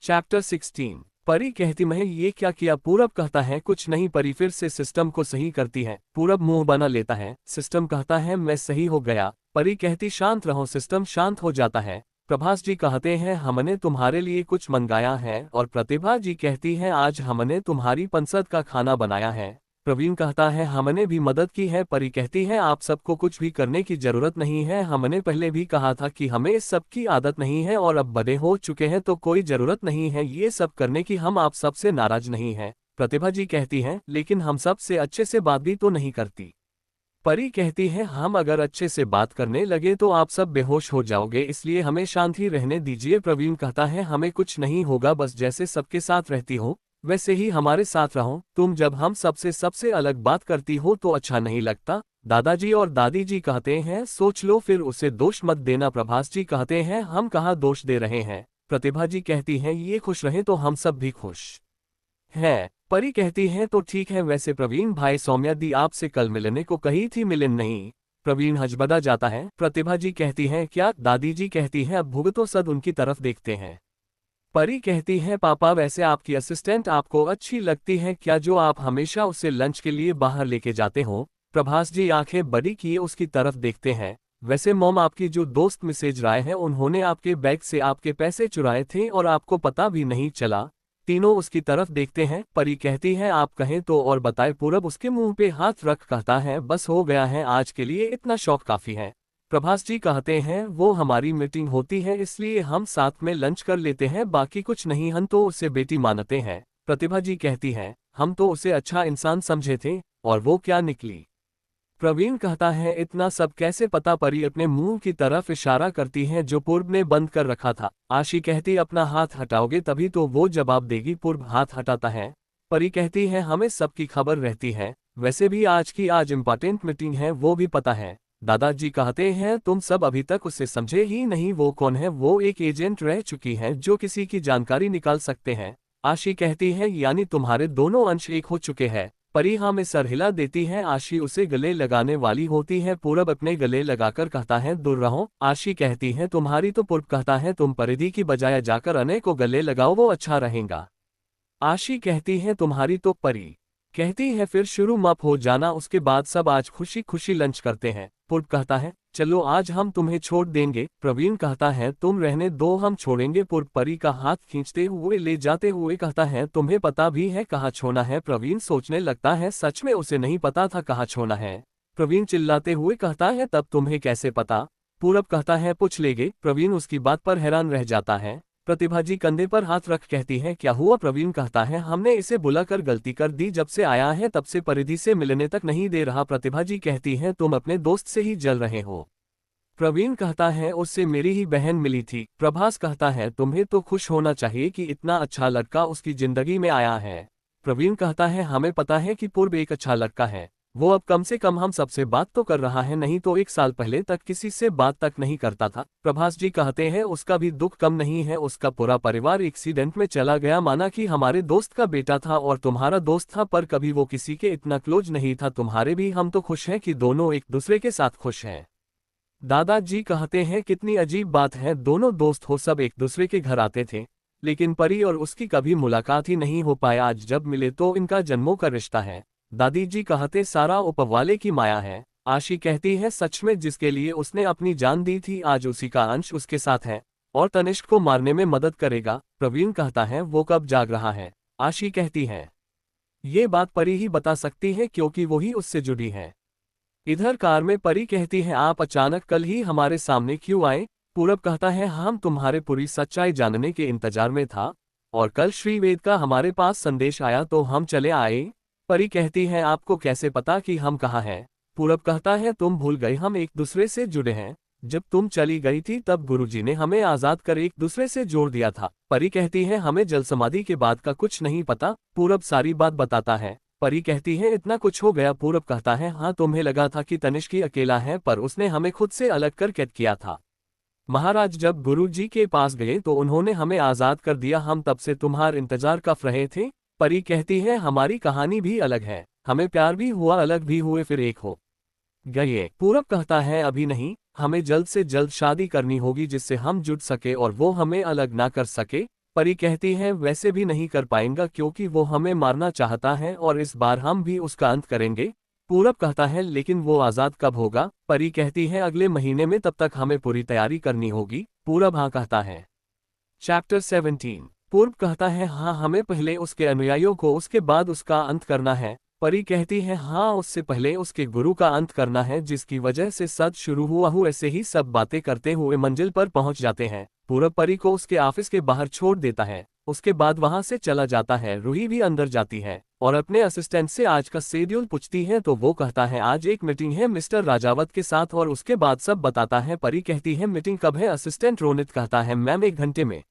चैप्टर 16। परी कहती मैं ये क्या किया। पूरब कहता है कुछ नहीं। परी फिर से सिस्टम को सही करती है। पूरब मुंह बना लेता है। सिस्टम कहता है मैं सही हो गया। परी कहती शांत रहो। सिस्टम शांत हो जाता है। प्रभास जी कहते हैं हमने तुम्हारे लिए कुछ मंगाया है, और प्रतिभा जी कहती है आज हमने तुम्हारी पसंद का खाना बनाया है। प्रवीण कहता है हमने भी मदद की है। परी कहती है आप सबको कुछ भी करने की जरूरत नहीं है, हमने पहले भी कहा था कि हमें इस सब की आदत नहीं है, और अब बड़े हो चुके हैं तो कोई जरूरत नहीं है ये सब करने की। हम आप सबसे नाराज नहीं है। प्रतिभा जी कहती हैं लेकिन हम सबसे अच्छे से बात भी तो नहीं करती। परी कहती है हम अगर अच्छे से बात करने लगे तो आप सब बेहोश हो जाओगे, इसलिए हमें शांति रहने दीजिए। प्रवीण कहता है हमें कुछ नहीं होगा, बस जैसे सबके साथ रहती हो वैसे ही हमारे साथ रहो। तुम जब हम सबसे अलग बात करती हो तो अच्छा नहीं लगता। दादाजी और दादी जी कहते हैं सोच लो, फिर उसे दोष मत देना। प्रभास जी कहते हैं हम कहाँ दोष दे रहे हैं। प्रतिभा जी कहती हैं ये खुश रहे तो हम सब भी खुश हैं। परी कहती है तो ठीक है, वैसे प्रवीण भाई सौम्या दी आपसे कल मिलने को कही थी, मिलन नहीं। प्रवीण हजबदा जाता है। प्रतिभा जी कहती है क्या। दादी जी कहती है अब भुगतो सद उनकी तरफ देखते हैं। परी कहती है पापा वैसे आपकी असिस्टेंट आपको अच्छी लगती है क्या, जो आप हमेशा उसे लंच के लिए बाहर लेके जाते हो। प्रभास जी आंखें बड़ी किए उसकी तरफ देखते हैं। वैसे मॉम आपकी जो दोस्त मिसेज राय है उन्होंने आपके बैग से आपके पैसे चुराए थे और आपको पता भी नहीं चला। तीनों उसकी तरफ देखते हैं। परी कहती है आप कहें तो और बताए। पूरब उसके मुंह पे हाथ रख कहता है बस हो गया है, आज के लिए इतना शौक काफी है। प्रभास जी कहते हैं वो हमारी मीटिंग होती है इसलिए हम साथ में लंच कर लेते हैं, बाकी कुछ नहीं, हम तो उसे बेटी मानते हैं। प्रतिभा जी कहती है हम तो उसे अच्छा इंसान समझे थे, और वो क्या निकली। प्रवीण कहता है इतना सब कैसे पता। परी अपने मुंह की तरफ इशारा करती है जो पूर्व ने बंद कर रखा था। आशी कहती अपना हाथ हटाओगे तभी तो वो जवाब देगी। पूर्व हाथ हटाता है। परी कहती है हमें सबकी खबर रहती है, वैसे भी आज इम्पोर्टेंट मीटिंग है वो भी पता है। दादाजी कहते हैं तुम सब अभी तक उसे समझे ही नहीं, वो कौन है। वो एक एजेंट रह चुकी है जो किसी की जानकारी निकाल सकते हैं। आशी कहती है यानी तुम्हारे दोनों अंश एक हो चुके हैं। परी हाँ में सर हिला देती है। आशी उसे गले लगाने वाली होती है। पूरब अपने गले लगाकर कहता है दूर रहो। आशी कहती है तुम्हारी तो। पूर्व कहता है तुम परिधि की बजाय जाकर अने को गले लगाओ, वो अच्छा रहेगा। आशी कहती है तुम्हारी तो। परी कहती है फिर शुरू मत हो जाना, उसके बाद सब आज खुशी खुशी लंच करते हैं। पूर्व कहता है चलो आज हम तुम्हें छोड़ देंगे। प्रवीण कहता है तुम रहने दो, हम छोड़ेंगे। पूर्व परी का हाथ खींचते हुए ले जाते हुए कहता है तुम्हें पता भी है कहाँ छोड़ना है। प्रवीण सोचने लगता है सच में उसे नहीं पता था कहाँ छोड़ना है। प्रवीण चिल्लाते हुए कहता है तब तुम्हें कैसे पता। पूरब कहता है पूछ लेंगे। प्रवीण उसकी बात पर हैरान रह जाता है। प्रतिभा जी कंधे पर हाथ रख कहती है क्या हुआ। प्रवीण कहता है हमने इसे बुलाकर गलती कर दी, जब से आया है तब से परिधि से मिलने तक नहीं दे रहा। प्रतिभा जी कहती है तुम अपने दोस्त से ही जल रहे हो। प्रवीण कहता है उससे मेरी ही बहन मिली थी। प्रभास कहता है तुम्हें तो खुश होना चाहिए कि इतना अच्छा लड़का उसकी जिंदगी में आया है। प्रवीण कहता है हमें पता है कि पूर्व एक अच्छा लड़का है, वो अब कम से कम हम सबसे बात तो कर रहा है, नहीं तो 1 साल पहले तक किसी से बात तक नहीं करता था। प्रभास जी कहते हैं उसका भी दुख कम नहीं है, उसका पूरा परिवार एक्सीडेंट में चला गया, माना कि हमारे दोस्त का बेटा था और तुम्हारा दोस्त था, पर कभी वो किसी के इतना क्लोज नहीं था। तुम्हारे भी हम तो खुश हैं कि दोनों एक दूसरे के साथ खुश हैं। दादाजी कहते हैं कितनी अजीब बात है, दोनों दोस्त हो सब एक दूसरे के घर आते थे, लेकिन परी और उसकी कभी मुलाकात ही नहीं हो पाया। आज जब मिले तो इनका जन्मों का रिश्ता है। दादी जी कहते सारा ऊपरवाले की माया है। आशी कहती है सच में जिसके लिए उसने अपनी जान दी थी आज उसी का अंश उसके साथ है और तनिष्क को मारने में मदद करेगा। प्रवीण कहता है वो कब जाग रहा है। आशी कहती है ये बात परी ही बता सकती है क्योंकि वही उससे जुड़ी है। इधर कार में परी कहती है, आप अचानक कल ही हमारे सामने क्यों आए? पूरब कहता है, हम तुम्हारे पूरी सच्चाई जानने के इंतजार में था और कल श्रीवेद का हमारे पास संदेश आया तो हम चले आए। परी कहती है, आपको कैसे पता कि हम कहाँ हैं? पूरब कहता है, तुम भूल गए हम एक दूसरे से जुड़े हैं। जब तुम चली गई थी तब गुरुजी ने हमें आजाद कर एक दूसरे से जोड़ दिया था। परी कहती है, हमें जल समाधि के बाद का कुछ नहीं पता। पूरब सारी बात बताता है। परी कहती है, इतना कुछ हो गया? पूरब कहता है, हाँ, तुम्हें लगा था कि तनिष्क ही अकेला है पर उसने हमें खुद से अलग कर कैद किया था। महाराज जब गुरुजी के पास गए तो उन्होंने हमें आजाद कर दिया। हम तब से तुम्हारे इंतजार कर रहे थे। परी कहती है, हमारी कहानी भी अलग है, हमें प्यार भी हुआ, अलग भी हुए, फिर एक हो गए। पूरब कहता है, अभी नहीं, हमें जल्द से जल्द शादी करनी होगी जिससे हम जुड़ सके और वो हमें अलग ना कर सके। परी कहती है, वैसे भी नहीं कर पाएंगा क्योंकि वो हमें मारना चाहता है और इस बार हम भी उसका अंत करेंगे। पूरब कहता है, लेकिन वो आजाद कब होगा? परी कहती है, अगले महीने में, तब तक हमें पूरी तैयारी करनी होगी। पूरब हाँ कहता है। चैप्टर 17। पूर्व कहता है, हाँ, हमें पहले उसके अनुयायियों को, उसके बाद उसका अंत करना है। परी कहती है, हाँ, उससे पहले उसके गुरु का अंत करना है जिसकी वजह से सद शुरू हुआ। ऐसे ही सब बातें करते हुए मंजिल पर पहुंच जाते हैं। पूरब परी को उसके ऑफिस के बाहर छोड़ देता है। उसके बाद वहां से चला जाता है। रूही भी अंदर जाती है और अपने असिस्टेंट से आज का शेड्यूल पूछती है तो वो कहता है, आज एक मीटिंग है मिस्टर राजावत के साथ और उसके बाद सब बताता है। परी कहती है, मीटिंग कब है? असिस्टेंट रोनित कहता है, मैम 1 घंटे में।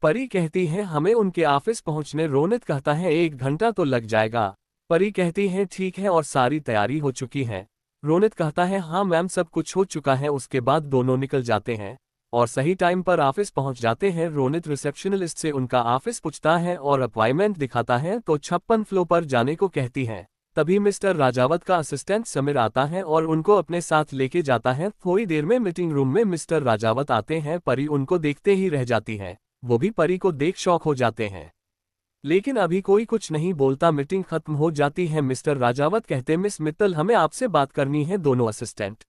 परी कहती है, हमें उनके ऑफिस पहुंचने। रोनित कहता है, 1 घंटा तो लग जाएगा। परी कहती है, ठीक है, और सारी तैयारी हो चुकी है? रोनित कहता है, हाँ मैम, सब कुछ हो चुका है। उसके बाद दोनों निकल जाते हैं और सही टाइम पर ऑफिस पहुंच जाते हैं। रोनित रिसेप्शनिस्ट से उनका ऑफिस पूछता है और अपॉइंटमेंट दिखाता है तो 56 फ्लोर पर जाने को कहती है। तभी मिस्टर राजावत का असिस्टेंट समीर आता है और उनको अपने साथ लेके जाता है। थोड़ी देर में मीटिंग रूम में मिस्टर राजावत आते हैं। परी उनको देखते ही रह जाती है। वो भी परी को देख शॉक हो जाते हैं, लेकिन अभी कोई कुछ नहीं बोलता। मीटिंग खत्म हो जाती है। मिस्टर राजावत कहते, मिस मित्तल, हमें आपसे बात करनी है। दोनों असिस्टेंट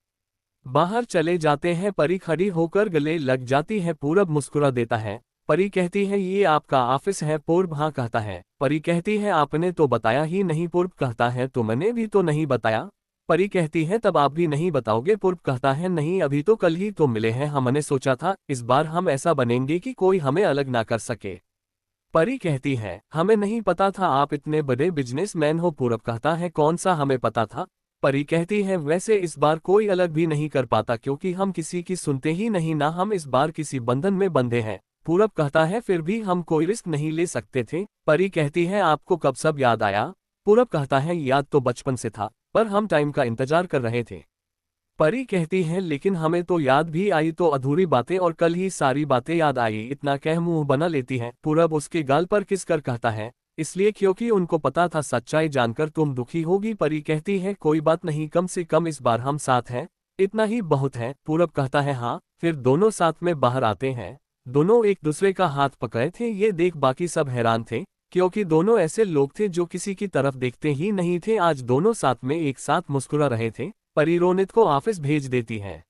बाहर चले जाते हैं। परी खड़ी होकर गले लग जाती है। पूरब मुस्कुरा देता है। परी कहती है, ये आपका ऑफिस है? पूर्व हाँ कहता है। परी कहती है, आपने तो बताया ही नहीं। पूर्व कहता है, तो मैंने भी तो नहीं बताया। परी कहती है, तब आप भी नहीं बताओगे? पूर्व कहता है, नहीं, अभी तो कल ही तो मिले हैं। हमने सोचा था इस बार हम ऐसा बनेंगे कि कोई हमें अलग ना कर सके। परी कहती है, हमें नहीं पता था आप इतने बड़े बिजनेसमैन हो। पूरब कहता है, कौन सा हमें पता था? परी कहती है, वैसे इस बार कोई अलग भी नहीं कर पाता क्योंकि हम किसी की सुनते ही नहीं ना। हम इस बार किसी बंधन में बंधे हैं। पूरब कहता है, फिर भी हम कोई रिस्क नहीं ले सकते थे। परी कहती है, आपको कब सब याद आया? पूरब कहता है, याद तो बचपन से था पर हम टाइम का इंतजार कर रहे थे। परी कहती है, लेकिन हमें तो याद भी आई तो अधूरी बातें, और कल ही सारी बातें याद आई। इतना कह मुंह बना लेती है। पूरब उसके गाल पर किस कर कहता है, इसलिए क्योंकि उनको पता था सच्चाई जानकर तुम दुखी होगी। परी कहती है, कोई बात नहीं, कम से कम इस बार हम साथ हैं, इतना ही बहुत है। पूरब कहता है, हाँ। फिर दोनों साथ में बाहर आते हैं। दोनों एक दूसरे का हाथ पकड़े थे। ये देख बाकी सब हैरान थे क्योंकि दोनों ऐसे लोग थे जो किसी की तरफ देखते ही नहीं थे। आज दोनों साथ में एक साथ मुस्कुरा रहे थे। परी रोनित को ऑफिस भेज देती है।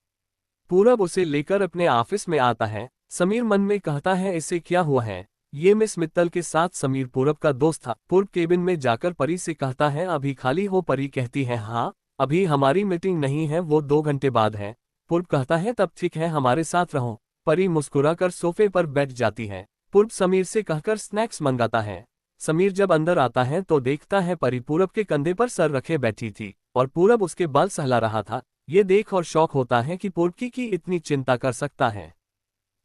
पूरब उसे लेकर अपने ऑफिस में आता है। समीर मन में कहता है, इसे क्या हुआ है? ये मिस मित्तल के साथ समीर पूरब का दोस्त था। पूर्व केबिन में जाकर परी से कहता है, अभी खाली हो? परी कहती है, हाँ, अभी हमारी मीटिंग नहीं है, वो 2 घंटे बाद है। पूर्व कहता है, तब ठीक है, हमारे साथ रहो। परी मुस्कुराकर सोफे पर बैठ जाती है। पूर्व समीर से कहकर स्नैक्स मंगाता है। समीर जब अंदर आता है तो देखता है परी पूरब के कंधे पर सर रखे बैठी थी और पूरब उसके बाल सहला रहा था। ये देख और शौक होता है कि पूरब की इतनी चिंता कर सकता है।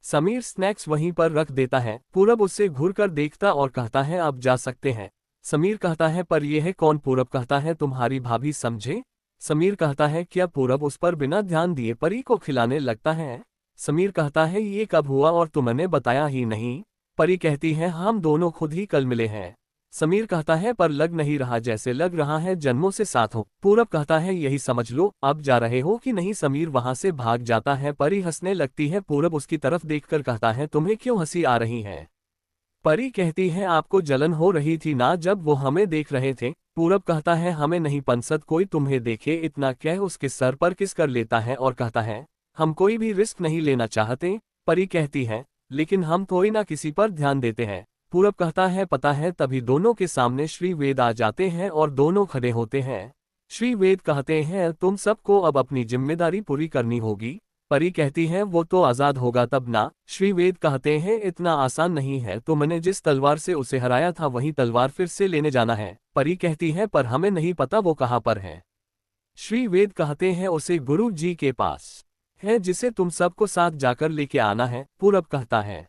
समीर स्नैक्स वहीं पर रख देता है। पूरब उससे घूरकर देखता और कहता है, अब जा सकते हैं। समीर कहता है, पर यह है कौन? पूरब कहता है, तुम्हारी भाभी, समझे? समीर कहता है, क्या? पूरब उस पर बिना ध्यान दिए परी को खिलाने लगता है। समीर कहता है, ये कब हुआ और तुमने बताया ही नहीं? परी कहती है, हम दोनों खुद ही कल मिले हैं। समीर कहता है, पर लग नहीं रहा, जैसे लग रहा है जन्मों से साथ हो। पूरब कहता है, यही समझ लो, अब जा रहे हो कि नहीं? समीर वहां से भाग जाता है। परी हंसने लगती है। पूरब उसकी तरफ देखकर कहता है, तुम्हें क्यों हंसी आ रही है? परी कहती है, आपको जलन हो रही थी ना जब वो हमें देख रहे थे? पूरब कहता है, हमें नहीं पंसद कोई तुम्हें देखे। इतना कह उसके सर पर किस कर लेता है और कहता है, हम कोई भी रिस्क नहीं लेना चाहते। परी कहती है, लेकिन हम थोड़ी ना किसी पर ध्यान देते हैं। पूरब कहता है, पता है। तभी दोनों के सामने श्री वेद आ जाते हैं और दोनों खड़े होते हैं। श्री वेद कहते हैं तुम सबको अब अपनी जिम्मेदारी पूरी करनी होगी। परी कहती है वो तो आजाद होगा तब ना। श्री वेद कहते हैं इतना आसान नहीं है, तो मैंने जिस तलवार से उसे हराया था वही तलवार फिर से लेने जाना है। परी कहती है पर हमें नहीं पता वो कहाँ पर है। श्री वेद कहते हैं उसे गुरु जी के पास है, जिसे तुम सबको साथ जाकर लेके आना है। पूरब कहता है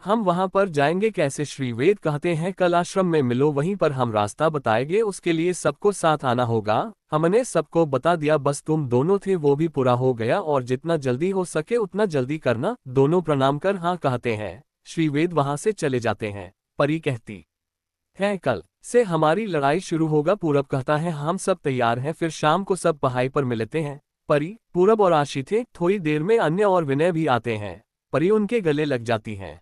हम वहां पर जाएंगे कैसे। श्री वेद कहते हैं कल आश्रम में मिलो, वहीं पर हम रास्ता बताएंगे, उसके लिए सबको साथ आना होगा। हमने सबको बता दिया, बस तुम दोनों थे वो भी पूरा हो गया, और जितना जल्दी हो सके उतना जल्दी करना। दोनों प्रणाम कर हाँ कहते हैं। श्री वेद वहां से चले जाते हैं। परी कहती है कल से हमारी लड़ाई शुरू होगा। पूरब कहता है हम सब तैयार हैं, फिर शाम को सब पहाड़ी पर मिलते हैं। परी, पूरब और आशी थे, थोड़ी देर में अन्य और विनय भी आते हैं। परी उनके गले लग जाती है,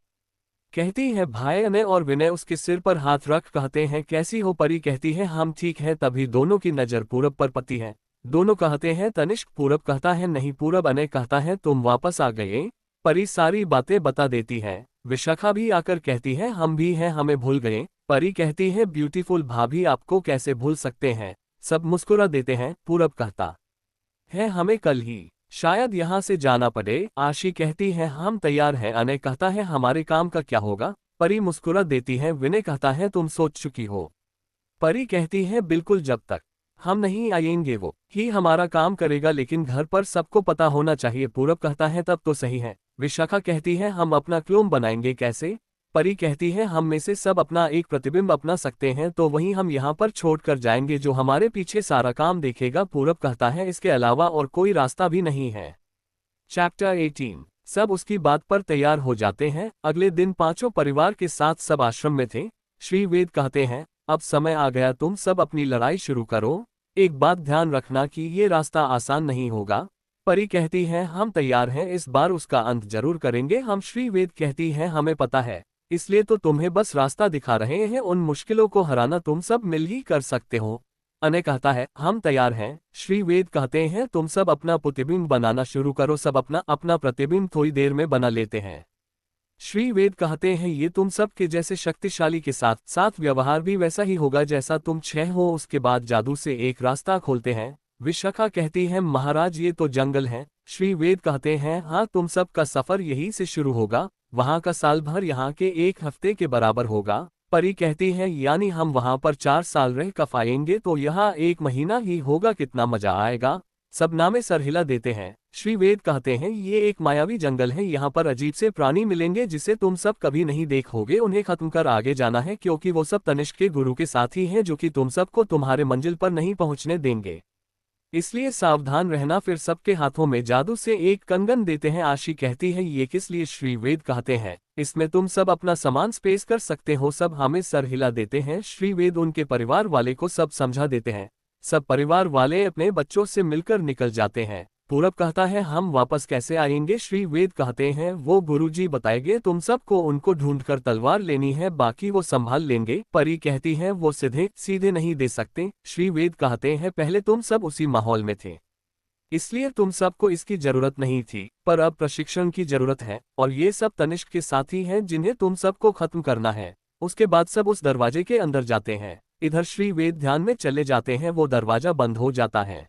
कहती है भाई अनय और विनय उसके सिर पर हाथ रख कहते हैं कैसी हो। परी कहती है हम ठीक है। तभी दोनों की नजर पूरब पर पड़ती है। दोनों कहते हैं तनिष्क। पूरब कहता है नहीं पूरब। अनय कहता है तुम वापस आ गए। परी सारी बातें बता देती है। विशाखा भी आकर कहती है हम भी हैं, हमें भूल गए। परी कहती है ब्यूटीफुल भाभी, आपको कैसे भूल सकते हैं। सब मुस्कुरा देते हैं। पूरब कहता है हमें कल ही शायद यहाँ से जाना पड़े। आशी कहती है हम तैयार हैं। अनय कहता है हमारे काम का क्या होगा। परी मुस्कुरा देती है। विनय कहता है तुम सोच चुकी हो। परी कहती है बिल्कुल, जब तक हम नहीं आएंगे वो ही हमारा काम करेगा, लेकिन घर पर सबको पता होना चाहिए। पूरब कहता है तब तो सही है। विशाखा कहती है हम अपना क्लोन बनाएंगे कैसे। परी कहती है हम में से सब अपना एक प्रतिबिंब अपना सकते हैं, तो वहीं हम यहाँ पर छोड़कर जाएंगे, जो हमारे पीछे सारा काम देखेगा। पूरब कहता है इसके अलावा और कोई रास्ता भी नहीं है। चैप्टर 18। सब उसकी बात पर तैयार हो जाते हैं। अगले दिन पांचों परिवार के साथ सब आश्रम में थे। श्री वेद कहते हैं अब समय आ गया, तुम सब अपनी लड़ाई शुरू करो। एक बात ध्यान रखना कि ये रास्ता आसान नहीं होगा। परी कहती है हम तैयार हैं, इस बार उसका अंत जरूर करेंगे हम। श्री वेद कहती है हमें पता है, इसलिए तो तुम्हें बस रास्ता दिखा रहे हैं। उन मुश्किलों को हराना तुम सब मिल ही कर सकते हो। अनय कहता है हम तैयार हैं। श्री वेद कहते हैं तुम सब अपना प्रतिबिंब बनाना शुरू करो। सब अपना अपना प्रतिबिंब थोड़ी देर में बना लेते हैं। श्री वेद कहते हैं ये तुम सब के जैसे शक्तिशाली के साथ साथ व्यवहार भी वैसा ही होगा जैसा तुम 6 हो। उसके बाद जादू से एक रास्ता खोलते हैं। विशाखा कहती है महाराज ये तो जंगल है। श्री वेद कहते हैं हाँ, तुम सब का सफर यहीं से शुरू होगा। वहाँ का साल भर यहाँ के 1 हफ्ते के बराबर होगा। परी कहती है यानी हम वहाँ पर 4 साल रह कफाएंगे, तो यहाँ 1 महीना ही होगा, कितना मजा आएगा। सब नामे सर हिला देते हैं। श्री वेद कहते हैं ये एक मायावी जंगल है, यहाँ पर अजीब से प्राणी मिलेंगे जिसे तुम सब कभी नहीं देखोगे। उन्हें खत्म कर आगे जाना है, क्योंकि वो सब तनिष्क के गुरु के साथी हैं, जो कि तुम सबको तुम्हारे मंजिल पर नहीं पहुँचने देंगे, इसलिए सावधान रहना। फिर सबके हाथों में जादू से एक कंगन देते हैं। आशी कहती है ये किस लिए। श्री वेद कहते हैं इसमें तुम सब अपना सामान स्पेस कर सकते हो। सब हमें सर हिला देते हैं। श्री वेद उनके परिवार वाले को सब समझा देते हैं। सब परिवार वाले अपने बच्चों से मिलकर निकल जाते हैं। पूरब कहता है हम वापस कैसे आएंगे। श्री वेद कहते हैं वो गुरुजी बताएंगे, तुम सबको उनको ढूंढकर तलवार लेनी है, बाकी वो संभाल लेंगे। परी कहती है वो सीधे नहीं दे सकते। श्री वेद कहते हैं पहले तुम सब उसी माहौल में थे, इसलिए तुम सबको इसकी जरूरत नहीं थी, पर अब प्रशिक्षण की जरूरत है, और ये सब तनिष्क के साथी हैं जिन्हें तुम सबको खत्म करना है। उसके बाद सब उस दरवाजे के अंदर जाते हैं। इधर श्री वेद ध्यान में चले जाते हैं, वो दरवाजा बंद हो जाता है।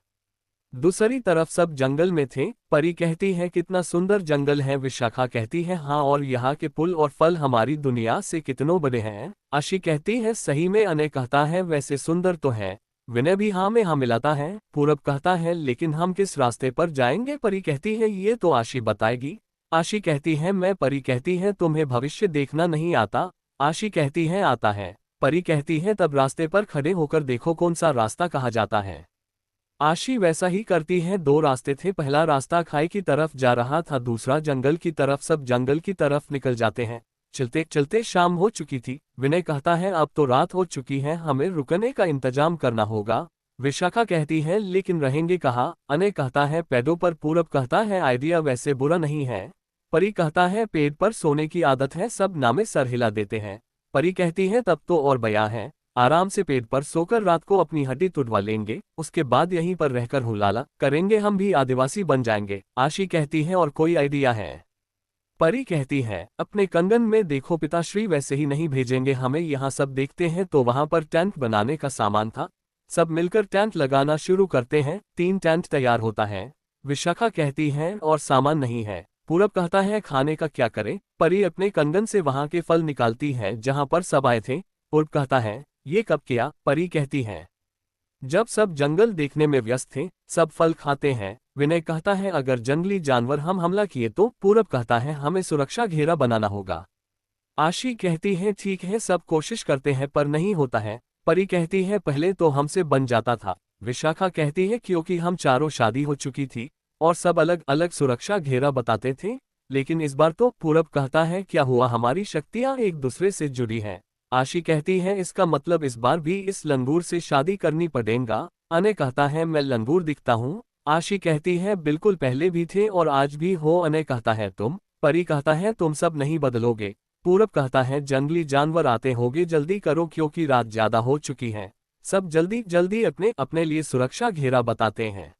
दूसरी तरफ सब जंगल में थे। परी कहती है कितना सुंदर जंगल है। विशाखा कहती है हाँ, और यहाँ के पुल और फल हमारी दुनिया से कितनों बड़े हैं। आशी कहती है सही में। अनय कहता है वैसे सुंदर तो है। विनय भी हाँ में हाँ मिलाता है। पूरब कहता है लेकिन हम किस रास्ते पर जाएंगे। परी कहती है ये तो आशी बताएगी। आशी कहती है मैं। परी कहती है तुम्हें भविष्य देखना नहीं आता। आशी कहती है आता है। परी कहती है तब रास्ते पर खड़े होकर देखो कौन सा रास्ता कहा जाता है। आशी वैसा ही करती है। 2 रास्ते थे, पहला रास्ता खाई की तरफ जा रहा था, दूसरा जंगल की तरफ। सब जंगल की तरफ निकल जाते हैं। चलते चलते शाम हो चुकी थी। विनय कहता है अब तो रात हो चुकी है, हमें रुकने का इंतजाम करना होगा। विशाखा कहती है लेकिन रहेंगे कहाँ। अनय कहता है पेड़ों पर। पूरब कहता है आइडिया वैसे बुरा नहीं है। परी कहता है पेड़ पर सोने की आदत है। सब नामे सर हिला देते हैं। परी कहती है तब तो और बया है, आराम से पेड़ पर सोकर रात को अपनी हड्डी तुड़वा लेंगे, उसके बाद यहीं पर रहकर हुलाला करेंगे, हम भी आदिवासी बन जाएंगे। आशी कहती है और कोई आइडिया है। परी कहती है अपने कंगन में देखो, पिताश्री वैसे ही नहीं भेजेंगे हमें। यहाँ सब देखते हैं तो वहां पर टेंट बनाने का सामान था। सब मिलकर टेंट लगाना शुरू करते हैं। 3 टेंट तैयार होता है। विशाखा कहती है और सामान नहीं है। पूरब कहता है खाने का क्या करें। परी अपने कंगन से वहां के फल निकालती है जहां पर सब आए थे। पूरब कहता है ये कब किया। परी कहती है जब सब जंगल देखने में व्यस्त थे। सब फल खाते हैं। विनय कहता है अगर जंगली जानवर हम हमला किए तो। पूरब कहता है हमें सुरक्षा घेरा बनाना होगा। आशी कहती है ठीक है सब कोशिश करते हैं पर नहीं होता है। परी कहती है पहले तो हमसे बन जाता था। विशाखा कहती है क्योंकि हम चारों शादी हो चुकी थी और सब अलग अलग सुरक्षा घेरा बताते थे। लेकिन इस बार तो। पूरब कहता है क्या हुआ हमारी शक्तियां एक दूसरे से जुड़ी हैं। आशी कहती है इसका मतलब इस बार भी इस लंगूर से शादी करनी पड़ेगा। अने कहता है मैं लंगूर दिखता हूँ। आशी कहती है बिल्कुल पहले भी थे और आज भी हो। अने कहता है तुम। परी कहता है तुम सब नहीं बदलोगे। पूरब कहता है जंगली जानवर आते होंगे जल्दी करो क्योंकि रात ज्यादा हो चुकी है। सब जल्दी जल्दी अपने अपने लिए सुरक्षा घेरा बताते हैं।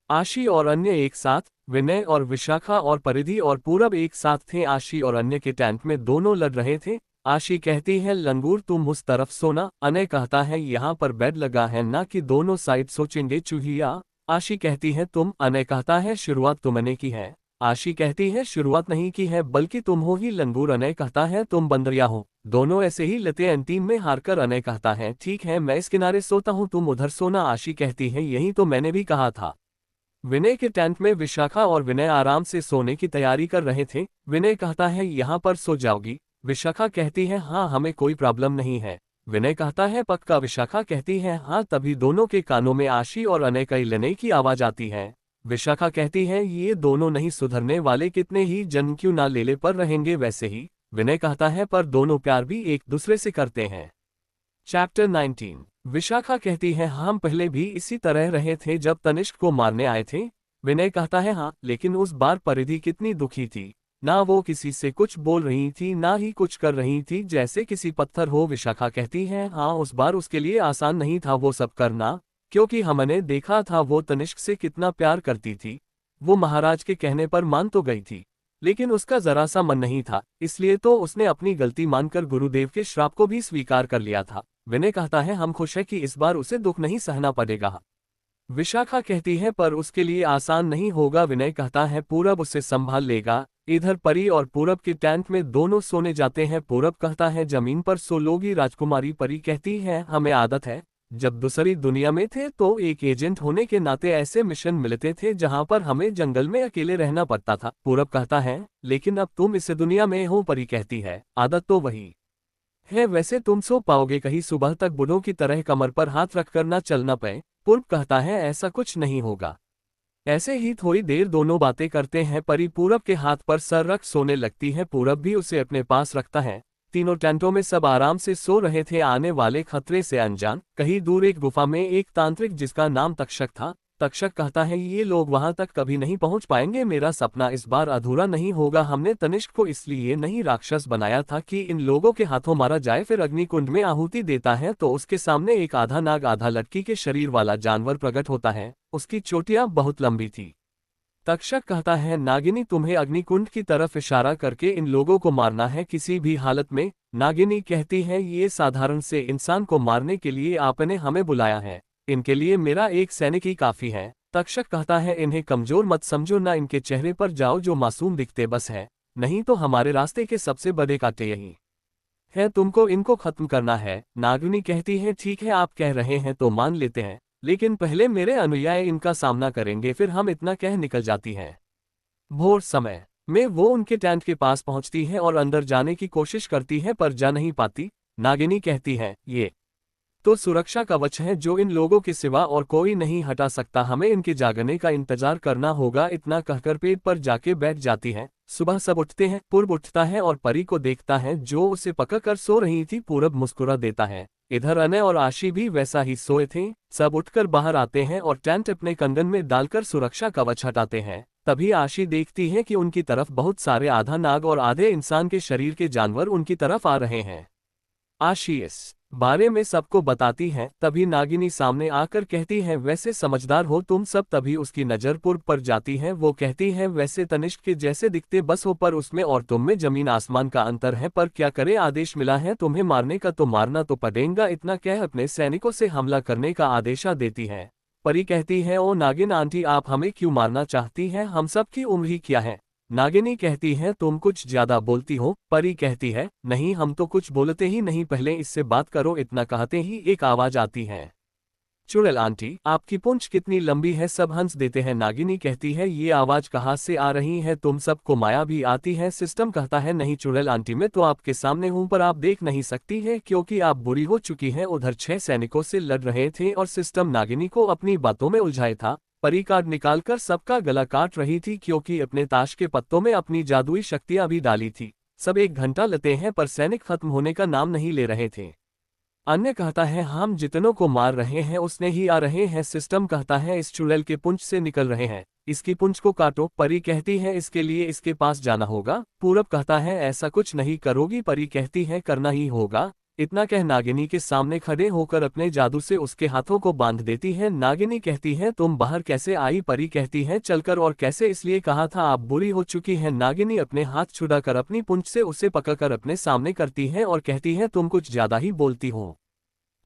आशी और अन्य एक साथ। विनय और विशाखा और परिधि और पूरब एक साथ थे। आशी और अन्य के टेंट में दोनों लड़ रहे थे। आशी कहती है लंगूर तुम उस तरफ सोना। अनय कहता है यहाँ पर बेड लगा है ना कि दोनों साइड सोचेंगे चूहिया। आशी कहती है तुम। अनय कहता है शुरुआत तुमने की है। आशी कहती है शुरुआत नहीं की है बल्कि तुम हो ही लंगूर। अनय कहता है तुम बंदरिया हो। दोनों ऐसे ही लेते अंतिम में हारकर। अनय कहता है ठीक है मैं इस किनारे सोता हूँ तुम उधर सोना। आशी कहती है यही तो मैंने भी कहा था। विनय के टेंट में विशाखा और विनय आराम से सोने की तैयारी कर रहे थे। विनय कहता है यहाँ पर सो जाओगी। विशाखा कहती है हाँ हमें कोई प्रॉब्लम नहीं है। विनय कहता है पक्का। विशाखा कहती है हाँ। तभी दोनों के कानों में आशी और अनय का लेने की आवाज आती है। विशाखा कहती है ये दोनों नहीं सुधरने वाले कितने ही जन्म क्यों ना ले पर रहेंगे वैसे ही। विनय कहता है पर दोनों प्यार भी एक दूसरे से करते हैं। चैप्टर 19। विशाखा कहती है हम पहले भी इसी तरह रहे थे जब तनिष्क को मारने आए थे। विनय कहता है हाँ लेकिन उस बार परिधि कितनी दुखी थी। ना वो किसी से कुछ बोल रही थी ना ही कुछ कर रही थी जैसे किसी पत्थर हो। विशाखा कहती है हाँ उस बार उसके लिए आसान नहीं था वो सब करना क्योंकि हमने देखा था वो तनिष्क से कितना प्यार करती थी। वो महाराज के कहने पर मान तो गई थी लेकिन उसका जरा सा मन नहीं था इसलिए तो उसने अपनी गलती मानकर गुरुदेव के श्राप को भी स्वीकार कर लिया था। विनय कहता है हम खुश है कि इस बार उसे दुख नहीं सहना पड़ेगा। विशाखा कहती है पर उसके लिए आसान नहीं होगा। विनय कहता है पूरब उसे संभाल लेगा। इधर परी और पूरब के टेंट में दोनों सोने जाते हैं। पूरब कहता है जमीन पर सो लोगी। राजकुमारी परी कहती है हमें आदत है। जब दूसरी दुनिया में थे तो एक एजेंट होने के नाते ऐसे मिशन मिलते थे जहां पर हमें जंगल में अकेले रहना पड़ता था। पूरब कहता है लेकिन अब तुम इस दुनिया में हो। परी कहती है आदत तो वही है वैसे तुम सो पाओगे कहीं सुबह तक बुढ़ों की तरह कमर पर हाथ रखकर ना चलना पाए। पूर्व कहता है ऐसा कुछ नहीं होगा। ऐसे ही थोड़ी देर दोनों बातें करते हैं। परी पूरब के हाथ पर सर रख सोने लगती है। पूरब भी उसे अपने पास रखता है। तीनों टेंटों में सब आराम से सो रहे थे आने वाले खतरे से अनजान। कहीं दूर एक गुफा में एक तांत्रिक जिसका नाम तक्षक था। तक्षक कहता है ये लोग वहां तक कभी नहीं पहुंच पाएंगे। मेरा सपना इस बार अधूरा नहीं होगा। हमने तनिष्क को इसलिए नहीं राक्षस बनाया था कि इन लोगों के हाथों मारा जाए फिर अग्निकुंड में आहुति देता है तो उसके सामने एक आधा नाग आधा लड़की के शरीर वाला जानवर प्रकट होता है। उसकी चोटियां बहुत लंबी थी। तक्षक कहता है नागिनी तुम्हें अग्निकुंड की तरफ इशारा करके इन लोगों को मारना है किसी भी हालत में। नागिनी कहती है ये साधारण से इंसान को मारने के लिए आपने हमें बुलाया है। इनके लिए मेरा एक सैनिक ही काफी है। तक्षक कहता है इन्हें कमजोर मत समझो ना इनके चेहरे पर जाओ जो मासूम दिखते बस है नहीं तो हमारे रास्ते के सबसे बड़े कांटे यही है। तुमको इनको खत्म करना है। नागिनी कहती है ठीक है आप कह रहे हैं तो मान लेते हैं लेकिन पहले मेरे अनुयायी इनका सामना करेंगे फिर हम इतना कह निकल जाती हैं। भोर समय में वो उनके टेंट के पास पहुंचती है और अंदर जाने की कोशिश करती है पर जा नहीं पाती। नागिनी कहती है ये तो सुरक्षा कवच है जो इन लोगों के सिवा और कोई नहीं हटा सकता। हमें इनके जागने का इंतजार करना होगा। इतना कहकर पेड़ पर जाके बैठ जाती है। सुबह सब उठते हैं। पूर्व उठता है और परी को देखता है जो उसे पकड़ सो रही थी। पूरब मुस्कुरा देता है। इधर अनय और आशी भी वैसा ही सोए थे। सब उठकर बाहर आते हैं और टेंट अपने कंगन में डालकर सुरक्षा कवच हटाते हैं। तभी आशी देखती है कि उनकी तरफ बहुत सारे आधा नाग और आधे इंसान के शरीर के जानवर उनकी तरफ आ रहे हैं। आशी इस बारे में सबको बताती है। तभी नागिनी सामने आकर कहती है, वैसे समझदार हो तुम सब। तभी उसकी नजर पूर्व पर जाती है। वो कहती है, वैसे तनिष्क के जैसे दिखते बस हो, पर उसमें और तुम में जमीन आसमान का अंतर है। पर क्या करे, आदेश मिला है तुम्हें मारने का तो मारना तो पड़ेगा। इतना कह अपने सैनिकों से हमला करने का आदेश देती है। परी कहती है, ओ नागिन आंटी, आप हमें क्यों मारना चाहती हैं? हम सब की उम्र ही क्या है? नागिनी कहती है, तुम कुछ ज्यादा बोलती हो। परी कहती है, नहीं हम तो कुछ बोलते ही नहीं, पहले इससे बात करो। इतना कहते ही एक आवाज आती है, चुड़ैल आंटी आपकी पूंछ कितनी लंबी है? सब हंस देते हैं। नागिनी कहती है, ये आवाज कहाँ से आ रही है? तुम सबको माया भी आती है? सिस्टम कहता है, नहीं चुड़ैल आंटी, मैं तो आपके सामने हूँ पर आप देख नहीं सकती है क्योंकि आप बुरी हो चुकी हैं। उधर 6 सैनिकों से लड़ रहे थे और सिस्टम नागिनी को अपनी बातों में उलझाए था। परी कार्ड निकालकर सबका गला काट रही थी क्योंकि अपने ताश के पत्तों में अपनी जादुई शक्तियां भी डाली थी। सब 1 घंटा लेते हैं पर सैनिक खत्म होने का नाम नहीं ले रहे थे। अन्य कहता है, हम जितनों को मार रहे हैं उसने ही आ रहे हैं। सिस्टम कहता है, इस चुड़ैल के पुंछ से निकल रहे हैं, इसकी पुंछ को काटो। परी कहती है, इसके लिए इसके पास जाना होगा। पूरब कहता है, ऐसा कुछ नहीं करोगी? परी कहती है, करना ही होगा। इतना कह नागिनी के सामने खड़े होकर अपने जादू से उसके हाथों को बांध देती है। नागिनी कहती है, तुम बाहर कैसे आई? परी कहती है, चलकर। और कैसे? इसलिए कहा था आप बुरी हो चुकी है। नागिनी अपने हाथ छुड़ाकर अपनी पूंछ से उसे पकड़कर अपने सामने करती है और कहती है, तुम कुछ ज्यादा ही बोलती हो।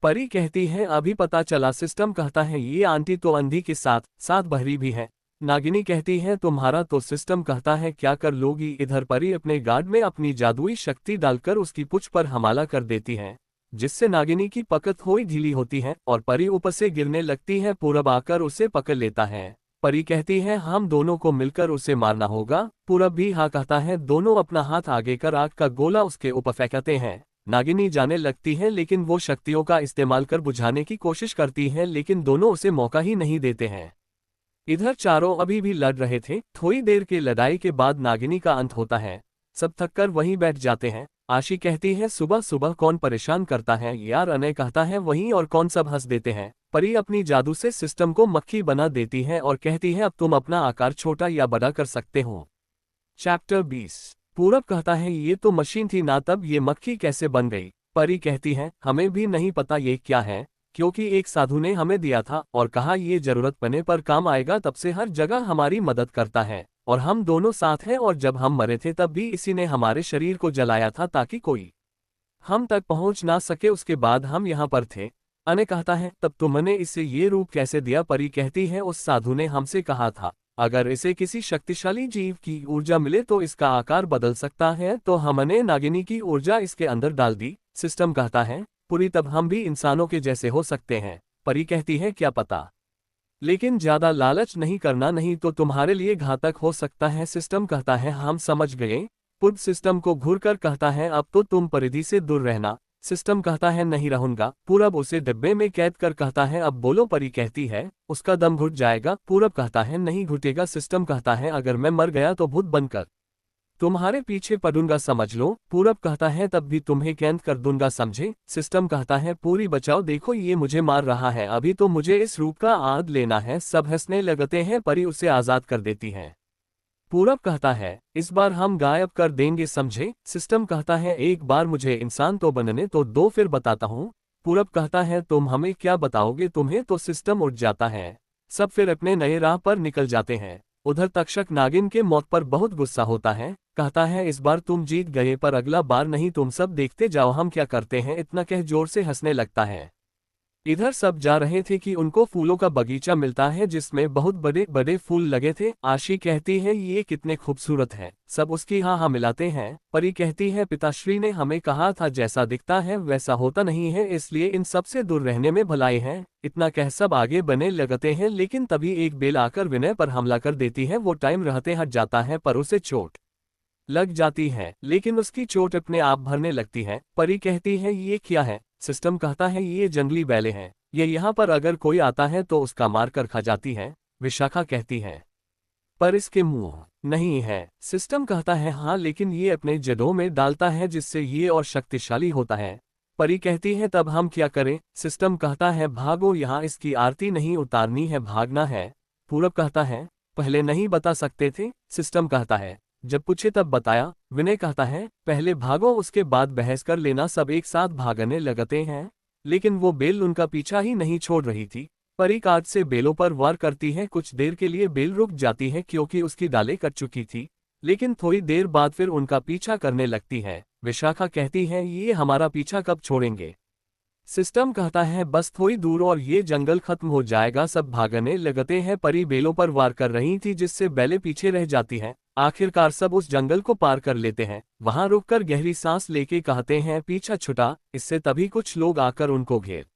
परी कहती है, अभी पता चला। सिस्टम कहता है, ये आंटी तो अंधी के साथ साथ बहरी भी है। नागिनी कहती है, तुम्हारा तो। सिस्टम कहता है, क्या कर लोगी? इधर परी अपने गार्ड में अपनी जादुई शक्ति डालकर उसकी पूंछ पर हमला कर देती है, जिससे नागिनी की पकड़ थोड़ी ढीली होती है और परी ऊपर से गिरने लगती है। पूरब आकर उसे पकड़ लेता है। परी कहती है, हम दोनों को मिलकर उसे मारना होगा। पूरब भी हाँ कहता है। दोनों अपना हाथ आगे कर आग का गोला उसके ऊपर फेंकते हैं। नागिनी जाने लगती है लेकिन वो शक्तियों का इस्तेमाल कर बुझाने की कोशिश करती है, लेकिन दोनों उसे मौका ही नहीं देते हैं। इधर चारों अभी भी लड़ रहे थे। थोड़ी देर की लड़ाई के बाद नागिनी का अंत होता है। सब थककर वहीं बैठ जाते हैं। आशी कहती है, सुबह सुबह कौन परेशान करता है यार? अनय कहता है, वहीं। और कौन? सब हंस देते हैं। परी अपनी जादू से सिस्टम को मक्खी बना देती है और कहती है, अब तुम अपना आकार छोटा या बड़ा कर सकते हो। चैप्टर 20। पूरब कहता है, ये तो मशीन थी ना, तब ये मक्खी कैसे बन गई? परी कहती है, हमें भी नहीं पता ये क्या है, क्योंकि एक साधु ने हमें दिया था और कहा ये जरूरत पड़ने पर काम आएगा। तब से हर जगह हमारी मदद करता है और हम दोनों साथ हैं। और जब हम मरे थे तब भी इसी ने हमारे शरीर को जलाया था ताकि कोई हम तक पहुंच ना सके। उसके बाद हम यहाँ पर थे। अने कहता है, तब तुमने इसे ये रूप कैसे दिया? परी कहती है, उस साधु ने हमसे कहा था अगर इसे किसी शक्तिशाली जीव की ऊर्जा मिले तो इसका आकार बदल सकता है, तो हमने नागिनी की ऊर्जा इसके अंदर डाल दी। सिस्टम कहता है, पूरी तब हम भी इंसानों के जैसे हो सकते हैं। परी कहती है, क्या पता, लेकिन ज्यादा लालच नहीं करना, नहीं तो तुम्हारे लिए घातक हो सकता है। सिस्टम कहता है, हम समझ गए। पूर्व सिस्टम को घूरकर कहता है, अब तो तुम परिधि से दूर रहना। सिस्टम कहता है, नहीं रहूंगा। पूरब उसे डिब्बे में कैद कर कहता है, अब बोलो। परी कहती है, उसका दम घुट जाएगा। पूरब कहता है, नहीं घुटेगा। सिस्टम कहता है, अगर मैं मर गया तो भूत बनकर तुम्हारे पीछे पड़ूंगा, समझ लो। पूरब कहता है, तब भी तुम्हें कैद कर दूंगा, समझे? सिस्टम कहता है, पूरी बचाओ, देखो ये मुझे मार रहा है, अभी तो मुझे इस रूप का आद लेना है। सब हंसने लगते हैं। परी उसे आजाद कर देती है। पूरब कहता है, इस बार हम गायब कर देंगे, समझे? सिस्टम कहता है, एक बार मुझे इंसान तो बनने तो दो, फिर बताता हूँ। पूरब कहता है, तुम हमें क्या बताओगे? तुम्हें तो सिस्टम उठ जाता है। सब फिर अपने नए राह पर निकल जाते हैं। उधर तक्षक नागिन के मौत पर बहुत गुस्सा होता है। कहता है, इस बार तुम जीत गए पर अगला बार नहीं, तुम सब देखते जाओ हम क्या करते हैं। इतना कह जोर से हंसने लगता है। इधर सब जा रहे थे कि उनको फूलों का बगीचा मिलता है जिसमें बहुत बड़े बड़े फूल लगे थे। आशी कहती है, ये कितने खूबसूरत हैं। सब उसकी हाँ हाँ मिलाते हैं। परी कहती है, पिताश्री ने हमें कहा था जैसा दिखता है वैसा होता नहीं है, इसलिए इन सब से दूर रहने में भलाई है। इतना कह सब आगे बने लगते हैं, लेकिन तभी एक बेल आकर विनय पर हमला कर देती है। वो टाइम रहते हट जाता है पर उसे चोट लग जाती है, लेकिन उसकी चोट अपने आप भरने लगती है। परी कहती है, ये क्या है? सिस्टम कहता है, ये जंगली बैले हैं, ये यहाँ पर अगर कोई आता है तो उसका मार कर खा जाती है। विशाखा कहती है, पर इसके मुंह नहीं है। सिस्टम कहता है, हाँ लेकिन ये अपने जड़ों में डालता है जिससे ये और शक्तिशाली होता है। परी कहती है, तब हम क्या करें? सिस्टम कहता है, भागो, यहाँ इसकी आरती नहीं उतारनी है, भागना है। पूरब कहता है, पहले नहीं बता सकते थे? सिस्टम कहता है, जब पूछे तब बताया। विनय कहता है, पहले भागो उसके बाद बहस कर लेना। सब एक साथ भागने लगते हैं, लेकिन वो बेल उनका पीछा ही नहीं छोड़ रही थी। परी कांच से बेलों पर वार करती है। कुछ देर के लिए बेल रुक जाती है क्योंकि उसकी डालें कट चुकी थी, लेकिन थोड़ी देर बाद फिर उनका पीछा करने लगती है। विशाखा कहती है, ये हमारा पीछा कब छोड़ेंगे? सिस्टम कहता है, बस थोड़ी दूर और ये जंगल खत्म हो जाएगा। सब भागने लगते हैं। परी बेलों पर वार कर रही थी जिससे बैलें पीछे रह जाती हैं। आखिरकार सब उस जंगल को पार कर लेते हैं। वहां रुककर गहरी सांस लेके कहते हैं, पीछा छुटा। इससे तभी कुछ लोग आकर उनको घेर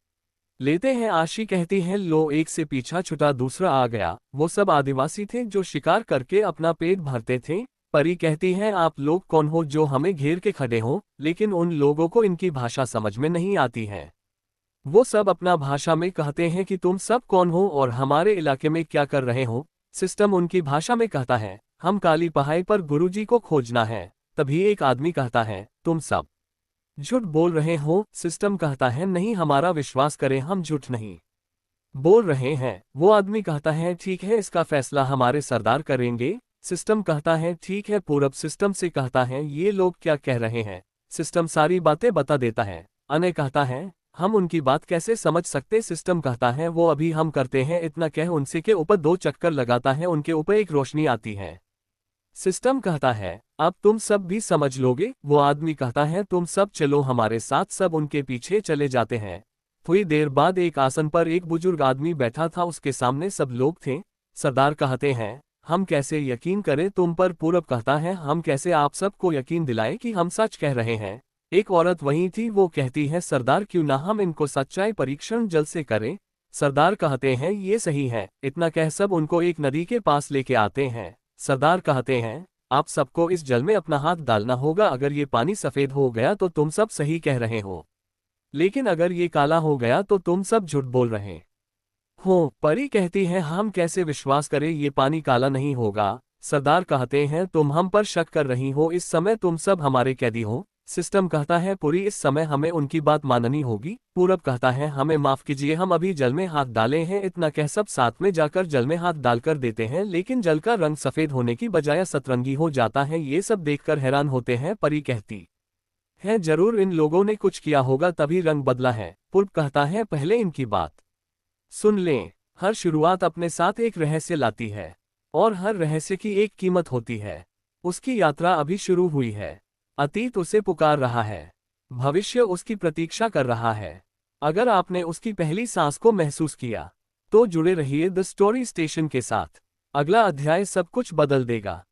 लेते हैं। आशी कहती है, लो, एक से पीछा छुटा, दूसरा आ गया। वो सब आदिवासी थे जो शिकार करके अपना पेट भरते थे। परी कहती है, आप लोग कौन हो जो हमें घेर के खड़े हो? लेकिन उन लोगों को इनकी भाषा समझ में नहीं आती है। वो सब अपना भाषा में कहते हैं कि तुम सब कौन हो और हमारे इलाके में क्या कर रहे हो? सिस्टम उनकी भाषा में कहता है, हम काली पहाड़ी पर गुरुजी को खोजना है। तभी एक आदमी कहता है, तुम सब झूठ बोल रहे हो। सिस्टम कहता है, नहीं, हमारा विश्वास करें, हम झूठ नहीं बोल रहे हैं। वो आदमी कहता है, ठीक है, इसका फैसला हमारे सरदार करेंगे। सिस्टम कहता है, ठीक है। पूरब सिस्टम से कहता है, ये लोग क्या कह रहे हैं? सिस्टम सारी बातें बता देता है। अनय कहता है, हम उनकी बात कैसे समझ सकते? सिस्टम कहता है, वो अभी हम करते हैं। इतना कह उनसे के ऊपर 2 चक्कर लगाता है। उनके ऊपर एक रोशनी आती है। सिस्टम कहता है, अब तुम सब भी समझ लोगे। वो आदमी कहता है, तुम सब चलो हमारे साथ। सब उनके पीछे चले जाते हैं। थोड़ी देर बाद एक आसन पर एक बुजुर्ग आदमी बैठा था। उसके सामने सब लोग थे। सरदार कहते हैं, हम कैसे यकीन करें तुम पर? पूरब कहता है, हम कैसे आप सबको यकीन दिलाएं कि हम सच कह रहे हैं? एक औरत वहीं थी। वो कहती है, सरदार, क्यों ना हम इनको सच्चाई परीक्षण जल्द से करें? सरदार कहते हैं, ये सही है। इतना कह सब उनको एक नदी के पास लेके आते हैं। सरदार कहते हैं, आप सबको इस जल में अपना हाथ डालना होगा। अगर ये पानी सफेद हो गया तो तुम सब सही कह रहे हो, लेकिन अगर ये काला हो गया तो तुम सब झूठ बोल रहे हो। परी कहती है, हम कैसे विश्वास करें ये पानी काला नहीं होगा? सरदार कहते हैं, तुम हम पर शक कर रही हो। इस समय तुम सब हमारे कैदी हो। सिस्टम कहता है, पूरी इस समय हमें उनकी बात माननी होगी। पूरब कहता है, हमें माफ कीजिए, हम अभी जल में हाथ डाले हैं। इतना कह सब साथ में जाकर जल में हाथ डालकर देते हैं, लेकिन जल का रंग सफेद होने की बजाय सतरंगी हो जाता है। ये सब देखकर हैरान होते हैं। परी कहती है, जरूर इन लोगों ने कुछ किया होगा तभी रंग बदला है। पूर्व कहता है, पहले इनकी बात सुन लें। हर शुरुआत अपने साथ एक रहस्य लाती है, और हर रहस्य की एक कीमत होती है। उसकी यात्रा अभी शुरू हुई है। अतीत उसे पुकार रहा है, भविष्य उसकी प्रतीक्षा कर रहा है। अगर आपने उसकी पहली सांस को महसूस किया, तो जुड़े रहिए द स्टोरी स्टेशन के साथ। अगला अध्याय सब कुछ बदल देगा।